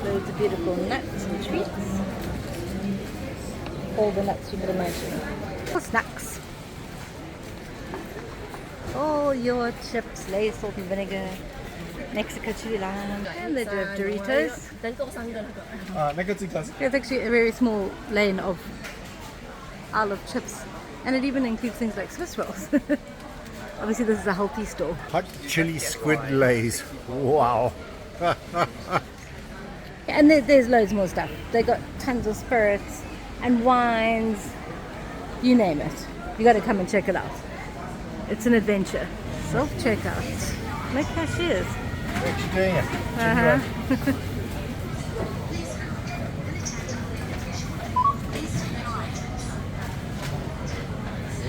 Loads of beautiful nuts and treats. All the nuts you could imagine. Snacks. All your chips, Lay's salt and vinegar, Mexican chili lime, and they do have Doritos. It's actually a very small lane of aisle of chips, and it even includes things like Swiss rolls. Obviously, this is a healthy store. Hot chili squid lays. Wow. And there's loads more stuff. They got tons of spirits and wines, you name it. You got to come and check it out. It's an adventure. Self-checkout. No cashiers. We're actually doing it.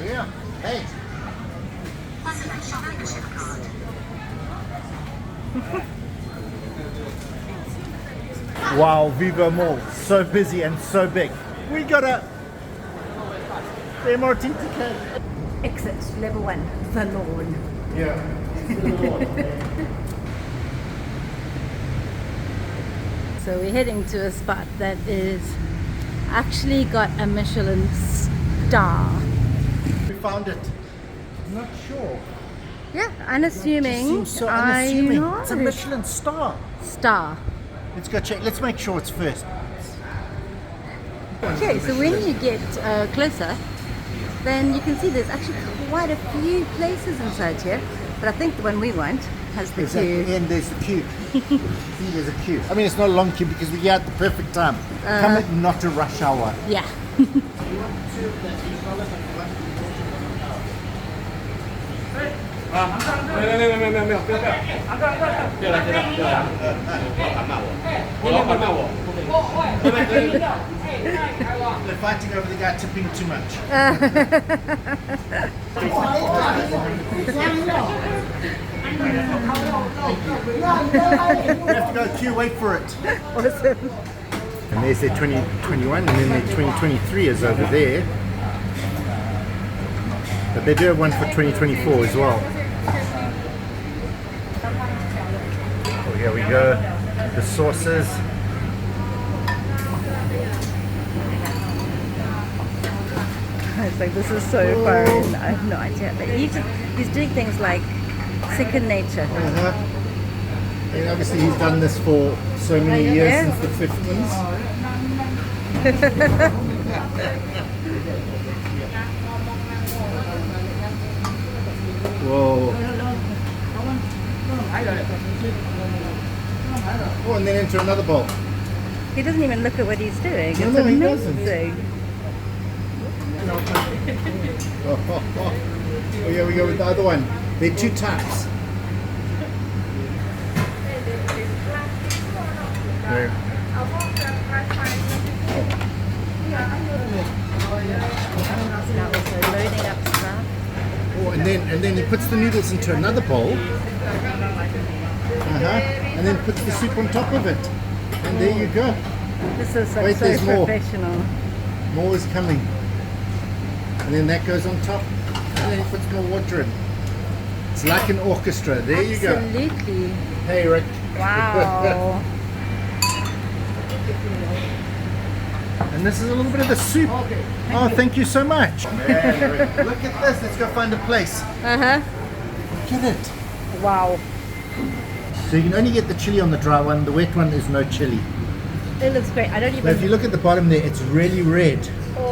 Yeah. Hey. Wow, Vivo Mall. So busy and so big. We got a MRT ticket. Exit level 1, the lawn. Yeah. So we're heading to a spot that is actually got a Michelin star. We found it. I'm not sure. Yeah, unassuming. Seems so I unassuming. know. It's a Michelin star. Star. Let's go check. Let's make sure it's first. Okay, so when you get closer, then you can see there's actually quite a few places inside here. But I think the one we want has the queue. And there's the queue. See, there's a queue. I mean, it's not a long queue because we're here at the perfect time. Come at not a rush hour. Yeah. They're fighting over the guy tipping too much. We have to go queue, wait for it. Awesome. And there's their 2021 and then their 2023 is over there. But they do have one for 2024 as well. Oh, here we go. The sauces. It's like, this is so far in. I have no idea. But he's doing things like second nature. And obviously he's done this for so many years, since the 50s. Whoa. Oh, and then into another bowl. He doesn't even look at what he's doing. No, It's no, he amazing. Oh, here we go with the other one. There are 2 types. There. Now also loading up stuff. Oh, and then he puts the noodles into another bowl. And then puts the soup on top of it. And there you go. This is like Wait, so there's more. professional. More is coming. And then that goes on top. And then he puts more water in. It's like an orchestra. There you go. Absolutely. Hey, Rick. Wow. And this is a little bit of the soup. Oh, thank you so much. Man, look at this. Let's go find a place. Look at it. Wow. So you can only get the chili on the dry one. The wet one is no chili. It looks great. I don't But even. if you look at the bottom there, it's really red. Oh,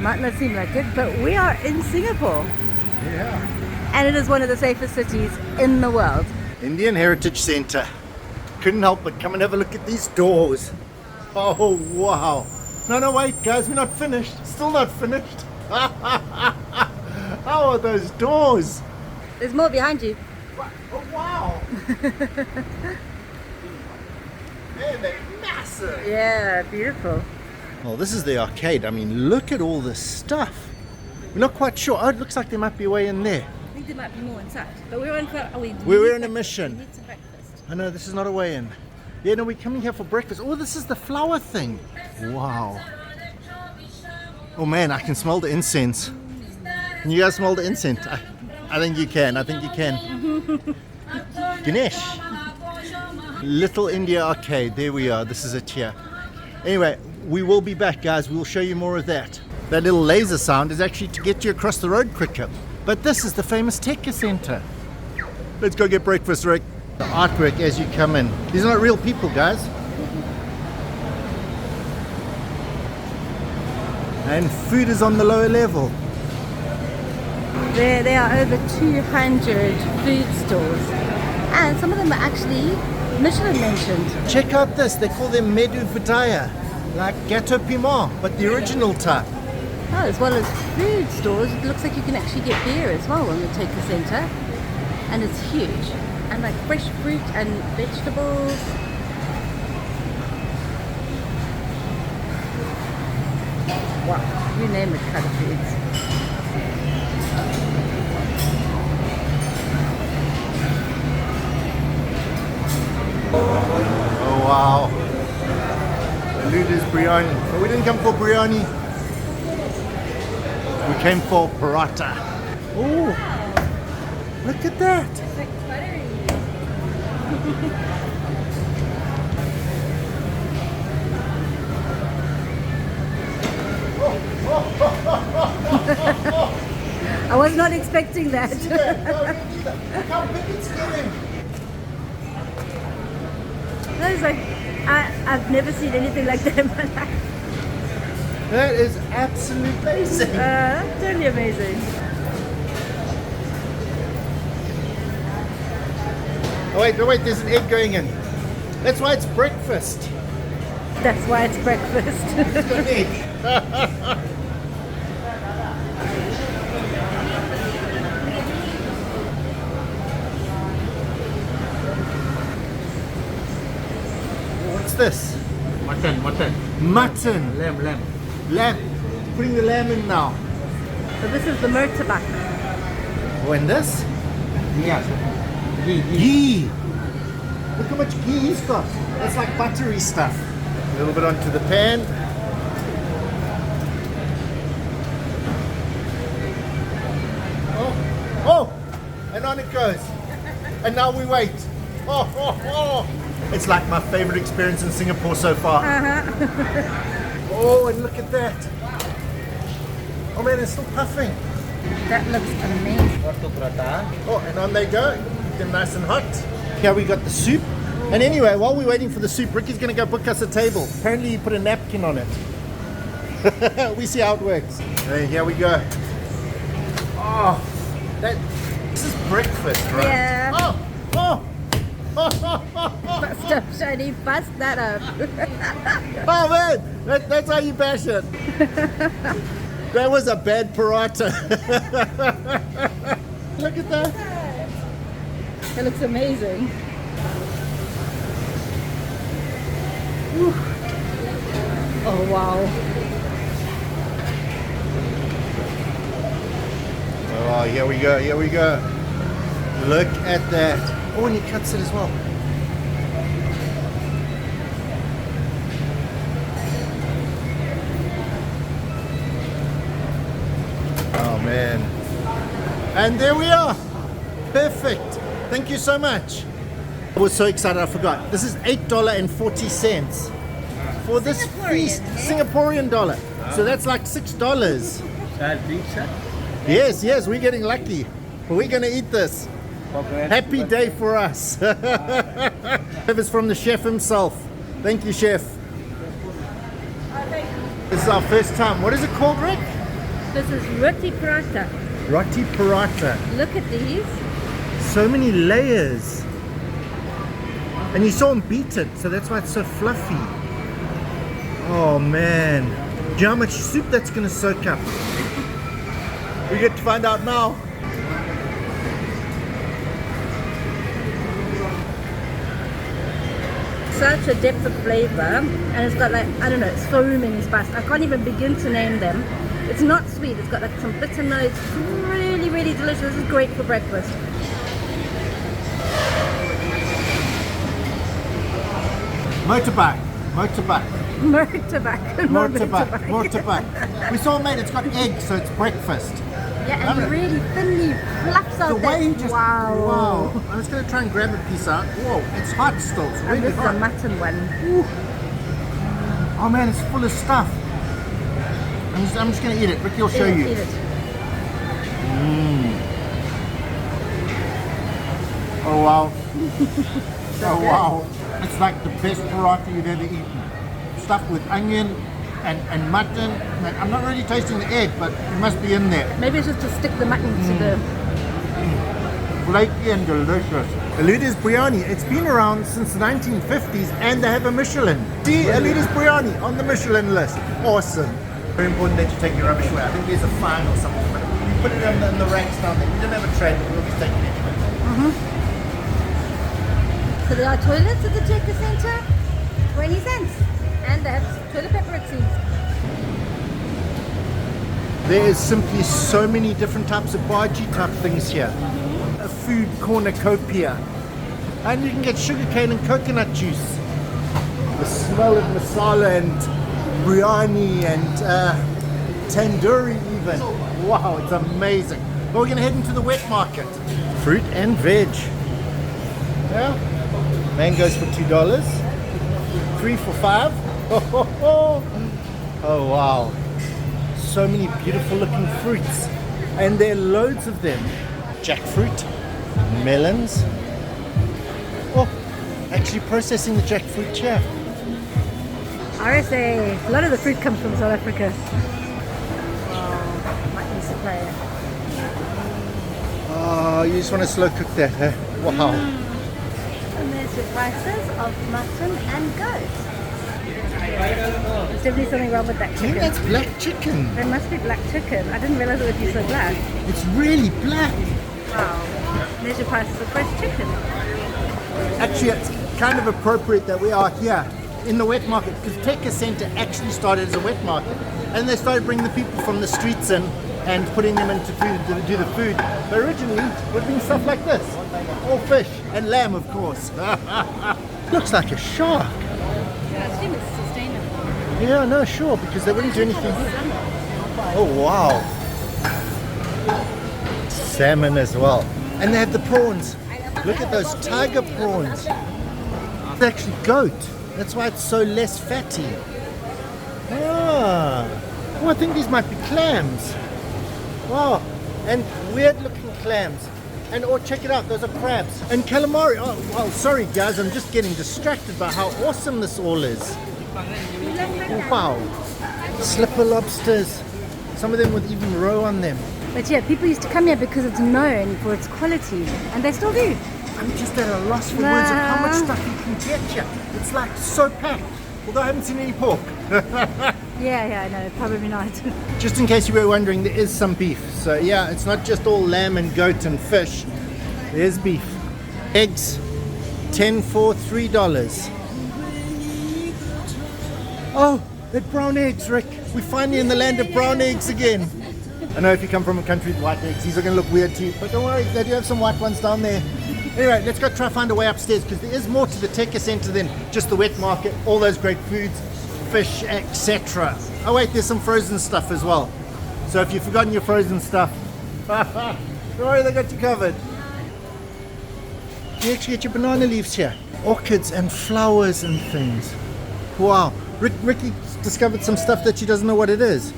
Might not seem like it, but we are in Singapore. Yeah. And it is one of the safest cities in the world. Indian Heritage Center. Couldn't help but come and have a look at these doors. Oh, wow. No, wait, guys, we're not finished. Still not finished. How are those doors? There's more behind you. Oh, wow. Man, they're massive. Yeah, beautiful. Well, this is the arcade. I mean, look at all this stuff. We're not quite sure. Oh, it looks like there might be a way in there. I think there might be more inside. But we're on for... We're on a mission. We need some breakfast. I know, this is not a way in. Yeah, no, we're coming here for breakfast. Oh, this is the flower thing. Wow. Oh man, I can smell the incense. Can you guys smell the incense? I think you can. I think you can. Ganesh. Little India Arcade. There we are. This is it here. Anyway, we will be back, guys. We will show you more of that. That little laser sound is actually to get you across the road quicker. But this is the famous Tekka Center. Let's go get breakfast, Rick. The artwork as you come in. These are not real people, guys. And food is on the lower level. There are over 200 food stores. And some of them are actually Michelin mentioned. Check out this. They call them Medu Vidaya. Like Gâteau Piment, but the original type. Oh, as well as food stores, it looks like you can actually get beer as well when we take the centre. And it's huge. And like fresh fruit and vegetables. Wow, you name it, kind of foods. Oh wow. The Noodles biryani. But we didn't come for biryani. We came for paratha. Oh, look at that. It's like buttery. I was not expecting that. Look how big it's getting. That is like, I've never seen anything like that in my life. That is absolutely amazing. Totally amazing. Oh wait, there's an egg going in. That's why it's breakfast. That's why it's breakfast. It's got an egg. What's this? Mutton. Mutton. Lamb. Putting the lamb in now. So this is the murtabak. Oh, and this? Yes. Ghee. Look how much ghee he's got. That's like buttery stuff. A little bit onto the pan. Oh, and on it goes. And now we wait. Oh. It's like my favorite experience in Singapore so far. Oh, and look at that. Oh man, it's still puffing. That looks amazing. Oh, and on they go. Get them nice and hot. Here we got the soup. And anyway, while we're waiting for the soup, Ricky's going to go book us a table. Apparently you put a napkin on it. We see how it works. Hey, here we go. Oh, this is breakfast, right? Yeah. Oh. Stop shiny, bust that up. Oh man, that's how you bash it. That was a bad paratha. Look at that. It looks amazing. Oh wow. Oh, here we go. Look at that. Oh, and he cuts it as well. Oh man. And there we are. Perfect. Thank you so much. I was so excited I forgot. This is $8.40 for this feast. Singaporean dollar. So that's like $6. Yes, we're getting lucky. We're gonna eat this. Happy day for us. This is from the chef himself. Thank you, chef. This is our first time. What is it called, Rick? This is roti prata. Roti paratha. Look at these. So many layers. And you saw them beat it, so that's why it's so fluffy. Oh man. Do you know how much soup that's going to soak up? We get to find out now. Such a depth of flavor, and it's got like, I don't know, so many spices. I can't even begin to name them. It's not sweet, it's got like some bitter notes. Really, really delicious. This is great for breakfast. Motorbike. We saw, mate, it's got eggs, so it's breakfast. Yeah, and really thinly fluffs out The way you just, wow. I'm just going to try and grab a piece out. Whoa, it's hot still. It's And really this is hot. the mutton one. Ooh. Oh man, it's full of stuff. I'm just going to eat it. Ricky will show you. Eat it. Oh wow. Oh wow. It's like the best paratha you've ever eaten. Stuffed with onion and mutton. I'm not really tasting the egg, but it must be in there. Maybe it's just to stick the mutton to the... Flaky and delicious. Alida's Biryani. It's been around since the 1950s and they have a Michelin. See, Alida's Biryani on the Michelin list. Awesome. Very important that you take your rubbish away. I think there's a fine or something, but you put it in the racks down there. We don't have a tray, but we'll be taking it anyway. So there are toilets at the Checker Center, 20 cents. And they have toilet paper it seems. There is simply so many different types of bhaji type things here. A food cornucopia. And you can get sugarcane and coconut juice. The smell of masala and biryani and tandoori even. Wow, it's amazing. But we're going to head into the wet market. Fruit and veg. Yeah. Mangoes for $2. 3 for $5. Oh wow. So many beautiful looking fruits. And there are loads of them. Jackfruit, melons. Oh, actually processing the jackfruit here. RSA. A lot of the fruit comes from South Africa. Might need to play it. Oh, you just want to slow cook that, huh? Wow. And there's your prices of mutton and goat. There's definitely something wrong with that I think chicken. that's black chicken. There must be black chicken. I didn't realize it would be so black. It's really black. Wow. There's your prices of fresh chicken. Actually, it's kind of appropriate that we are here in the wet market because Checker Center actually started as a wet market. And they started bringing the people from the streets in and putting them into food to do the food. But originally, it would have been stuff like this. All fish and lamb, of course. Looks like a shark. I assume it's sustainable. Yeah, no, sure, because they wouldn't do anything. Oh, wow. Salmon as well. And they have the prawns. Look at those tiger prawns. It's actually goat. That's why it's so less fatty. Ah. Oh, I think these might be clams. Wow. And weird looking clams. And oh, check it out, those are crabs. And calamari. Oh, well, sorry guys, I'm just getting distracted by how awesome this all is. Wow. Slipper lobsters. Some of them with even roe on them. But yeah, people used to come here because it's known for its quality. And they still do. I'm just at a loss for words of how much stuff you can get here. It's like so packed. Although I haven't seen any pork. Yeah, I know, probably not. Just in case you were wondering, there is some beef. So yeah, it's not just all lamb and goat and fish. There's beef. Eggs, 10 for $3. Oh, they're brown eggs, Rick. We're finally in the land of brown eggs again. I know if you come from a country with white eggs, these are going to look weird to you, but don't worry, they do have some white ones down there. Anyway, let's go try to find a way upstairs because there is more to the Checker Center than just the wet market, all those great foods, fish, etc. Oh wait, there's some frozen stuff as well. So if you've forgotten your frozen stuff, don't worry, they got you covered. You actually get your banana leaves here. Orchids and flowers and things. Wow. Ricky discovered some stuff that she doesn't know what it is.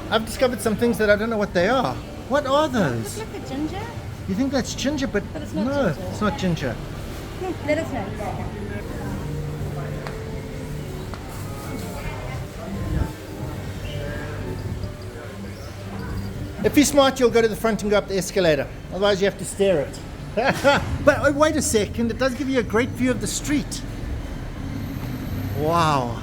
I've discovered some things that I don't know what they are. What are those? Looks like a ginger. You think that's ginger, but it's not no, ginger. it's not ginger. Let us know. If you're smart, you'll go to the front and go up the escalator. Otherwise, you have to stare it. But wait a second, it does give you a great view of the street. Wow.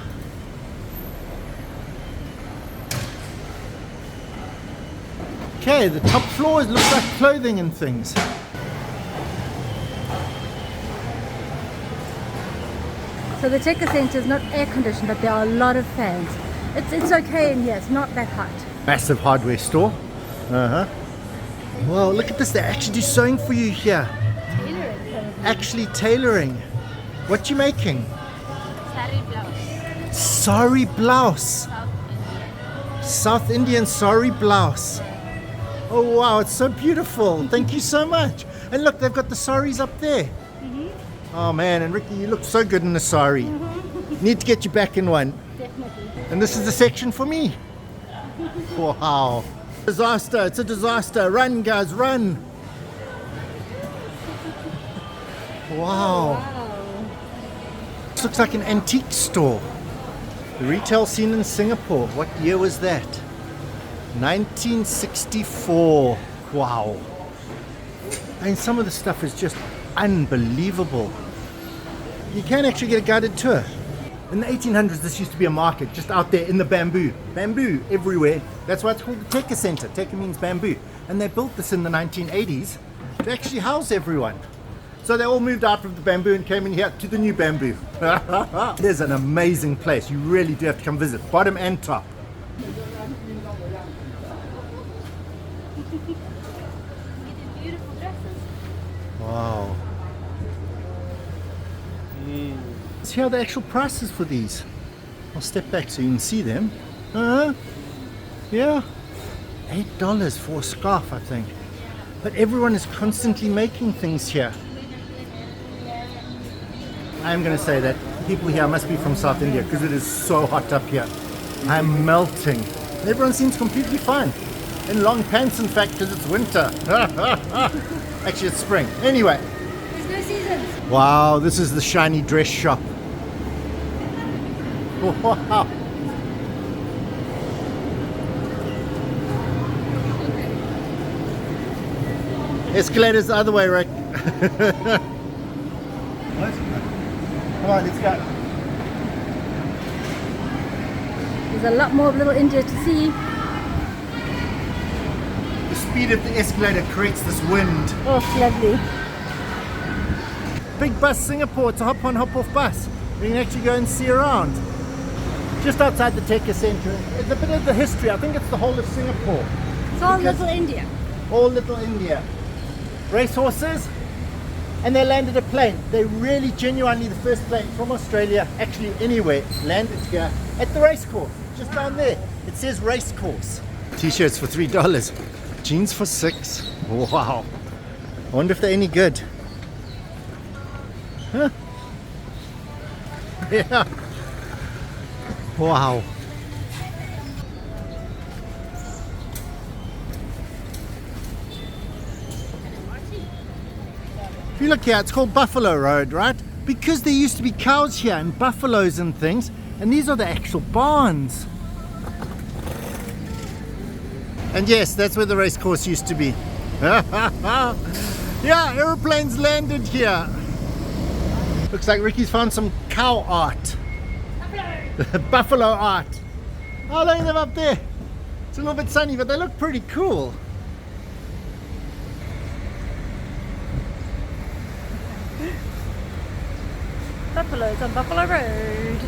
Okay, the top floor looks like clothing and things. So the Checker Center is not air conditioned, but there are a lot of fans. It's okay in here, it's not that hot. Massive hardware store. Wow, look at this, they actually do sewing for you here. Tailoring. Actually tailoring. What you making? Sari blouse. Sari blouse. South Indian sari blouse. Oh wow, it's so beautiful. Thank you so much. And look, they've got the saris up there. Oh man, and Ricky, you look so good in a sari. Need to get you back in one. Definitely. And this is the section for me. Wow. Disaster, it's a disaster. Run guys, run. Wow. This looks like an antique store. The retail scene in Singapore. What year was that? 1964. Wow. I mean, some of the stuff is just unbelievable. You can actually get a guided tour. In the 1800s, this used to be a market just out there in the bamboo. Bamboo everywhere. That's why it's called the Checker Center. Checker means bamboo. And they built this in the 1980s to actually house everyone. So they all moved out of the bamboo and came in here to the new bamboo. There's an amazing place. You really do have to come visit. Bottom and top. Beautiful dresses. Wow. Let's hear the actual prices for these. I'll step back so you can see them. Yeah. $8 for a scarf, I think. But everyone is constantly making things here. I'm going to say that people here must be from South India because it is so hot up here. I'm melting. Everyone seems completely fine. In long pants, in fact, because it's winter. Actually, it's spring. Anyway. There's no seasons. Wow, this is the shiny dress shop. Wow. Escalator's the other way, right? Come on, let's go. There's a lot more of Little India to see. The speed of the escalator creates this wind. Oh, lovely. Big bus Singapore, it's a hop on hop off bus. We can actually go and see around. Just outside the Checker Center. It's a bit of the history. I think it's the whole of Singapore. It's all Little India. All Little India. Racehorses, and they landed a plane. They really genuinely, the first plane from Australia, actually anywhere, landed here at the race course, just down there. It says race course. T-shirts for $3, jeans for $6. Wow. I wonder if they're any good. Huh? Yeah. Wow. If you look here, it's called Buffalo Road, right? Because there used to be cows here and buffaloes and things, and these are the actual barns. And yes, that's where the race course used to be. Yeah, aeroplanes landed here. Looks like Ricky's found some cow art. Buffalo art. Oh, look at them up there. It's a little bit sunny, but they look pretty cool. Buffaloes on Buffalo Road.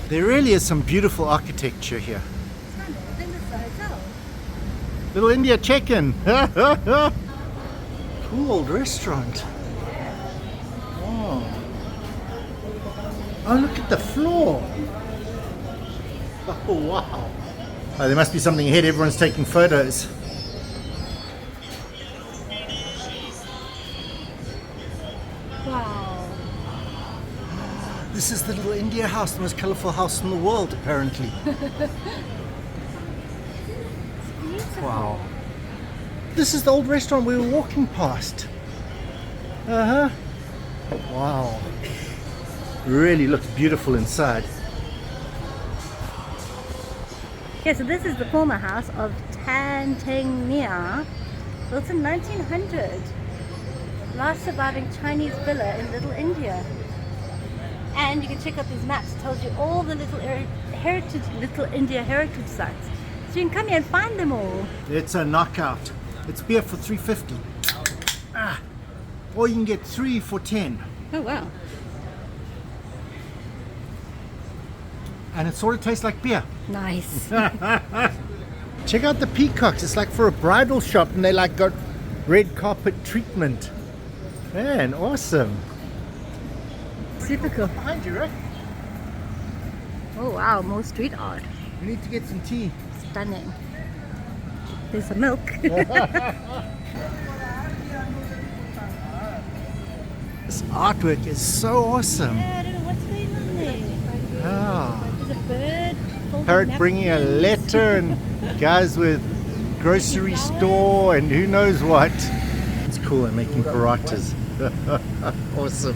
There really is some beautiful architecture here. I think it's the hotel. Little India check-in. Cool old restaurant. Oh. Oh, look at the floor. Oh, wow. Oh, there must be something ahead. Everyone's taking photos. Wow. This is the Little India house, the most colourful house in the world, apparently. Wow. This is the old restaurant we were walking past. Wow. Really looks beautiful inside. Yeah, so this is the former house of Tantangnia, built in 1900. Last surviving Chinese villa in Little India. And you can check out these maps. It tells you all the Little India heritage sites. So you can come here and find them all. It's a knockout. It's beer for $3.50. Or you can get 3 for $10. Oh wow. And it sort of tastes like beer. Nice. Check out the peacocks. It's like for a bridal shop, and they like got red carpet treatment. Man, awesome. Super cool. Behind you, Rick. Oh wow, more street art. We need to get some tea. Stunning. There's some milk. This artwork is so awesome. Yeah, I don't know what's going on there. Ah. There's a bird. Parrot bringing a letter and guys with grocery store and who knows what. It's cool, and making paratas. Awesome.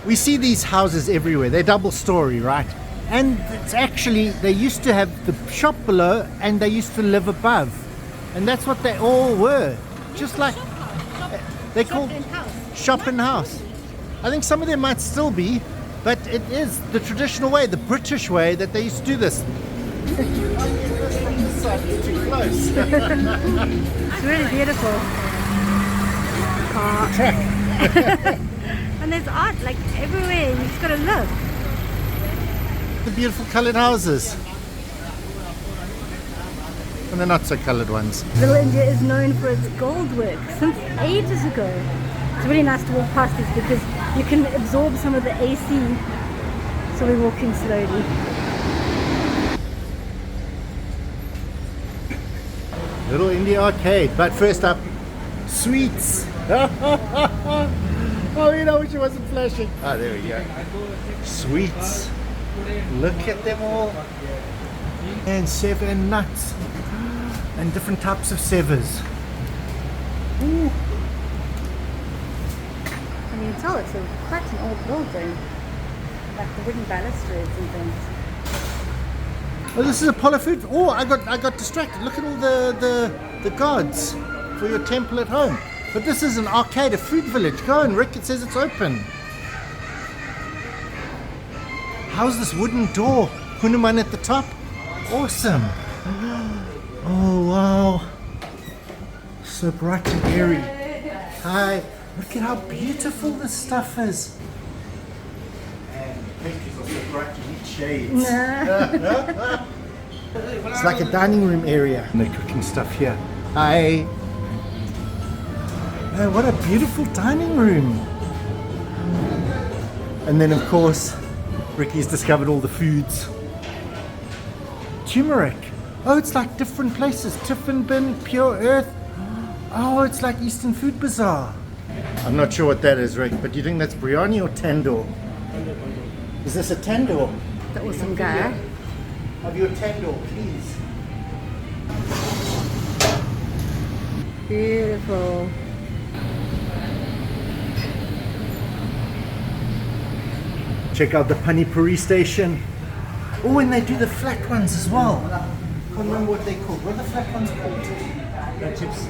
We see these houses everywhere. They're double story, right? And it's actually, they used to have the shop below and they used to live above. And that's what they all were. Just like, they called shop and house. I think some of them might still be, but it is the traditional way, the British way that they used to do this. Too close. It's really beautiful. Track. And there's art like everywhere. You just gotta look. The beautiful coloured houses. And the not so coloured ones. Little India is known for its gold work since ages ago. It's really nice to walk past this because you can absorb some of the AC. So we're walking slowly. Little India Arcade. But first up, sweets. Oh, you know, I wish it wasn't flashing. Ah, there we go. Sweets. Look at them all. And seven nuts. And different types of severs. Ooh. And you can tell it's quite an old building. Like the wooden balustrades and things. Oh, this is Apollo food. Oh, I got distracted. Look at all the gods for your temple at home. But this is an arcade, a food village. Go on, Rick. It says it's open. How's this wooden door? Hanuman at the top. Awesome. Oh wow. So bright and airy. Hi. Look at how beautiful this stuff is. And the pictures are so bright you need shades. It's like a dining room area. And they're cooking stuff here. Hi. Oh, what a beautiful dining room. And then of course, Ricky's discovered all the foods. Turmeric. Oh, it's like different places. Tiffin Bin, Pure Earth. Oh, it's like Eastern Food Bazaar. I'm not sure what that is, Rick, but do you think that's biryani or tandoor? Is this a tandoor? The awesome guy. Have your tandoor, please. Beautiful. Check out the Pani Puri station. Oh, and they do the flat ones as well. I can't remember what they're called. What are the flat ones called? Chips.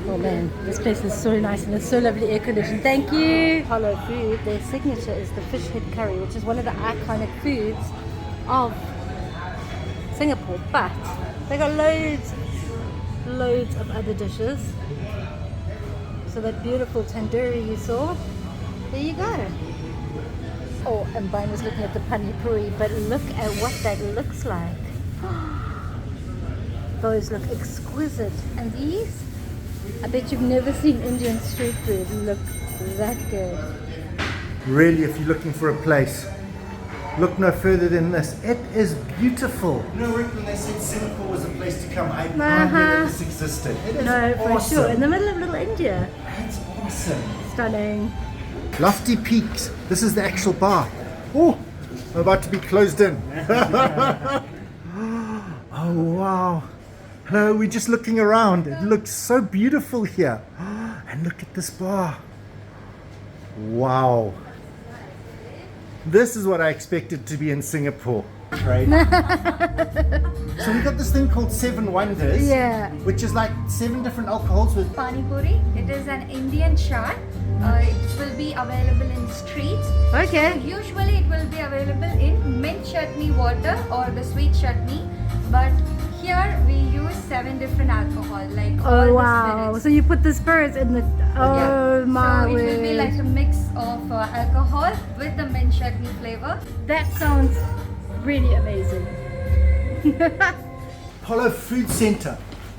Oh man, this place is so nice and it's so lovely air conditioned. Thank you. Apollo Food, their signature is the fish head curry, which is one of the iconic foods of Singapore. But they got loads of other dishes. So that beautiful tandoori you saw, there you go. Oh, and Brian was looking at the pani puri, but look at what that looks like. Those look exquisite. And these, I bet you've never seen Indian street food look that good. Really, if you're looking for a place, look no further than this. It is beautiful. You know, Rick, when they said Singapore was a place to come, I didn't know that this existed. It is for awesome. sure. In the middle of Little India. That's awesome. Stunning. Lofty Peaks. This is the actual bar. Oh, I'm about to be closed in. Oh, wow. No, we're just looking around. It looks so beautiful here. And look at this bar. Wow. This is what I expected to be in Singapore. Right? So we got this thing called Seven Wonders, Yeah. which is like 7 different alcohols with Pani Puri. It is an Indian chaat. It will be available in streets. Okay. Usually it will be available in mint chutney water or the sweet chutney. But here we use 7 different alcohol, like all Oh the wow! spirits. So you put the spirits in the. Oh my So it will be word. like a mix of alcohol with the mint chutney flavor. That sounds really amazing. Apollo Food Center.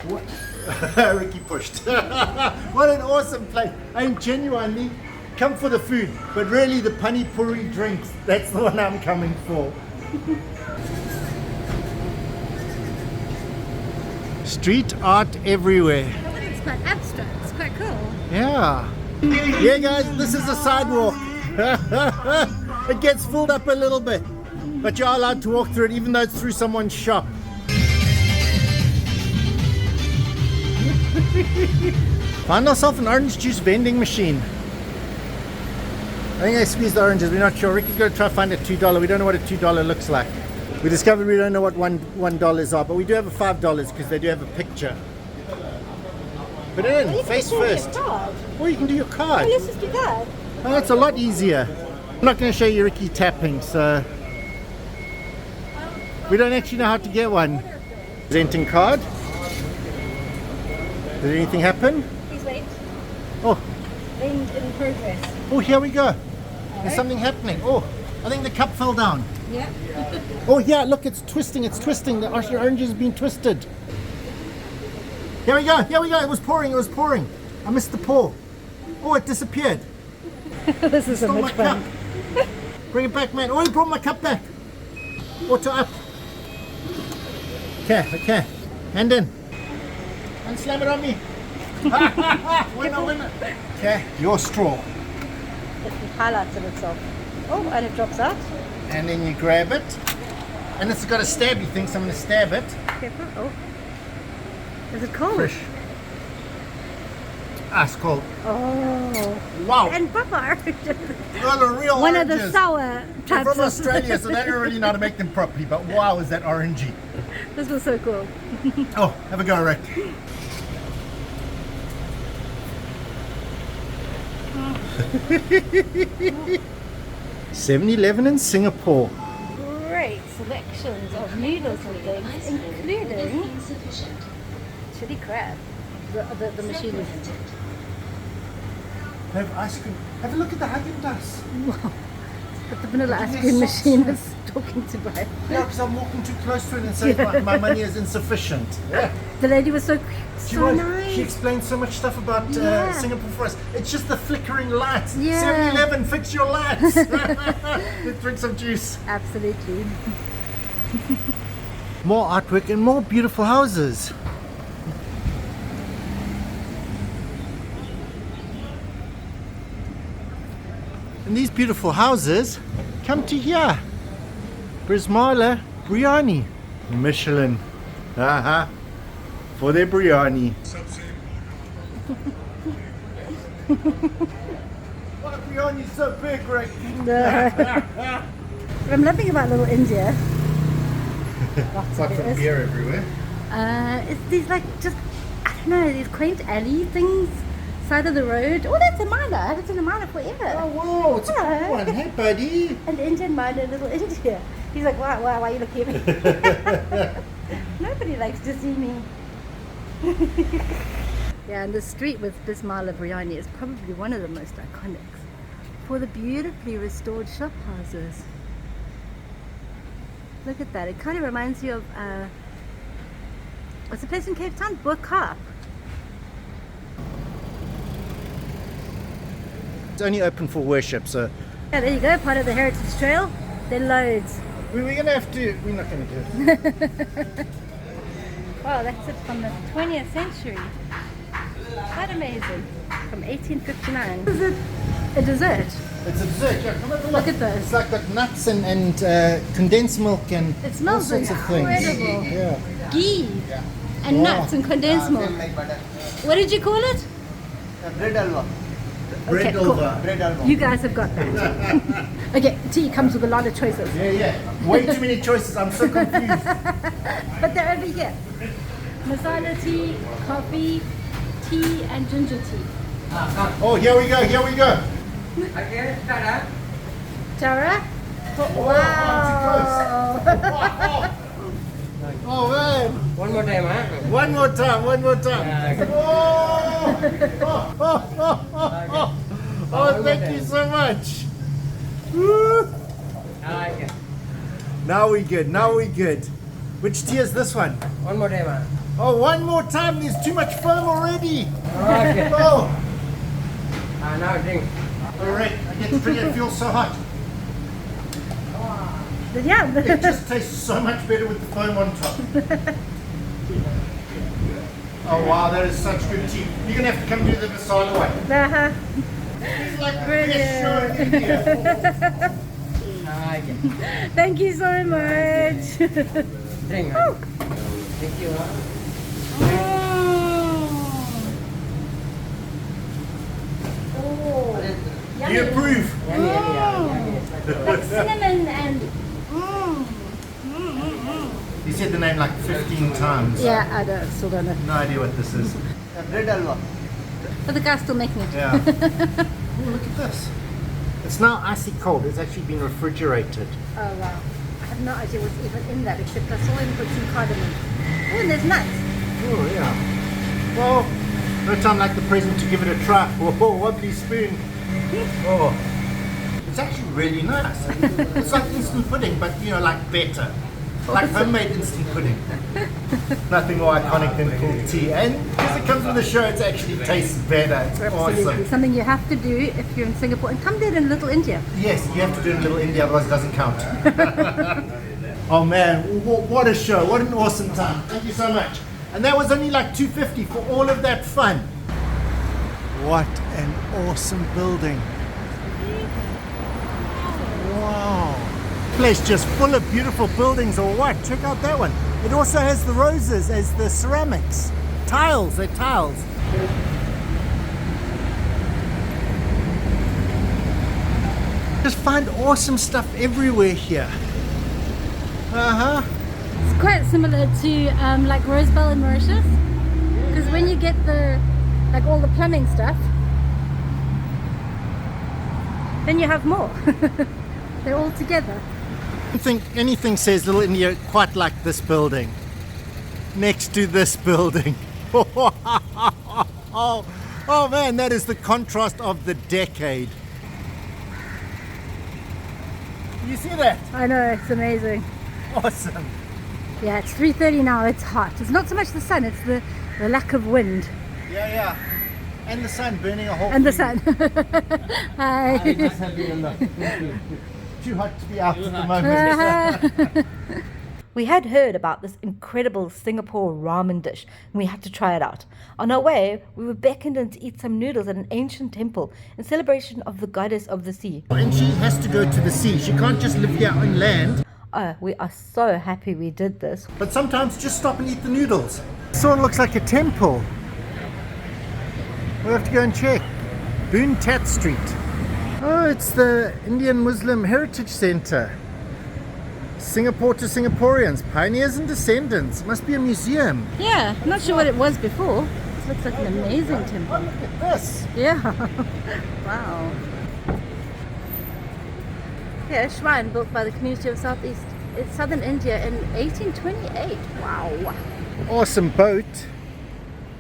What? Ricky pushed. What an awesome place. I mean, genuinely, come for the food, but really the pani puri drinks, that's the one I'm coming for. Street art everywhere. It's quite abstract. It's quite cool. Yeah. Yeah, guys, this is a sidewalk. It gets filled up a little bit, but you're allowed to walk through it even though it's through someone's shop. Find ourselves an orange juice vending machine. I think I squeezed the oranges, we're not sure. Ricky's going to try to find a $2. We don't know what a $2 looks like. We discovered we don't know what $1 are, but we do have a $5 because they do have a picture. Put it in, face first. Or you can do your card. Let's just do that. Oh, it's a lot easier. I'm not going to show you Ricky tapping, so we don't actually know how to get one. Presenting card. Did anything happen? Please wait. Oh, In progress. oh, here we go. There's something happening. Oh, I think the cup fell down. Yeah. Oh, yeah, look, it's twisting, it's twisting. The orange has been twisted. Here we go, here we go. It was pouring, it was pouring. I missed the pour. Oh, it disappeared. This is so Stole much my fun. cup. Bring it back, man. Oh, he brought my cup back. Water up. Okay, okay. Hand in. And slam it on me. Winner, winner. Okay, your straw. It highlights it itself. Oh, and it drops out. And then you grab it. And it's got a stabby thing, so I'm going to stab it. Careful. Oh. Is it cold? Fresh. Ah, it's cold. Oh. Wow. And proper oranges. Those are real One oranges. of the sour They're types from of- Australia, so they don't really know how to make them properly. But wow, is that orangey. This was so cool. Oh, have a go, Rick. $7-Eleven in Singapore. Great selections of noodles and things, including chili crab. The machine is. They have ice cream. Have a look at the Haagen-Dazs. Wow. But the vanilla ice cream machine is talking to Brian. Yeah, because I'm walking too close to it and saying my money is insufficient. Yeah. The lady was so She nice. explained so much stuff about Yeah. Singapore for us. It's just the flickering lights. Yeah. 7-Eleven, fix your lights. Let's drink some juice. Absolutely. More artwork and more beautiful houses. And these beautiful houses come to here. Brismala Biryani. Michelin. For their biryani. Why biryani's so big, right? What I'm loving about Little India. Apart from beer everywhere. It's these like just I don't know, these quaint alley things, side of the road. Oh, that's a miner. I haven't seen a miner forever. Oh wow, it's a cool one. Hey buddy. An Indian miner in Little India. He's like, why are you looking at me? Nobody likes to see me. Yeah, and the street with Bismillah Biryani is probably one of the most iconic for the beautifully restored shop houses. Look at that. It kind of reminds you of what's the place in Cape Town? Boerkaap. It's only open for worship, so Yeah, there you go. Part of the Heritage Trail. There are loads. we're gonna have to. We're not gonna do it. Wow, that's it from the 20th century. Quite amazing. From 1859. Is it a dessert? It's a dessert. Yeah, come have a look. Look at those. It's like got nuts and condensed milk and It all smells sorts of things. incredible. Yeah. Ghee and Wow. nuts and condensed milk. What did you call it? Bread halwa. Bread Okay, cool. over. Bread over. You guys have got that. Okay, tea comes with a lot of choices. Yeah. Way too many choices. I'm so confused. But they're over here. Masala tea, coffee, tea, and ginger tea. Oh, here we go. Tara? Wow. Oh man. One more time, huh? One more time. Oh, thank you so much. Woo. Now we good. Which tea is this one? One more time, huh? Oh, one more time. There's too much foam already. Okay. Oh. Now drink. All right. I get to drink it. It feels so hot. Yeah. It just tastes so much better with the foam on top. Oh wow, that is such good tea. You're gonna have to come do the Masala one. Uh-huh. It's like the best show in India. Thank you so much. Drink. Huh? Thank you. Oh. You approve? Like cinnamon and. You said the name like 15 times. Yeah, still don't know. No idea what this is. Bread halwa. But the guy's still making it. Yeah. Oh, look at this. It's now icy cold. It's actually been refrigerated. Oh wow. I have no idea what's even in that except I saw him put some cardamom. Oh, and there's nuts. Oh yeah. Well, no time like the present to give it a try. Oh, wobbly spoon. Oh. It's actually really nice. It's like instant pudding, but you know, like better. Like homemade instant pudding. Nothing more iconic than cool tea. And because it comes with the show, it actually tastes better. It's Absolutely. awesome. Something you have to do if you're in Singapore. And come there in Little India. Yes, you have to do it in Little India, otherwise it doesn't count. Oh man, what a show. What an awesome time. Thank you so much. And that was only like $250 for all of that fun. What an awesome building. Wow. Place just full of beautiful buildings or what? Check out that one. It also has the roses as the ceramics. Tiles, they're tiles. Just find awesome stuff everywhere here. It's quite similar to like Rosebell in Mauritius. Because when you get like all the plumbing stuff, then you have more. They're all together. I don't think anything says Little India quite like this building. Next to this building. Oh man, that is the contrast of the decade. You see that? I know, it's amazing. Awesome. Yeah, it's 3:30 now, it's hot. It's not so much the sun, it's the lack of wind. Yeah. And the sun burning a hole. And the sun. Hi. I just have been enough. Too hot to be out at the moment. We had heard about this incredible Singapore ramen dish and we had to try it out. On our way, we were beckoned in to eat some noodles at an ancient temple in celebration of the goddess of the sea. And she has to go to the sea. She can't just live here on land. Oh, we are so happy we did this. But sometimes just stop and eat the noodles. Sort of looks like a temple. We'll have to go and check. Boon Tat Street. Oh, it's the Indian Muslim Heritage Center. Singapore to Singaporeans, pioneers and descendants. Must be a museum. Yeah, I'm not sure what it was before. This looks like an amazing temple. Oh, look at this. Yeah. Wow. Yeah, a shrine built by the community of southern India in 1828. Wow. Awesome boat.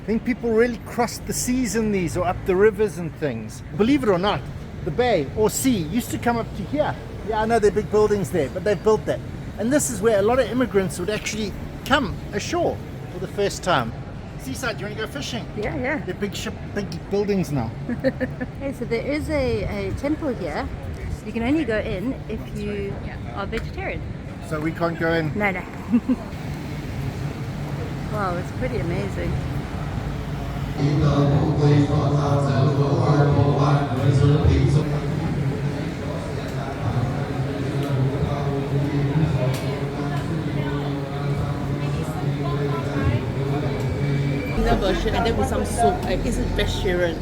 I think people really crossed the seas in these or up the rivers and things. Believe it or not, the bay or sea used to come up to here. Yeah, I know there are big buildings there, but they've built that. And this is where a lot of immigrants would actually come ashore for the first time. Seaside, do you want to go fishing? Yeah. They're big buildings now. Okay, so there is a temple here. You can only go in if you are vegetarian. So we can't go in? No. Wow, it's pretty amazing. Version and then with some soup. It's vegetarian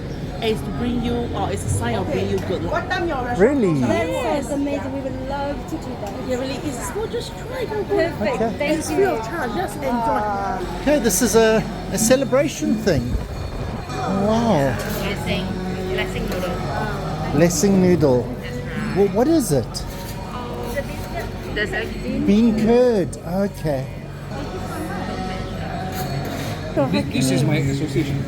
is to bring you, or it's a sign of bring you good luck. What time your restaurant? Really? That sounds amazing. We would love to do that. Yeah, really, it's small, just try it. Perfect. Okay. Thank It's you. free of charge, just enjoy. Okay, this is a celebration thing. Wow. Blessing noodle. Blessing noodle. Well, what is it? Bean curd. Okay. This is my association.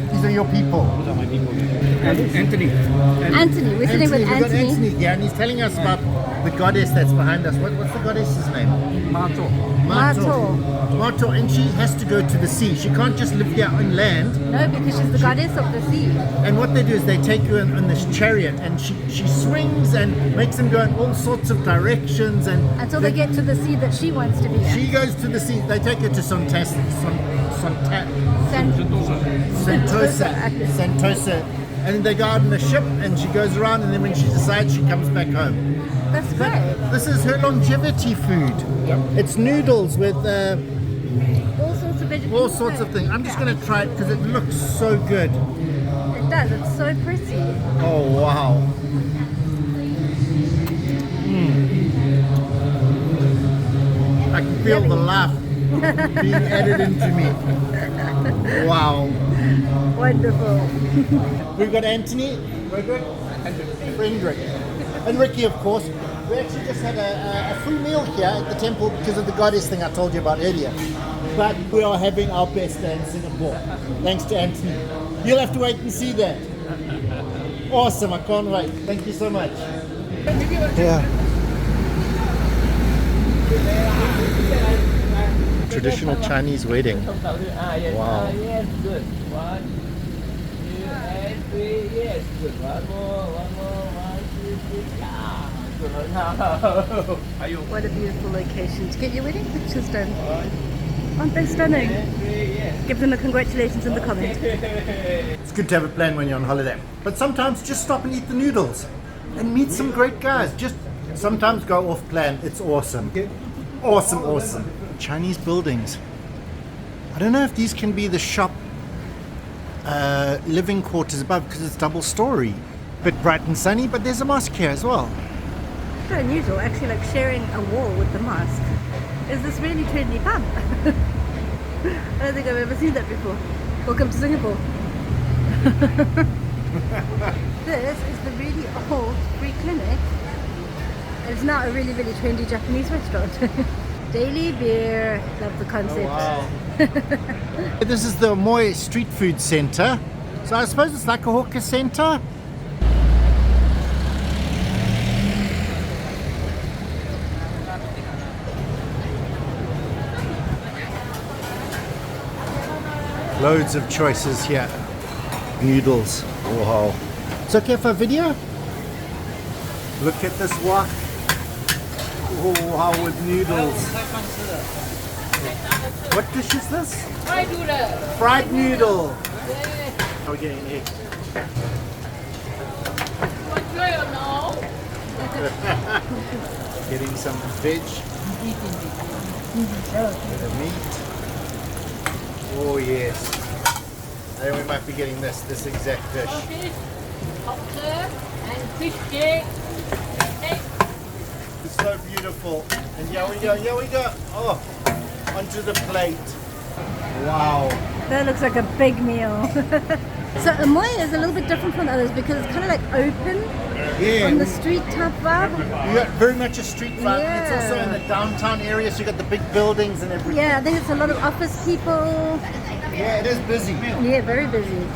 These are your people. Those are my people. Anthony. Anthony, we're sitting with We've got Anthony. Anthony here, and he's telling us about the goddess that's behind us. What's the goddess's name? Mato. Mato. Mato, and she has to go to the sea. She can't just live here on land. No, because she's the goddess of the sea. And what they do is they take you on this chariot, and she swings and makes them go in all sorts of directions. And Until they get to the sea that she wants to be in. she goes to the sea. They take her to Sentosa. And then they go out on a ship, and she goes around, and then when she decides, she comes back home. That's great. This is her longevity food. Yep. It's noodles with All sorts of vegetables. all sorts of things. I'm just going to try it because it looks so good. It does. It's so pretty. Oh, wow. I can feel the laugh being added into me. Wow. Wonderful. We've got Anthony, Frederick, and Ricky, of course. We actually just had a free meal here at the temple because of the goddess thing I told you about earlier. But we are having our best day in Singapore, thanks to Anthony. You'll have to wait and see that. Awesome, I can't wait. Thank you so much. Yeah. Traditional Chinese wedding. Wow. Yes, good. 1, 2, and 3. Yes, good. One more. 1, 2, 3. Yeah. Good. What a beautiful location to get your wedding pictures done. Aren't they stunning? Give them a congratulations in the comments. It's good to have a plan when you're on holiday. But sometimes just stop and eat the noodles and meet some great guys. Just sometimes go off plan. It's awesome. Awesome. Chinese buildings. I don't know if these can be the shop living quarters above because it's double story. Bit bright and sunny, but there's a mosque here as well. So unusual, actually, like sharing a wall with the mosque. Is this really trendy pub? I don't think I've ever seen that before. Welcome to Singapore. This is the really old free clinic. It's now a really, really trendy Japanese restaurant. Daily beer, love the concept. Oh, wow. This is the Amoy Street Food Center. So I suppose it's like a hawker center. Loads of choices here. Noodles. Wow. It's okay for a video? Look at this wok. Oh, wow, with noodles. What dish is this? Fried noodle. Fried noodle. How are we getting egg? Getting some veg. Bit of meat. Oh yes. Then we might be getting this exact dish. Lobster and fish cake. It's so beautiful. And here we go. Oh, onto the plate. Wow. That looks like a big meal. So Amoy is a little bit different from others because it's kind of like open on the street type vibe. You got very much a street vibe. Yeah. It's also in the downtown area, so you got the big buildings and everything. Yeah, I think it's a lot of office people. Yeah, it is busy. Yeah, very busy.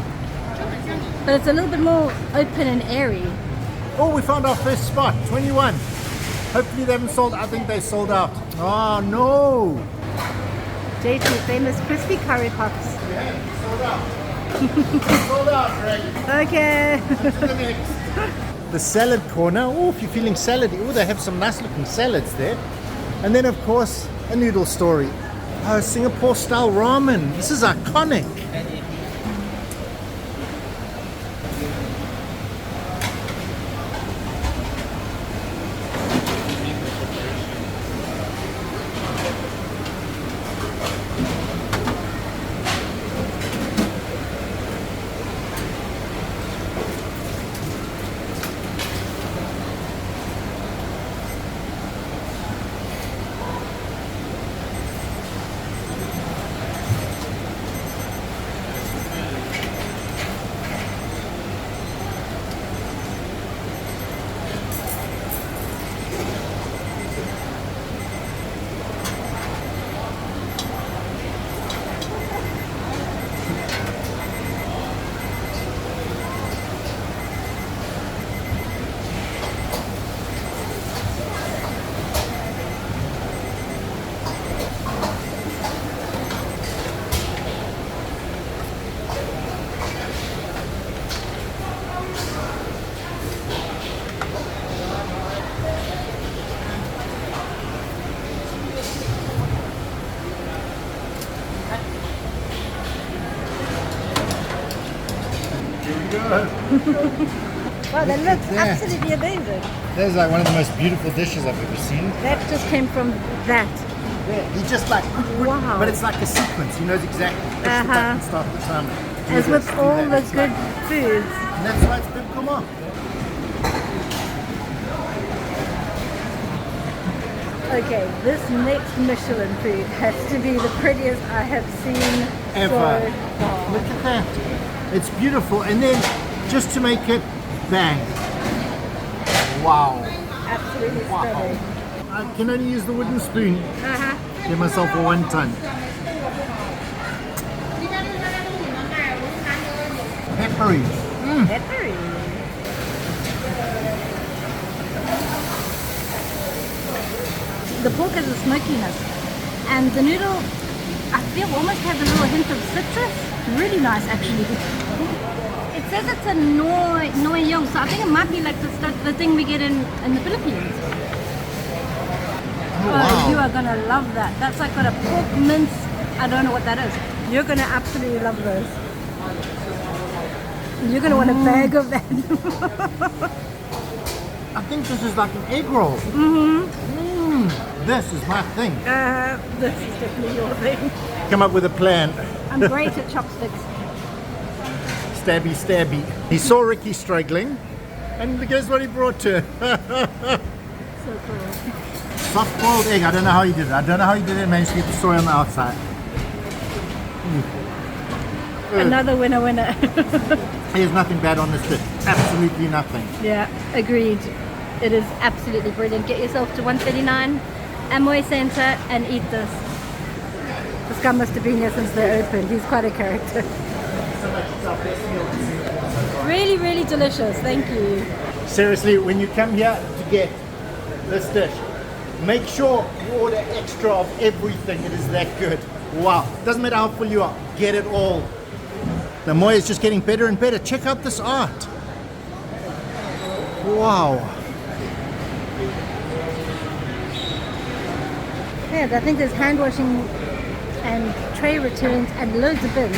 But it's a little bit more open and airy. Oh, we found our first spot, 21. Hopefully they haven't sold. I think they sold out. Oh no. JT, famous crispy curry puffs. Yeah, sold out. Sold out, Greg. Okay. The next. The salad corner. Oh, if you're feeling salady. Oh, they have some nice looking salads there. And then, of course, a noodle story. Oh, Singapore style ramen. This is iconic. Wow, that looks absolutely amazing. That is like one of the most beautiful dishes I've ever seen. That just came from that. Yeah, he just like, wow. But it's like a sequence. He knows exactly push the button, start the timer. As with all the good foods. And that's why it's been come on. Okay, this next Michelin food has to be the prettiest I have seen Ever. so far. Look at that. It's beautiful. And then just to make it bang. Wow. Absolutely stunning. I can only use the wooden spoon. Give myself a 1 ton. Peppery. Peppery. The pork has a smokiness, and the noodle, I feel, almost has a little hint of citrus. Really nice, actually. It says it's a Noi Yong, so I think it might be like the thing we get in the Philippines. Oh, wow. You are gonna love that. That's like got a pork mince. I don't know what that is. You're gonna absolutely love those. You're gonna want a bag of that. I think this is like an egg roll. This is my thing. This is definitely your thing. Come up with a plan. I'm great at chopsticks. Stabby, stabby. He saw Ricky struggling, and guess what he brought to her? So cool. Soft-boiled egg. I don't know how he did it. I don't know how he did it and managed to get the soy on the outside. Another winner. There's nothing bad on this dish. Absolutely nothing. Yeah, agreed. It is absolutely brilliant. Get yourself to 139 Amoy Center and eat this. This guy must have been here since they opened. He's quite a character. Really, really delicious. Thank you. Seriously, when you come here to get this dish, make sure you order extra of everything. It is that good. Wow. Doesn't matter how full you are. Get it all. The Amoy is just getting better and better. Check out this art. Wow. Yeah, I think there's hand washing and tray returns and loads of bins.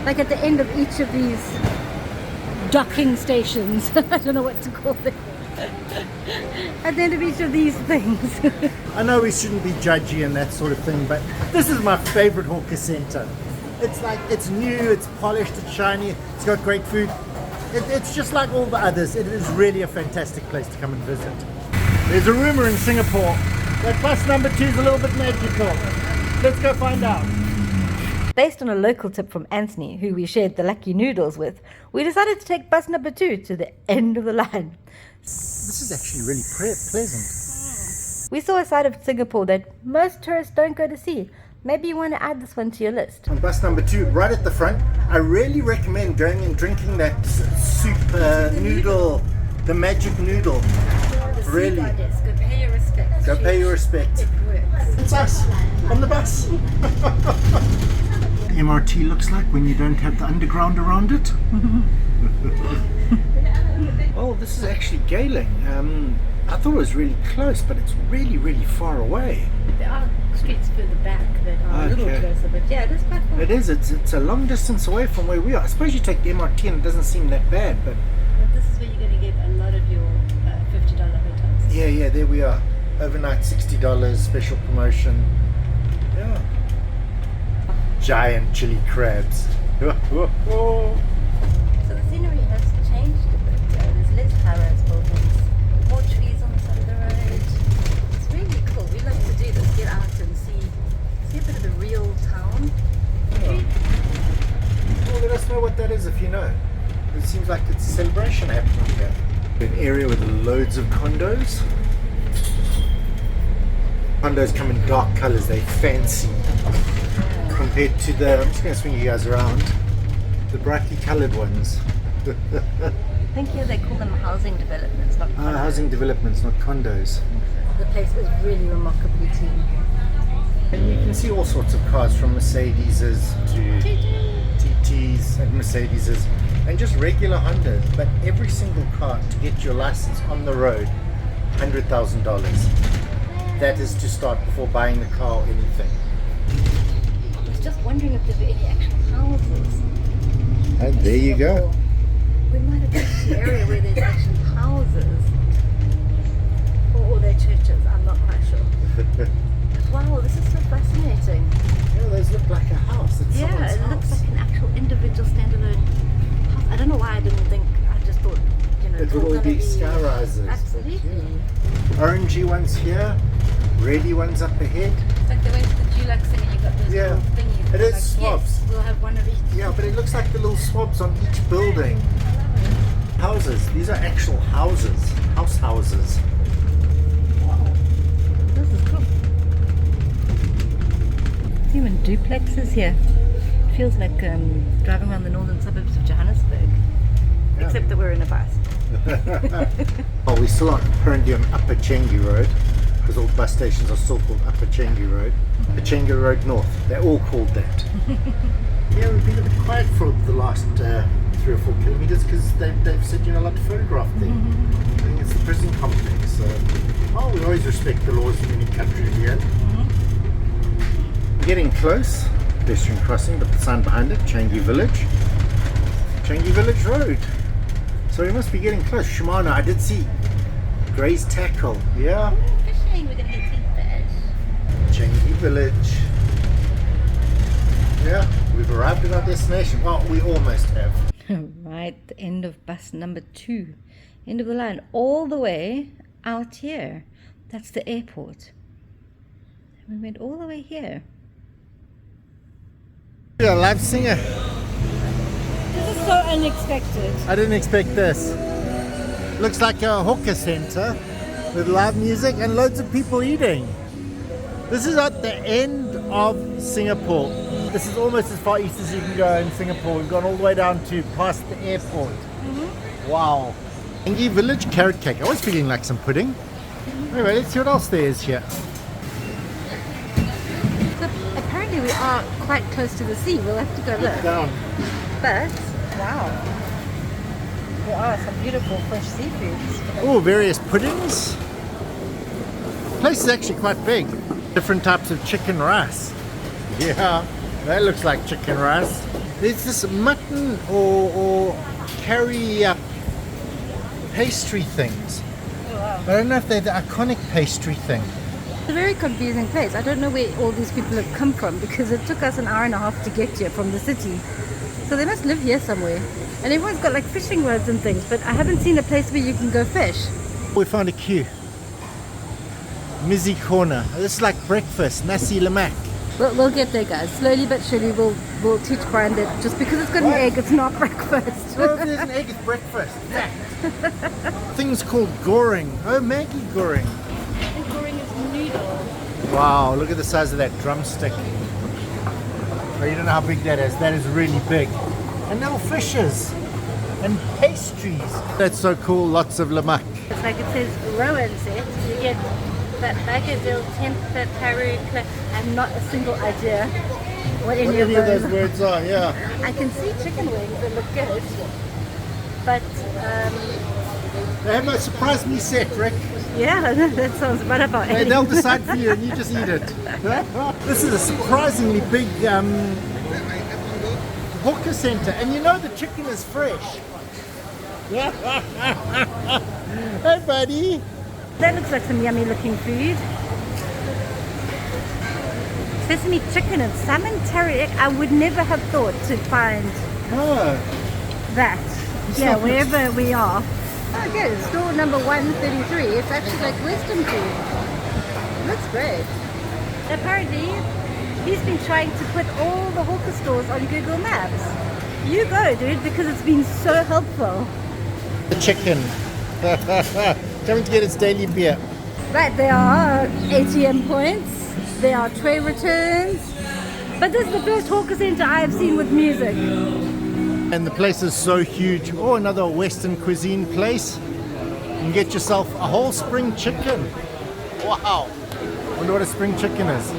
Like at the end of each of these docking stations. I don't know what to call them. At the end of each of these things. I know we shouldn't be judgy and that sort of thing, but this is my favorite hawker center. It's like, it's new, it's polished, it's shiny, it's got great food. It's just like all the others. It is really a fantastic place to come and visit. There's a rumor in Singapore that bus number 2 is a little bit magical. Let's go find out. Based on a local tip from Anthony, who we shared the lucky noodles with, we decided to take bus number 2 to the end of the line. This is actually really pleasant. We saw a side of Singapore that most tourists don't go to see. Maybe you want to add this one to your list. On bus number 2, right at the front, I really recommend going and drinking that soup noodle, the magic noodle. Really. Go pay your respects. Go pay your respect. It works. It's us on the bus. MRT looks like when you don't have the underground around it. Oh, this is actually Geylang. I thought it was really close, but it's really, really far away. There are streets further back that are a little closer, but yeah, it is quite far. It is. It's a long distance away from where we are. I suppose you take the MRT and it doesn't seem that bad, but this is where you're going to get a lot of your $50 hotels. yeah, there we are. Overnight $60, special promotion. Yeah. Giant chili crabs. So the scenery has changed a bit. There's less high-rise buildings, more trees on the side of the road. It's really cool. We love to do this. Get out and see a bit of the real town. Well, let us know what that is if you know. It seems like it's a celebration happening here. An area with loads of condos. Condos come in dark colors. They're fancy compared to the, I'm just going to swing you guys around, the brightly colored ones. I think here they call them housing developments, not condos. Housing developments, not condos. The place is really remarkably clean. And you can see all sorts of cars, from Mercedeses to TTs and Mercedeses and just regular Hondas, but every single car to get your license on the road, $100,000. That is to start before buying the car or anything. I was just wondering if there were any actual houses. And there you go. We might have reached the area where there's actually houses. Or they're churches, I'm not quite sure. Wow, this is so fascinating. Yeah, those look like a house. It's Yeah, someone's it house. looks like an actual individual standalone house. I don't know why I didn't think, I just thought, you know, It it's would all gonna be sky rises. Absolutely. Orangey ones here, reddy ones up ahead. It's like the way to the Dulux thing and you've got those Yeah. little thingies. It is Like, swabs. yes, we'll have one of each. Yeah, but it looks like the little swabs on each building. Houses. These are actual houses. Houses. This is cool. Even duplexes here. Feels like driving around the northern suburbs of Johannesburg. Yeah. Except that we're in a bus. Oh, we still are currently on Upper Changi Road, because all bus stations are still called Upper Changi Road. The Changi Road North, they're all called that. Yeah, we've been a bit quiet for the last 3 or 4 kilometers because they've said you're not allowed to photograph there. I think it's the prison complex. So, oh, we always respect the laws in any country in the end. Getting close, pedestrian crossing, but the sign behind it, Changi Village Road. So we must be getting close. Shimano, I did see Gray's tackle. Yeah. Fishing, we're gonna get 10 fish. Changi Village. Yeah, we've arrived at our destination. Well, we almost have. Right, the end of bus number 2. End of the line, all the way out here. That's the airport. We went all the way here. Yeah, live singer. This is so unexpected. I didn't expect this. Looks like a hawker center with live music and loads of people eating. This is at the end of Singapore. This is almost as far east as you can go in Singapore. We've gone all the way down to past the airport. Wow. Changi Village carrot cake. I was feeling like some pudding. Anyway, let's see what else there is here. So apparently we are quite close to the sea. We'll have to go look. Down. But, wow. There are some beautiful fresh seafoods. Oh, various puddings. The place is actually quite big. Different types of chicken rice. Yeah, that looks like chicken rice. There's this mutton or curry pastry things. Oh, wow. But I don't know if they're the iconic pastry thing. It's a very confusing place. I don't know where all these people have come from because it took us an hour and a half to get here from the city. So they must live here somewhere. And everyone's got like fishing rods and things, but I haven't seen a place where you can go fish. We found a queue. Mizzy Corner. This is like breakfast, nasi lemak. We'll get there, guys. Slowly but surely we'll teach Brian that just because it's got an egg, it's not breakfast. Well, if there's an egg, it's breakfast. Things called goring. Oh, Maggie goring. And goring is noodle. Wow, look at the size of that drumstick. Oh, you don't know how big that is. That is really big. And little fishes and pastries. That's so cool. Lots of lemak. It's like it says Rowan set. You get that bagadil, tempeh, paru, and not a single idea what any of those words are. Yeah. I can see chicken wings that look good, but They have a surprise me set, Rick. yeah, that sounds right up our alley. They'll decide for you and you just eat it. This is a surprisingly big hawker center, and you know the chicken is fresh. Hey, buddy. That looks like some yummy looking food. Sesame chicken and salmon teriyaki. I would never have thought to find that. Yeah, wherever we are. Okay, store number 133. It's actually like Western food. Looks great. Apparently, he's been trying to put all the hawker stores on Google Maps. You go, dude, because it's been so helpful. The chicken. Coming to get its daily beer. Right, there are ATM points, there are tray returns, but this is the first hawker center I have seen with music. And the place is so huge. Oh, another Western cuisine place. You can get yourself a whole spring chicken. Wow. Wonder what a spring chicken is. You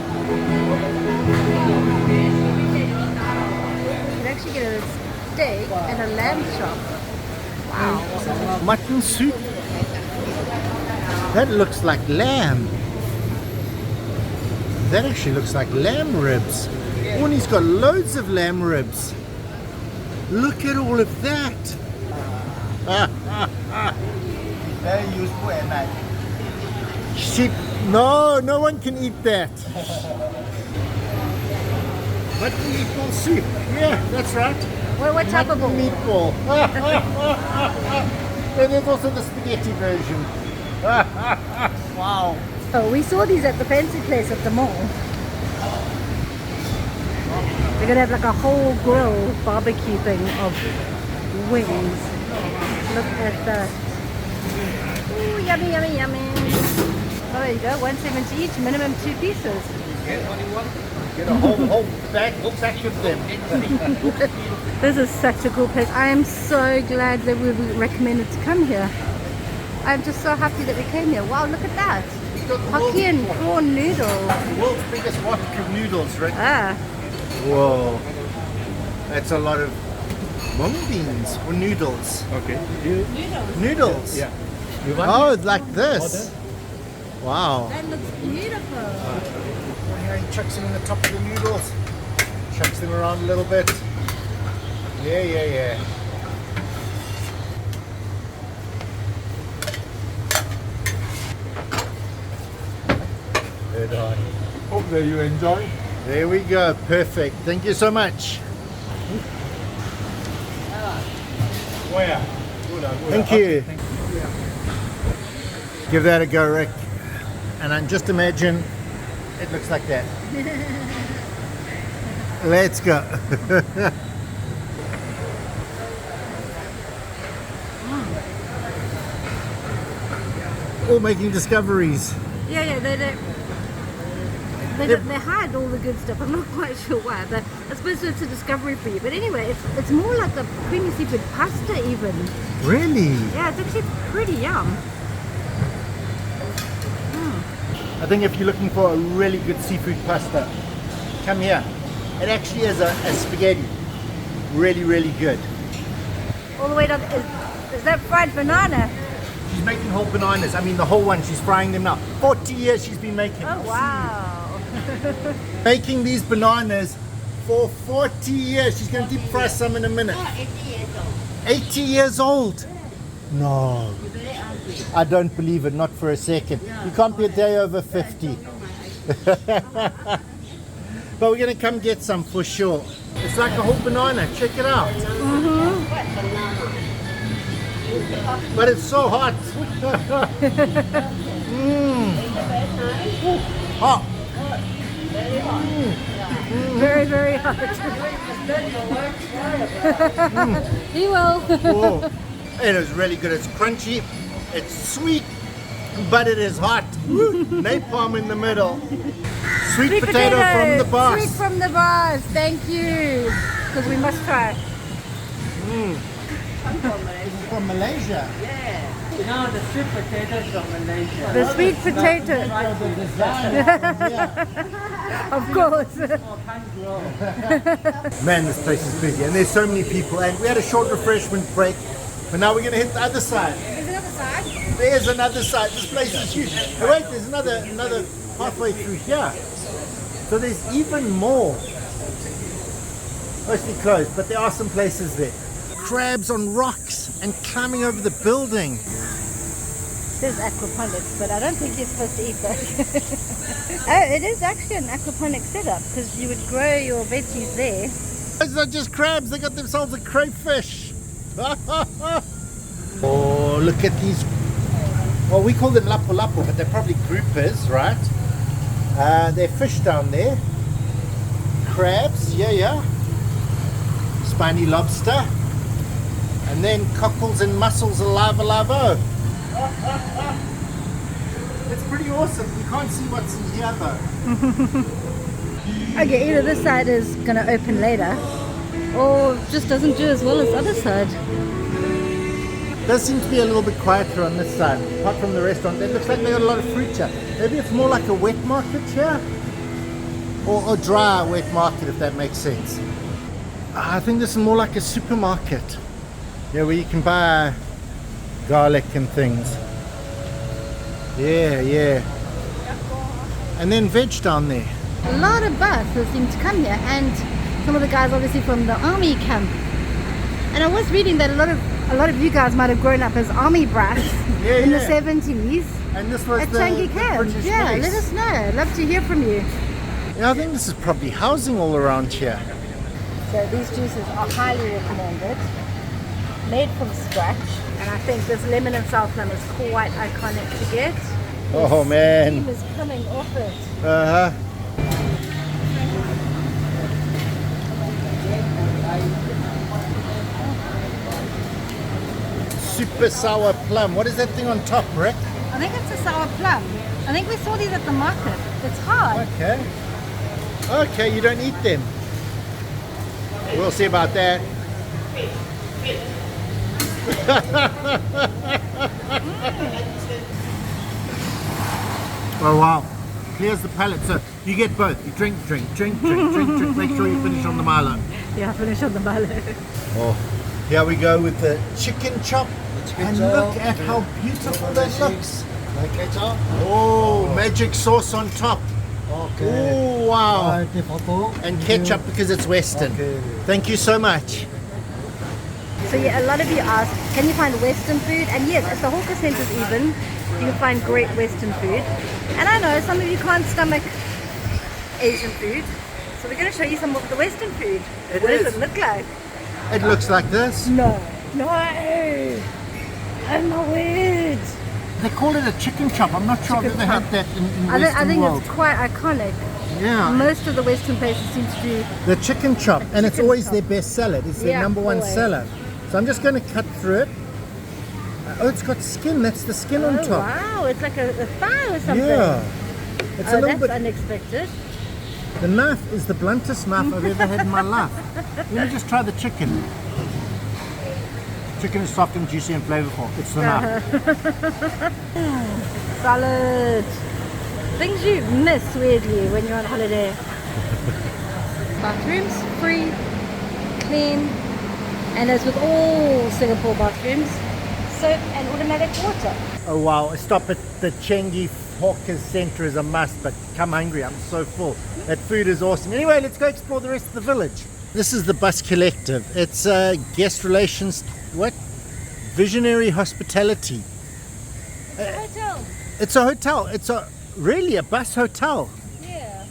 can actually get a steak and a lamb chop. Wow. Mutton soup. That looks like lamb. That actually looks like lamb ribs. Oh, and he's got loads of lamb ribs. Look at all of that. Very useful at night. Sheep, no one can eat that. Mutton meatball soup. Yeah, that's right. What type of ball? Meatball. And there's also the spaghetti version. Wow. Oh, we saw these at the fancy place at the mall. They're gonna have like a whole grill barbecue thing of wings. Look at that. Ooh, yummy, yummy, yummy. Oh, there you go. 170 each, minimum 2 pieces. Get a whole bag of them. This is such a cool place. I am so glad that we were recommended to come here. I'm just so happy that we came here. Wow, look at that. Hokkien prawn noodle. The world's biggest vodka noodles, right? Ah. Whoa. That's a lot of mung beans or noodles. Okay. Noodles? Yeah. Oh, it's like this. Wow. That looks beautiful. Here he chucks them in the top of the noodles. Chucks them around a little bit. Yeah. Good on. Hope that you enjoy. There we go. Perfect. Thank you so much. Where? Thank you. Give that a go, Rick. And then just imagine it looks like that. Let's go. All making discoveries. Yeah, they hide all the good stuff. I'm not quite sure why, but I suppose it's a discovery for you. But anyway, it's more like a creamy seafood pasta even. Really? Yeah, it's actually pretty yum. I think if you're looking for a really good seafood pasta, come here. It actually is a spaghetti. Really, really good. All the way down. Is that fried banana? She's making whole bananas. I mean, the whole one. She's frying them now. 40 years she's been making. Oh, wow. Making these bananas for 40 years. She's going to deep fry some in a minute. 80 years old. No. I don't believe it, not for a second. You can't be a day over 50. But we're going to come get some for sure. It's like a whole banana. Check it out. But it's so hot. Hot. Very, very hot. He will. Whoa. It is really good. It's crunchy. It's sweet, but it is hot. Napalm in the middle. Sweet potato from the boss. Sweet from the boss. Thank you. Because we must try. From Malaysia. No, the sweet potatoes from Malaysia. The sweet potato. Of course. Man, this place is busy, and there's so many people. And we had a short refreshment break, but now we're going to hit the other side. There's another side? There's another side. This place is huge. Oh, wait, there's another halfway through here. So there's even more. Mostly closed, but there are some places there. Crabs on rocks and climbing over the building. There's aquaponics, but I don't think you're supposed to eat that. Oh, it is actually an aquaponic setup because you would grow your veggies there. Those are just crabs. They got themselves a crayfish. Oh, look at these. Well, we call them lapu-lapu, but they're probably groupers, right? They're fish down there. Crabs, yeah. Spiny lobster. And then cockles and mussels alive. It's pretty awesome. You can't see what's in here though. Okay, either this side is going to open later or just doesn't do as well as the other side. Does seem to be a little bit quieter on this side, apart from the restaurant. It looks like they got a lot of fruit here. Maybe it's more like a wet market here, or dry wet market, if that makes sense. I think this is more like a supermarket. Yeah, where you can buy garlic and things. Yeah. And then veg down there. A lot of buses seem to come here, and some of the guys obviously from the army camp. And I was reading that a lot of a lot of you guys might have grown up as army brats in the 70s. And this was at the Changi camp. British Yeah, base. let us know. I'd love to hear from you. Yeah, I think this is probably housing all around here. So these juices are highly recommended. Made from scratch. And I think this lemon and sour plum is quite iconic to get. Oh man. Steam is coming off it. Uh-huh. Super sour plum. What is that thing on top, Rick? I think it's a sour plum. I think we saw these at the market. It's hard. Okay. Okay, you don't eat them. We'll see about that. Oh wow. Here's the palate. So you get both. You drink. Make sure you finish on the Milo. Yeah, finish on the Milo. Oh, here we go with the chicken chop. And look at how beautiful that looks. Oh, magic sauce on top. Okay. Oh, wow. The photo. And ketchup because it's Western. Okay. Thank you so much. So yeah, a lot of you ask, can you find Western food? And yes, at the hawker centres even, you can find great Western food. And I know some of you can't stomach Asian food. So we're going to show you some of the Western food. What does it look like? It looks like this. No. Oh my word. They call it a chicken chop. I'm not sure I've ever had that in Western I think world. it's quite iconic. Yeah. Most of the Western places seem to do the chicken chop. And it's always their best seller. It's their number one seller. So I'm just going to cut through it. Oh, it's got skin. That's the skin on top. Wow, it's like a thigh or something. Yeah. It's a little that's bit unexpected. The knife is the bluntest knife I've ever had in my life. Let me just try the chicken. Chicken is soft and juicy and flavorful. It's the knife. Salad. Things you miss weirdly when you're on holiday. Bathrooms, free, clean, and as with all Singapore bathrooms, soap and automatic water. Oh wow, a stop at the Changi Hawker Center is a must, but come hungry, I'm so full. That food is awesome. Anyway, let's go explore the rest of the village. This is the Bus Collective. It's guest relations, visionary hospitality. Hotel. It's a hotel. It's really a bus hotel. Yeah.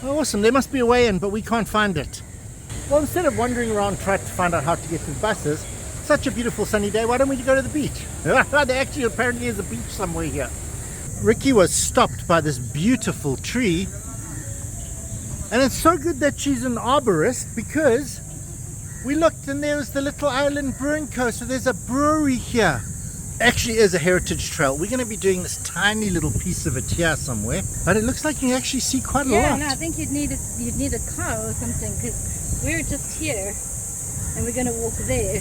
Oh, awesome. There must be a way in, but we can't find it. Well, instead of wandering around trying to find out how to get to the buses, such a beautiful sunny day, why don't we go to the beach? There actually apparently is a beach somewhere here. Ricky was stopped by this beautiful tree, and it's so good that she's an arborist because we looked and there was the Little Island Brewing Co. So there's a brewery here. Actually is a heritage trail. We're going to be doing this tiny little piece of it here somewhere, but it looks like you can actually see quite a lot. Yeah, no, I think you'd need a car or something because we're just here and we're going to walk there.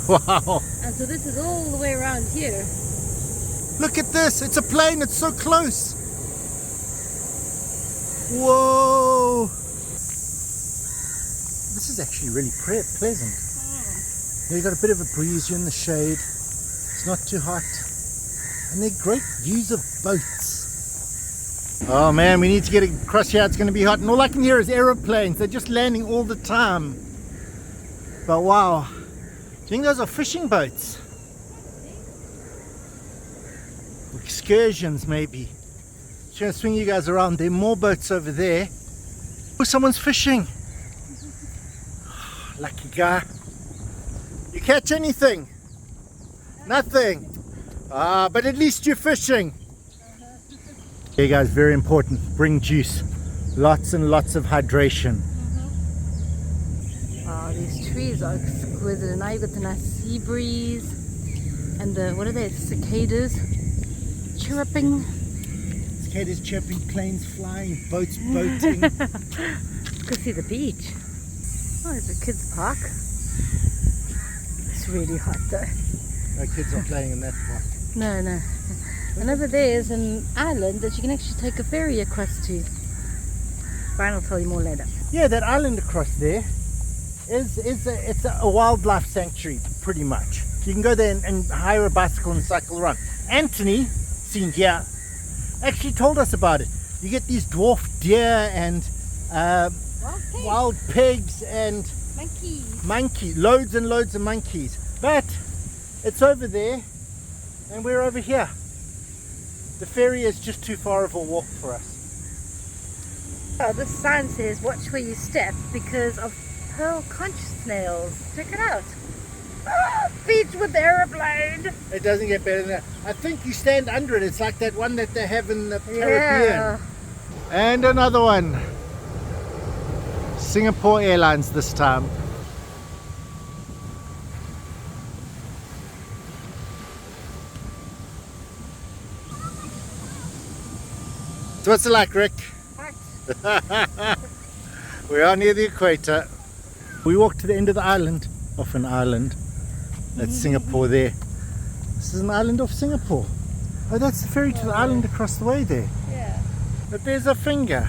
Wow. And so this is all the way around here. Look at this. It's a plane. It's so close. Whoa. This is actually really pleasant. Yeah, you got a bit of a breeze. You're in the shade. It's not too hot. And they're great views of boats. Oh man, we need to get across here. It's going to be hot. And all I can hear is aeroplanes. They're just landing all the time. But wow. Do you think those are fishing boats? Excursions maybe. Just going to swing you guys around. There are more boats over there. Oh, someone's fishing. Lucky guy. You catch anything? Nothing. But at least you're fishing. Okay guys, very important. Bring juice. Lots and lots of hydration. Oh, these trees are exquisite. And now you've got the nice sea breeze. And the, what are they? Cicadas chirping. Cicadas chirping, planes flying, boats boating. Go see the beach. Oh, there's a kids' park. It's really hot though. No kids are playing in that park. No. And over there is an island that you can actually take a ferry across to. Brian will tell you more later. Yeah, that island across there is a wildlife sanctuary, pretty much. You can go there and hire a bicycle and cycle around. Anthony, seen here, actually told us about it. You get these dwarf deer and wild pigs and monkeys. Loads and loads of monkeys. But It's over there, and we're over here. The ferry is just too far of a walk for us. Oh, this sign says watch where you step because of pearl conch snails. Check it out. Ah, beach with aeroplane. It doesn't get better than that. I think you stand under it. It's like that one that they have in the Caribbean. Yeah. And another one. Singapore Airlines this time. So what's it like, Rick? We are near the equator. We walked to the end of the island, off an island. That's Singapore there. This is an island off Singapore. Oh, that's the ferry to the island across the way there. Yeah. But there's a finger.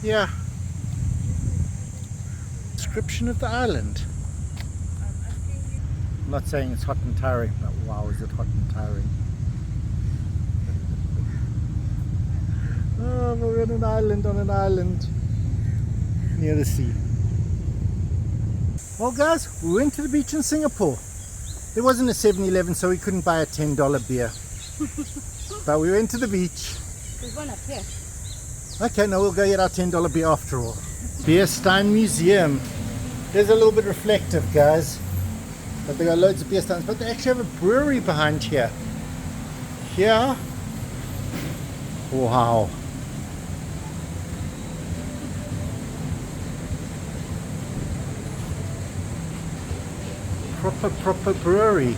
Yeah. Description of the island. I'm not saying it's hot and tiring, but wow, is it hot and tiring. Oh, we're on an island near the sea. Well guys, we went to the beach in Singapore. There wasn't a 7-Eleven, so we couldn't buy a $10 beer. But we went to the beach. There's one up here. Okay, now we'll go get our $10 beer after all. Beerstein Museum. There's a little bit reflective, guys. But they got loads of beer steins, but they actually have a brewery behind here. Here. Wow. Proper brewery.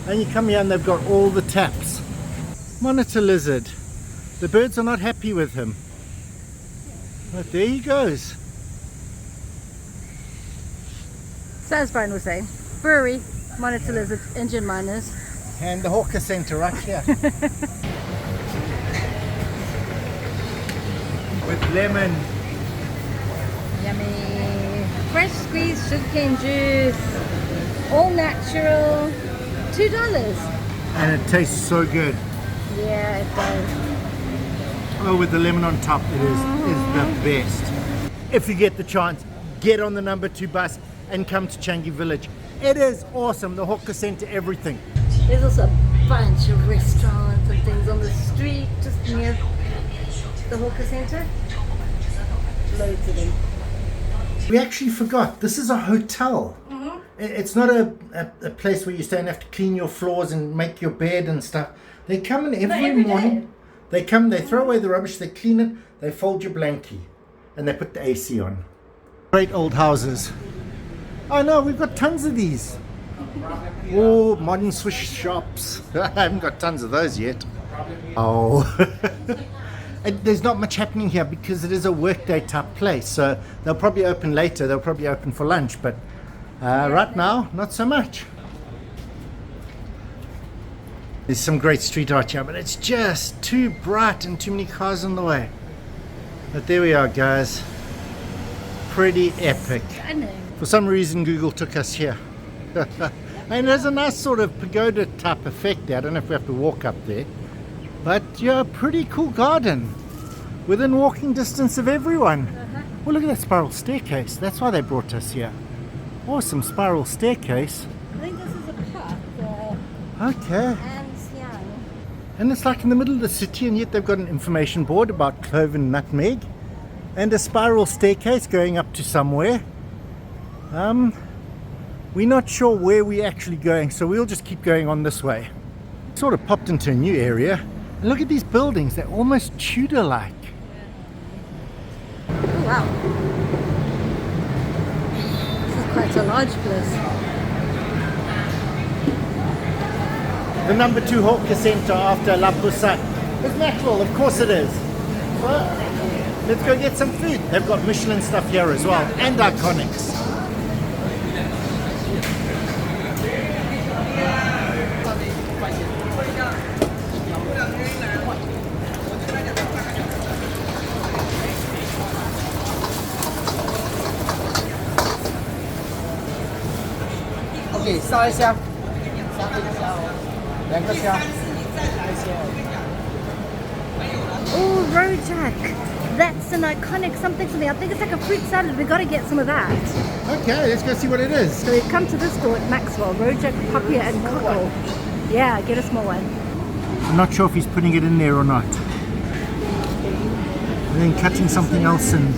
And you come here and they've got all the taps. Monitor lizard. The birds are not happy with him. But there he goes. So as Brian was saying, brewery, monitor lizard, engine miners. And the hawker center right here. With lemon. Yummy. Fresh squeezed sugarcane juice. All natural. $2. And it tastes so good. Yeah, it does. Oh, with the lemon on top, it is the best. If you get the chance, get on the number 2 bus and come to Changi Village. It is awesome. The hawker center, everything. There's also a bunch of restaurants and things on the street just near the hawker center. Loads of them. We actually forgot, this is a hotel. It's not a place where you stay and have to clean your floors and make your bed and stuff. They come in every morning. They come, they throw away the rubbish, they clean it, they fold your blankie, and they put the AC on. Great old houses. Oh no, we've got tons of these. Oh, modern Swiss shops. I haven't got tons of those yet. Oh. And there's not much happening here because it is a workday type place. So they'll probably open later, they'll probably open for lunch, but right now, not so much. There's some great street art here, but it's just too bright and too many cars in the way. But there we are, guys. Pretty epic. For some reason, Google took us here. And there's a nice sort of pagoda type effect there. I don't know if we have to walk up there. But yeah, pretty cool garden. Within walking distance of everyone. Oh, look at that spiral staircase. That's why they brought us here. Awesome spiral staircase. I think this is a park. Okay. And it's like in the middle of the city, and yet they've got an information board about clove and nutmeg. And a spiral staircase going up to somewhere. We're not sure where we're actually going, so we'll just keep going on this way. Sort of popped into a new area. And look at these buildings, they're almost Tudor-like. Oh wow. This is quite a large place. The number 2 hawker center after La Poussette is Maxwell, of course it is. Well, let's go get some food. They've got Michelin stuff here as well, and Iconics. Okay, 烧一下。2个虾。Oh, rojak. That's an iconic something. I think it's like a fruit salad. We got to get some of that. Okay, let's go see what it is. So we've come to this store at Maxwell. Rojak, papaya and cockle. Yeah, get a small one. I'm not sure if he's putting it in there or not. And then cutting something else in.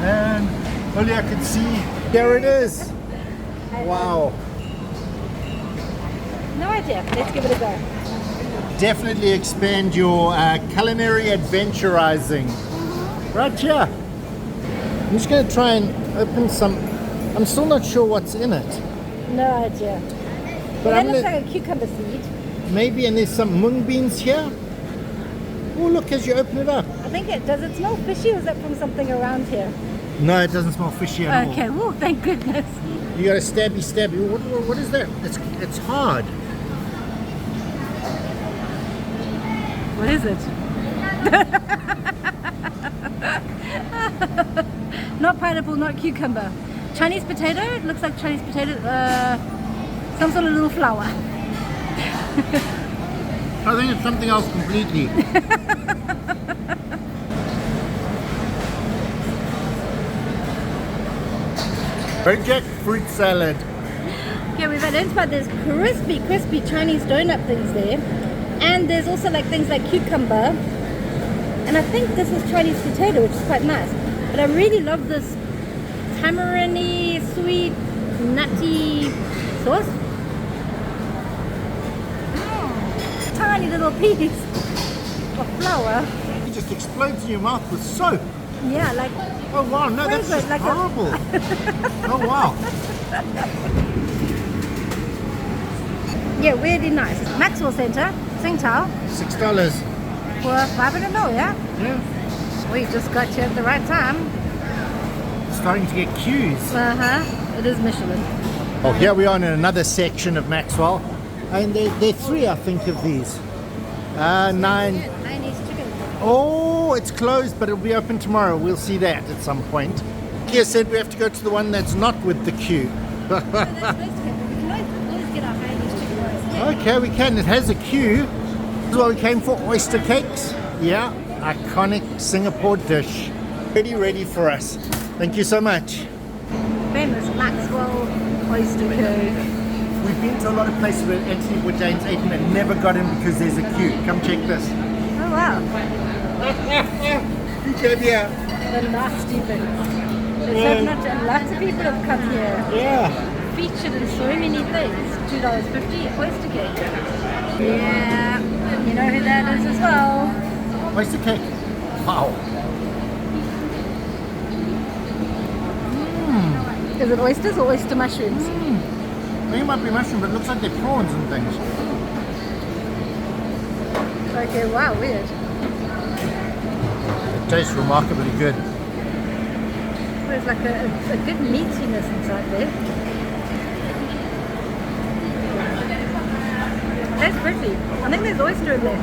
And only I could see. There it is. Wow. No idea. Let's give it a go. Definitely expand your culinary adventurizing. Right here. I'm just going to try and open some. I'm still not sure what's in it. No idea. But That looks like a cucumber seed. Maybe, and there's some mung beans here. Oh, look as you open it up. I think it does. It smell fishy, or is that from something around here? No, it doesn't smell fishy at all. Okay, well, thank goodness. You got a stabby. What is that? It's hard. What is it? Not pineapple, not cucumber. Chinese potato? It looks like Chinese potato. Some sort of little flower. I think it's something else completely. Rojak fruit salad. Okay, we've identified there's crispy Chinese donut things there. And there's also like things like cucumber. And I think this is Chinese potato, which is quite nice. But I really love this tamarind-y, sweet, nutty sauce. Tiny little piece of flour. It just explodes in your mouth with soap. Yeah, like... Oh wow, no, that's just like horrible. Oh wow. Yeah, really nice. Maxwell Center, Tsingtao. $6. For 500 ml, yeah? Yeah. We just got you at the right time. Starting to get queues. It is Michelin. Oh, here we are in another section of Maxwell. And there are 3, I think, of these. 9. 9 East chicken. Oh, it's closed, but it'll be open tomorrow. We'll see that at some point. Kia said we have to go to the one that's not with the queue. Okay, we can. It has a queue. This is what we came for. Oyster cakes. Yeah, iconic Singapore dish. Ready for us. Thank you so much. Famous Maxwell oyster cake. We've been to a lot of places where Anthony Bourdain's eaten and never got in because there's a queue. Come check this. Oh wow. Yeah. The nasty bit. There's lots of people have come here. Yeah. Featured in so many things. $2.50 oyster cake. Yeah. You know who that is as well. Oyster cake. Wow. Is it oysters or oyster mushrooms? I think it might be mushroom, but it looks like they're prawns and things. Okay, wow, weird. It tastes remarkably good. There's like a good meatiness inside there. That's pretty. I think there's oyster in there.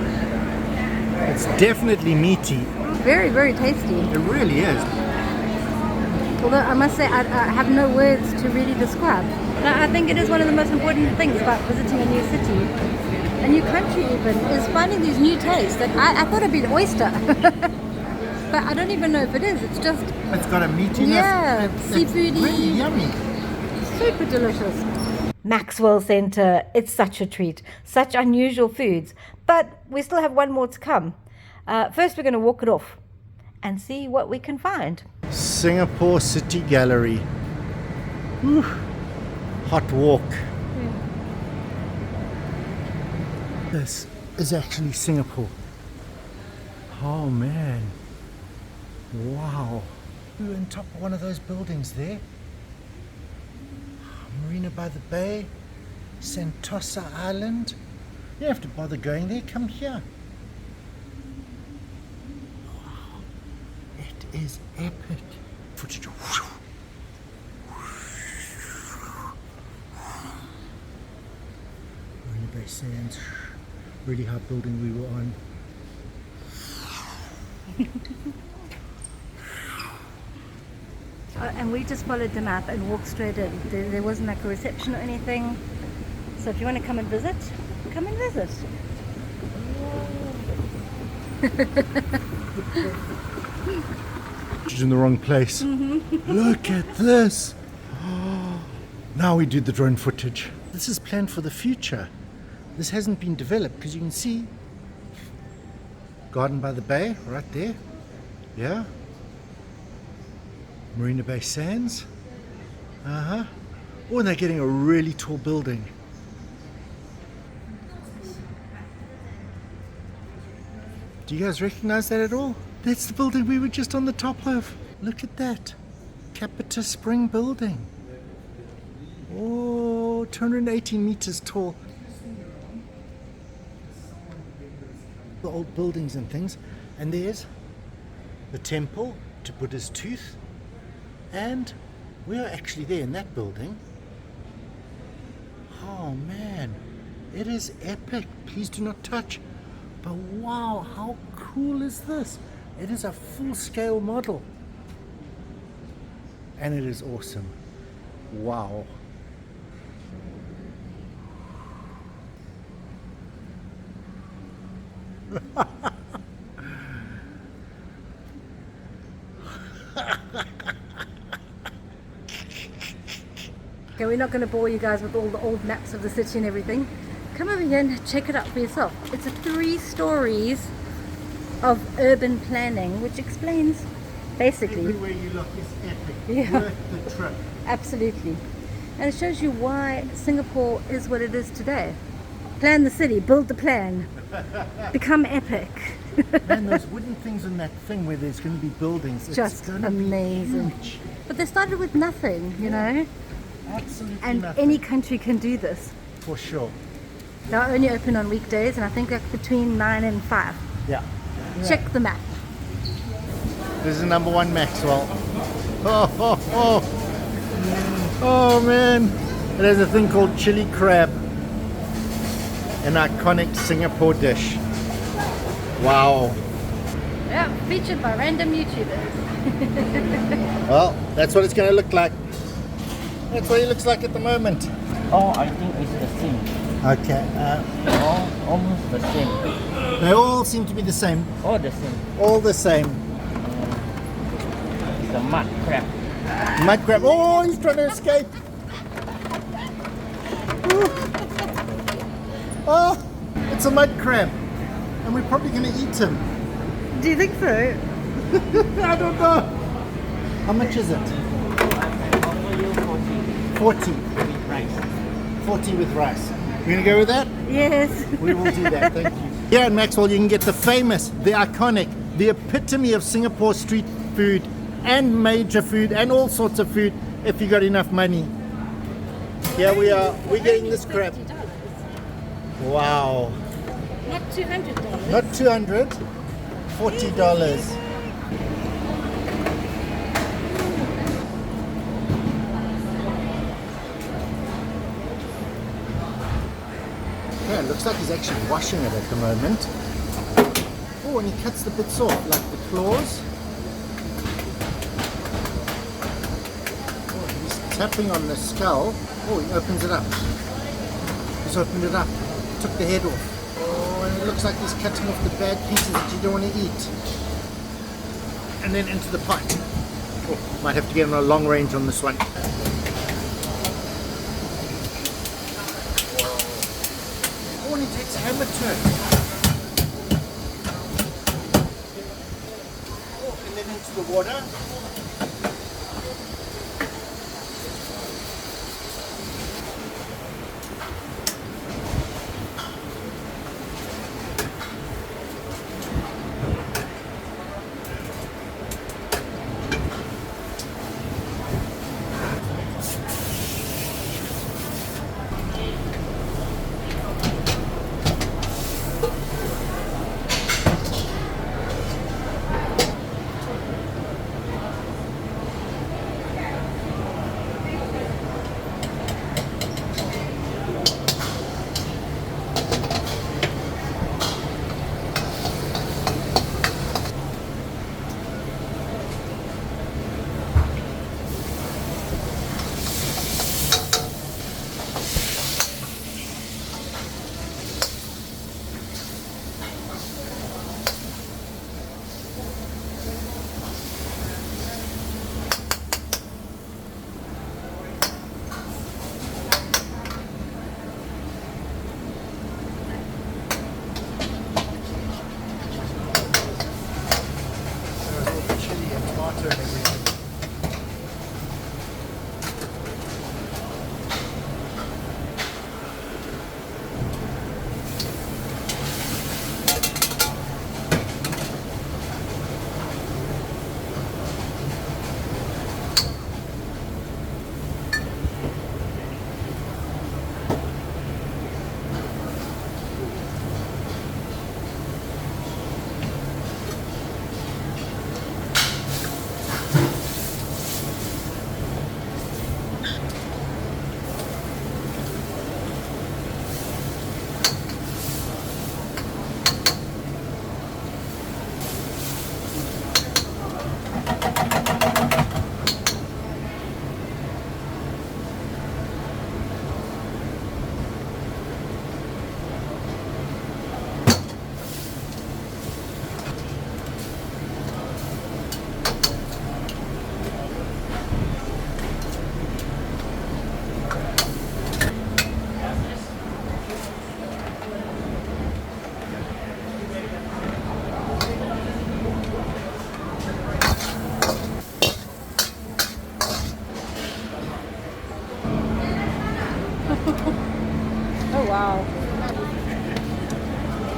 It's definitely meaty. Very, very tasty. It really is. Although I must say I have no words to really describe. But I think it is one of the most important things about visiting a new city, a new country even, is finding these new tastes. That I thought it'd be an oyster. But I don't even know if it is. It's just... It's got a meatiness. Yeah, It's seafoody. really yummy. Super delicious. Maxwell Center. It's such a treat. Such unusual foods. But we still have one more to come. First we're going to walk it off and see what we can find. Singapore City Gallery. Whew. Hot walk. Yeah. This is actually Singapore. Oh man. Wow. We're on top of one of those buildings there. Marina by the Bay. Sentosa Island. You don't have to bother going there. Come here. Wow. It is epic. Footage. Marina Bay Sands. Really high building we were on. And we just followed the map and walked straight in. There wasn't like a reception or anything. So if you want to come and visit, Come and visit. She's in the wrong place. Look at this. Now we do the drone footage. This is planned for the future. This hasn't been developed because you can see Garden by the Bay right there. Yeah. Marina Bay Sands. Oh, and they're getting a really tall building. Do you guys recognize that at all? That's the building we were just on the top of. Look at that. CapitaSpring building. Oh, 218 meters tall. The old buildings and things. And there's the temple to Buddha's tooth. And we are actually there in that building. Oh man, it is epic. Please do not touch. But wow, how cool is this? It is a full-scale model. And it is awesome. Wow. Okay, we're not going to bore you guys with all the old maps of the city and everything. Come over here and check it out for yourself. It's a 3 stories of urban planning, which explains basically everywhere you look is epic. Yeah. Worth the trip. Absolutely. And it shows you why Singapore is what it is today. Plan the city, build the plan, become epic. Man, those wooden things in that thing where there's going to be buildings, Just it's going to amazing. be huge. But they started with nothing, you know? Absolutely and nothing. any country can do this. For sure. They're only open on weekdays, and I think like between 9 and 5. Yeah. Check the map. This is number 1 Maxwell. Oh man. It has a thing called chili crab. An iconic Singapore dish. Wow. Yeah, featured by random YouTubers. Well, that's what it's going to look like. That's what it looks like at the moment. Oh, I think it's the same. Okay. Almost the same. They all seem to be the same. All the same. All the same. It's a mud crab. Mud crab. Oh, he's trying to escape. Oh, it's a mud crab. And we're probably going to eat him. Do you think so? I don't know. How much is it? 40 with rice. 40 with rice. We're going to go with that? Yes. We will do that, thank you. Here at Maxwell, you can get the famous, the iconic, the epitome of Singapore street food and major food and all sorts of food if you got enough money. Here we are. We're getting this crab. Wow. Not $200. Not $200. $40. Yeah, it looks like he's actually washing it at the moment. Oh, and he cuts the bits off, like the claws. Oh, he's tapping on the skull. Oh, he opens it up. He's opened it up. Took the head off. Oh, and it looks like he's cutting off the bad pieces that you don't want to eat. And then into the pot. Oh, might have to get on a long range on this one. Oh, and he takes a hammer to it. Oh, and then into the water.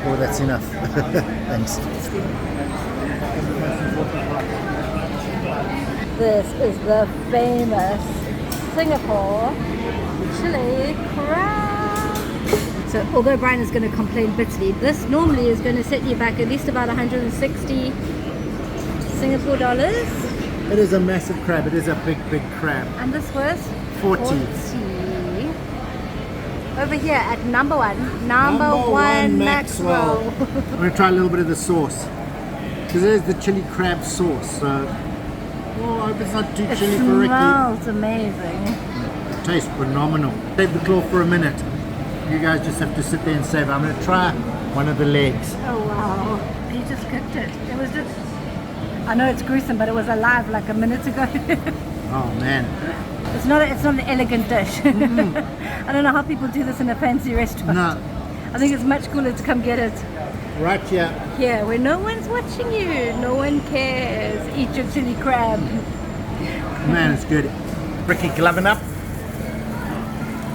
Oh, that's enough. Thanks. This is the famous Singapore chili crab. So although Brian is going to complain bitterly, this normally is going to set you back at least about 160 Singapore dollars. It is a massive crab. It is a big, big crab. And this was 40. Over here at number one Maxwell. I'm going to try a little bit of the sauce. Because it is the chili crab sauce. So, I hope it's not too chili for Ricky. It smells amazing. It tastes phenomenal. Save the claw for a minute. You guys just have to sit there and save it. I'm going to try one of the legs. Oh wow. He just cooked it. It was just, I know it's gruesome, but it was alive like a minute ago. Oh man. It's not an elegant dish. I don't know how people do this in a fancy restaurant. No. I think it's much cooler to come get it right here. Here, where no one's watching you, no one cares. Eat your chili crab. Man, it's good. Ricky, gloving up.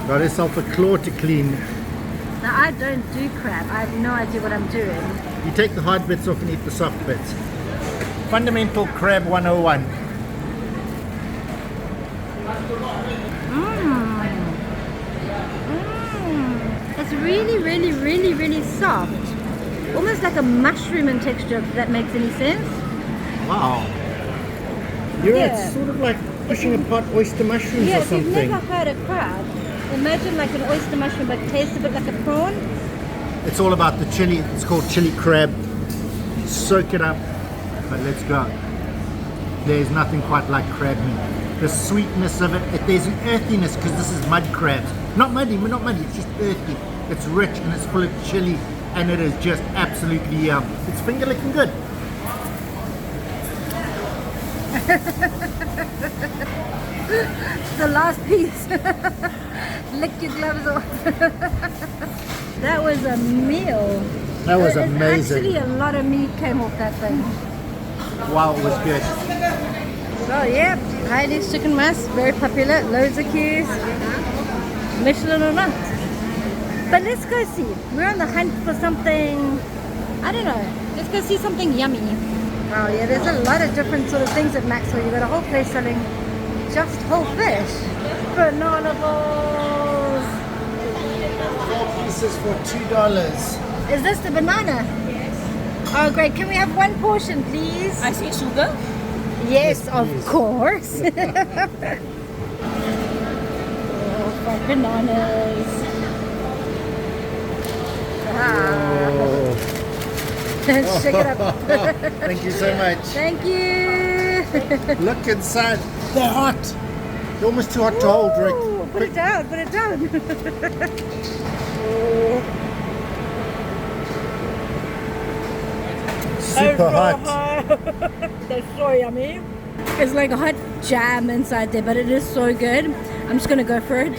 Got herself a claw to clean. Now I don't do crab. I have no idea what I'm doing. You take the hard bits off and eat the soft bits. Fundamental crab 101. It's really, really, really, really soft. Almost like a mushroom in texture, if that makes any sense. Wow. It's sort of like pushing apart oyster mushrooms or something. If you've never had a crab, imagine like an oyster mushroom but tastes a bit like a prawn. It's all about the chili. It's called chili crab. Soak it up. But let's go. There's nothing quite like crab meat. The sweetness of it. There's an earthiness because this is mud crabs. Not muddy, it's just earthy. It's rich and it's full of chili and it is just absolutely yum. It's finger licking good. The last piece. Lick your gloves off. That was a meal. That was amazing. Actually, a lot of meat came off that thing. Wow, it was good. So, yeah, Heidi's chicken mass, very popular, loads of queues. Michelin or not. But let's go see. We're on the hunt for something, I don't know. Let's go see something yummy. Oh yeah, there's a lot of different sort of things at Maxwell. You've got a whole place selling just whole fish. Banana balls. 4 pieces for $2. Is this the banana? Oh great, can we have one portion please? I see sugar. Yes, of course. Oh, bananas. Shake it up. Thank you so much. Thank you. Look inside. They're hot. They're almost too hot to hold, Rick. Put it down, put it down. Super hot. They're so yummy. It's like a hot jam inside there, but it is so good. I'm just gonna go for it.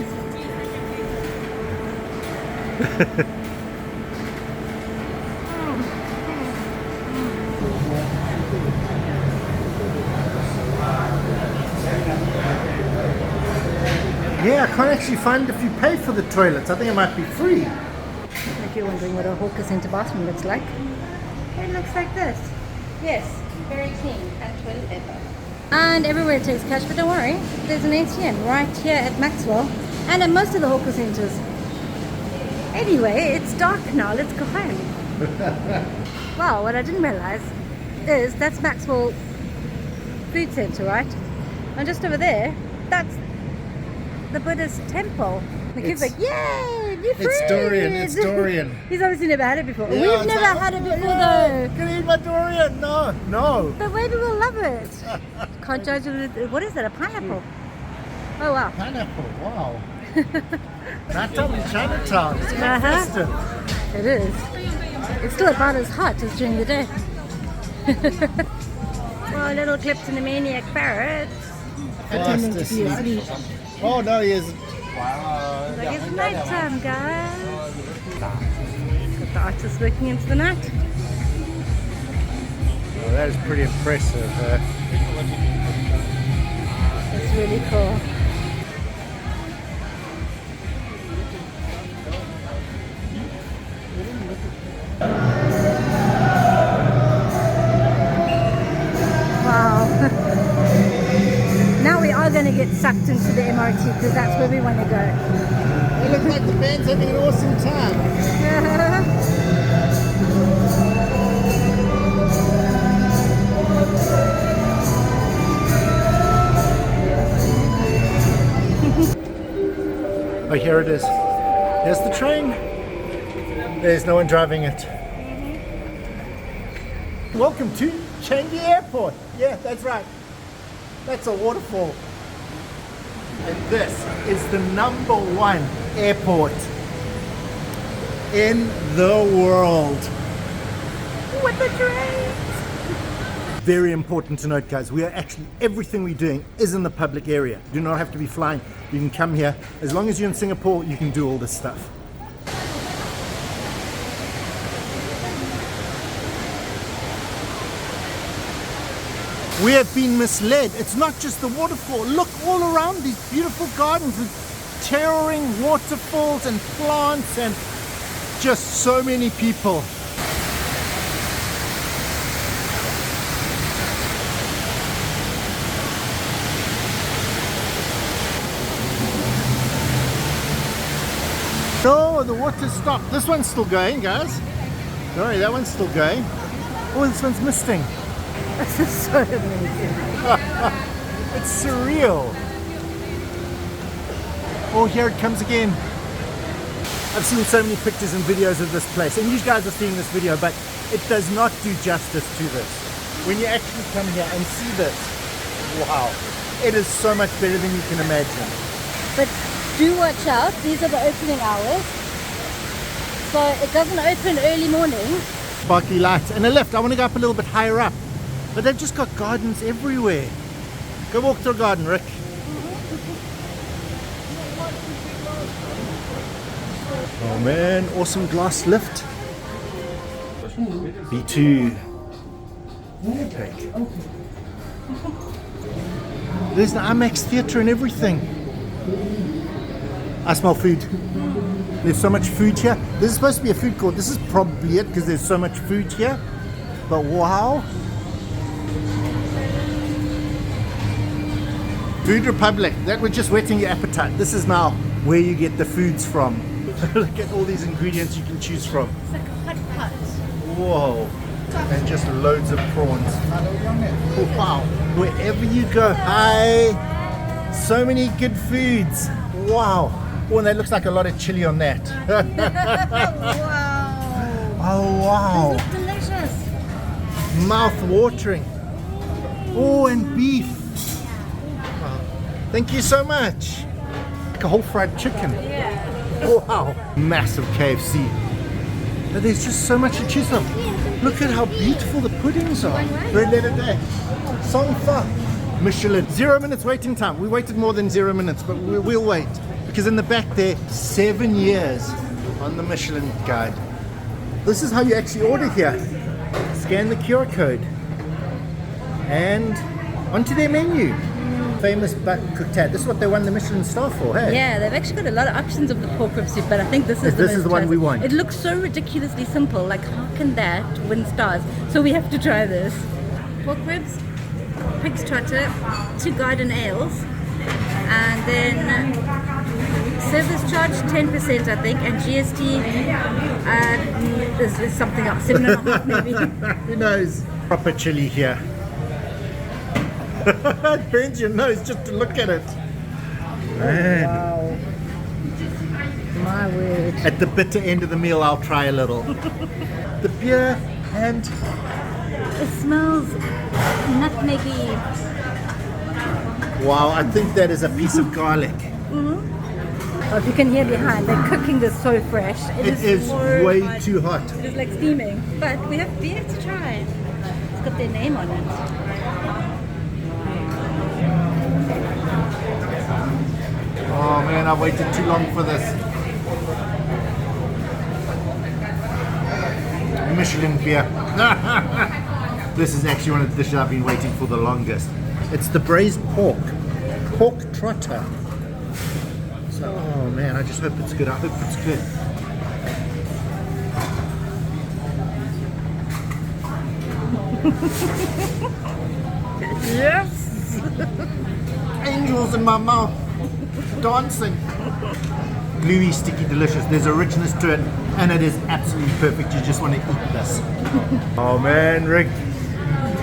Yeah, I can't actually find if you pay for the toilets. I think it might be free. If you're wondering what a hawker centre bathroom looks like, it looks like this. Yes, very clean and toilet paper. And everywhere it takes cash, but don't worry, there's an ATM right here at Maxwell and at most of the hawker centres. Anyway, it's dark now, let's go home. Wow, what I didn't realise is that's Maxwell Food Centre, right? And just over there, that's the Buddhist temple. The kid's like, yay, new fruit! It's Dorian. He's obviously never had it before. Yeah, We've never had it before though. Can I eat my durian? No. But maybe we'll love it. Can't judge it. What is it? A pineapple? Oh wow. Pineapple, wow. Chinatown in Chinatown. It's quite festive. It is. It's still about as hot as during the day. Well, little Clipton the maniac parrot. Pretending to be asleep. Oh no, he isn't. Like it's night time, guys. Got the artist working into the night. Oh, that is pretty impressive. It's really cool. get sucked into the MRT because that's where we want to go. It looks like the band's having an awesome time. Oh, here it is. Here's the train. There's no one driving it. Welcome to Changi Airport. Yeah, that's right. That's a waterfall. And this is the #1 airport in the world. With the trains. Very important to note, guys, everything we're doing is in the public area. You do not have to be flying. You can come here. As long as you're in Singapore, you can do all this stuff. We have been misled. It's not just the waterfall. Look all around these beautiful gardens with towering waterfalls and plants and just so many people. Oh, the water stopped. This one's still going, guys. Sorry, that one's still going. Oh, this one's misting. This is so amazing. It's surreal. Oh, here it comes again. I've seen so many pictures and videos of this place, and you guys are seeing this video, but it does not do justice to this. When you actually come here and see this, wow, it is so much better than you can imagine. But do watch out, these are the opening hours. So it doesn't open early morning. Sparkly lights and a lift. I want to go up a little bit higher up. But they've just got gardens everywhere. Go walk through a garden, Rick. Oh man, awesome glass lift. B2. Take. There's the IMAX theatre and everything. I smell food. There's so much food here. This is supposed to be a food court. This is probably it because there's so much food here. But wow. Food Republic, that was just whetting your appetite. This is now where you get the foods from. Look at all these ingredients you can choose from. It's like a hot pot. Whoa. And just loads of prawns. Oh, wow. Wherever you go, hi. So many good foods. Wow. Oh, and that looks like a lot of chili on that. Wow. Oh, wow. These look delicious. Mouth watering. Oh, and beef. Thank you so much. Like a whole fried chicken. Yeah. Wow. Massive KFC. But there's just so much to choose from. Look at how beautiful the puddings are. Red letter day. Song fa. Michelin. 0 minutes waiting time. We waited more than 0 minutes, but we'll wait. Because in the back there, 7 years on the Michelin guide. This is how you actually order here. Scan the QR code. And onto their menu. Famous buck cooktat. This is what they won the Michelin star for, hey? Yeah, they've actually got a lot of options of the pork rib soup, but I think this is the one we want. It looks so ridiculously simple. Like, how can that win stars? So we have to try this. Pork ribs, pig's trotter, 2 garden ales, and then service charge 10%, I think, and GST is something else, 7.5 maybe. Who knows? Proper chili here. It burns your nose just to look at it. Man. Wow. My word. At the bitter end of the meal, I'll try a little. The beer and... It smells nutmeggy. Wow, I think that is a piece of garlic. Mm-hmm. Oh, if you can hear behind, they're cooking this so fresh. It is so way hot. too hot. It is like steaming. But we have beer to try. It's got their name on it. Oh man, I've waited too long for this. Michelin beer. This is actually one of the dishes I've been waiting for the longest. It's the braised pork. Pork trotter. So, oh man, I just hope it's good. I hope it's good. Yes! angels in my mouth, dancing. Gluey, sticky, delicious. There's a richness to it, and it is absolutely perfect. You just want to eat this. Oh man, Rick,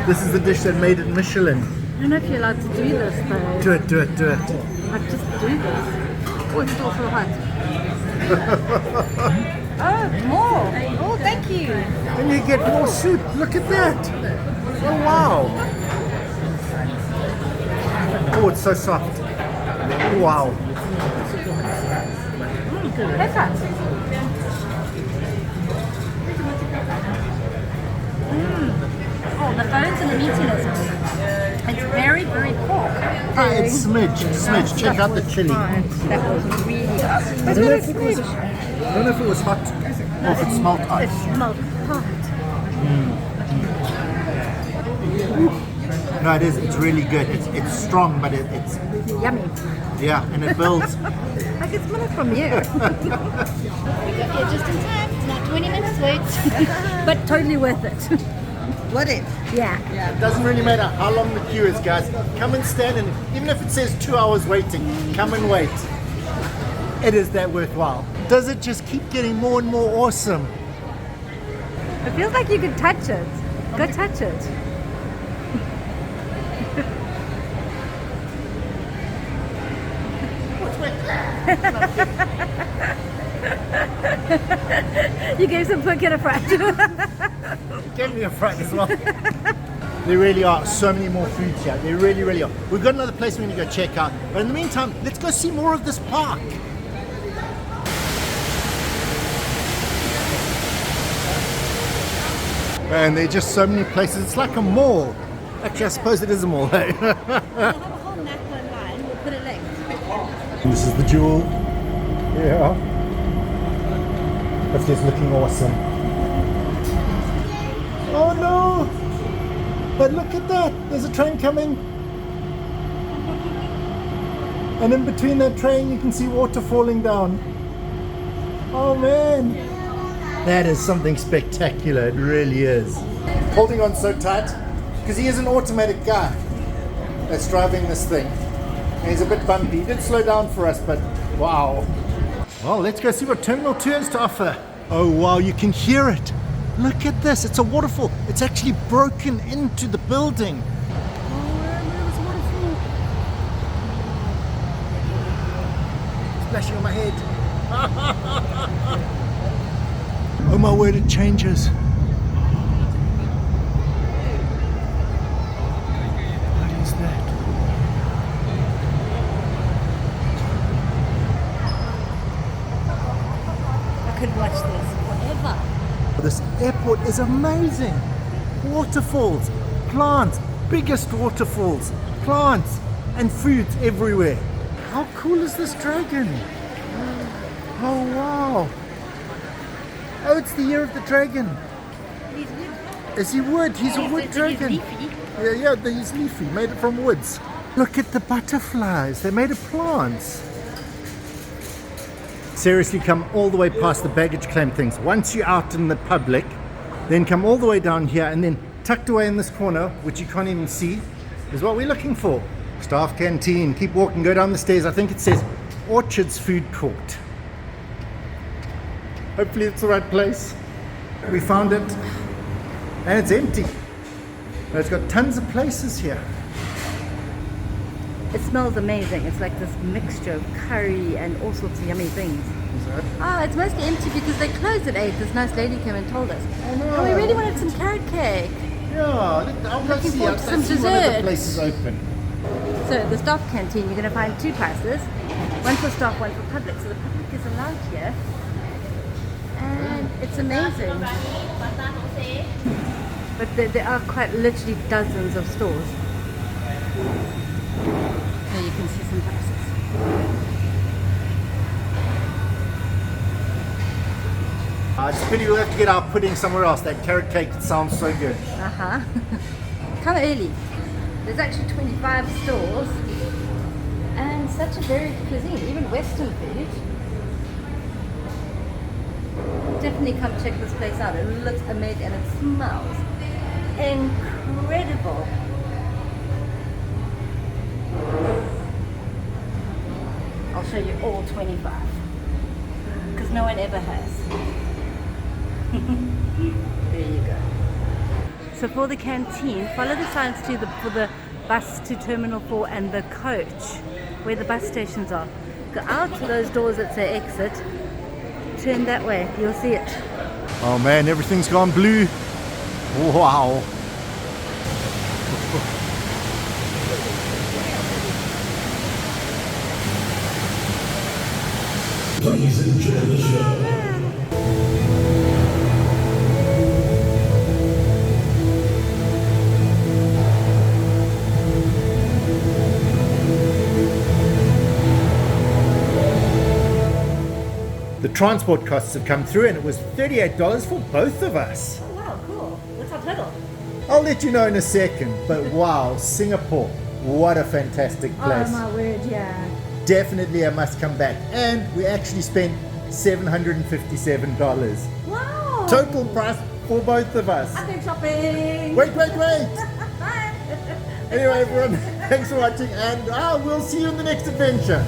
this is the dish that made it Michelin. I don't know if you're allowed to do this though. Do it, do it, do it. Like just do this. Oh, it's still so hot. Oh, more. Oh, thank you. And you get more soup. Look at that. Oh wow. Oh, it's so soft. Wow. Pepper. Oh, the bones and the meatiness. It's very, very pork. It's smidge. Check out the chili. That was really hot. I don't know if it was hot or if it smelled hot. It smelled hot. No, it is. It's really good. It's strong, but it's yummy. Yeah, and it builds. I can smell it from here. We got here just in time. It's not 20 minutes late. But totally worth it. Worth it? Yeah. It doesn't really matter how long the queue is, guys. Come and stand, and even if it says 2 hours waiting, come and wait. It is that worthwhile. Does it just keep getting more and more awesome? It feels like you can touch it. Go touch it. You gave some poor kid a fright. Gave me a fright as well. There really are so many more foods here. There really, really are. We've got another place we need to go check out. But in the meantime, let's go see more of this park. Man, there are just so many places. It's like a mall. Actually, I suppose it is a mall, hey? We'll have a whole macro line. We'll put a link. This is the Jewel. Yeah. That's just looking awesome. Oh no! But look at that! There's a train coming. And in between that train you can see water falling down. Oh man! That is something spectacular, it really is. Holding on so tight, because he is an automatic guy that's driving this thing. And he's a bit bumpy. He did slow down for us, but wow. Well, let's go see what Terminal 2 has to offer. Oh wow, you can hear it. Look at this, it's a waterfall. It's actually broken into the building. Oh man, there's a waterfall. Splashing on my head. Oh my word, it changes. What is that? I could watch this forever. This airport is amazing. Waterfalls, plants, biggest waterfalls, plants, and foods everywhere. How cool is this dragon? Oh wow. Oh, it's the year of the dragon. He's wood. Is he wood? He's a wood dragon. He's leafy. Yeah, he's leafy, made it from woods. Look at the butterflies, they're made of plants. Seriously, come all the way past the baggage claim things. Once you're out in the public, then come all the way down here, and then tucked away in this corner, which you can't even see, is what we're looking for. Staff canteen. Keep walking, go down the stairs. I think it says Orchards Food Court. Hopefully it's the right place. We found it, and it's empty. But it's got tons of places here. It smells amazing. It's like this mixture of curry and all sorts of yummy things. Oh, it's mostly empty because they closed at 8. This nice lady came and told us. Oh no. Oh, we really wanted some carrot cake. Yeah, I'll go Looking see. forward I'll to see some one of the dessert. places open. So the staff canteen, you're going to find 2 prices. One for staff, one for public. So the public is allowed here. And it's amazing. But there are quite literally dozens of stores. Here you can see some prices. It's a pity we'll have to get our pudding somewhere else. That carrot cake sounds so good. Uh-huh. Come early. There's actually 25 stores. And such a varied cuisine, even Western food. Definitely come check this place out. It looks amazing and it smells incredible. I'll show you all 25. Because no one ever has. There you go. So for the canteen, follow the signs for the bus to Terminal 4 and the coach, where the bus stations are. Go out to those doors that say exit, turn that way, you'll see it. Oh man, everything's gone blue. Wow. Please enjoy the show. The transport costs have come through and it was $38 for both of us. Oh wow, cool. What's our total? I'll let you know in a second, but wow, Singapore, what a fantastic place. Oh my word, yeah. Definitely a must come back. And we actually spent $757. Wow. Total price for both of us. I'm going shopping. Wait. Anyway everyone, thanks for watching and we'll see you in the next adventure.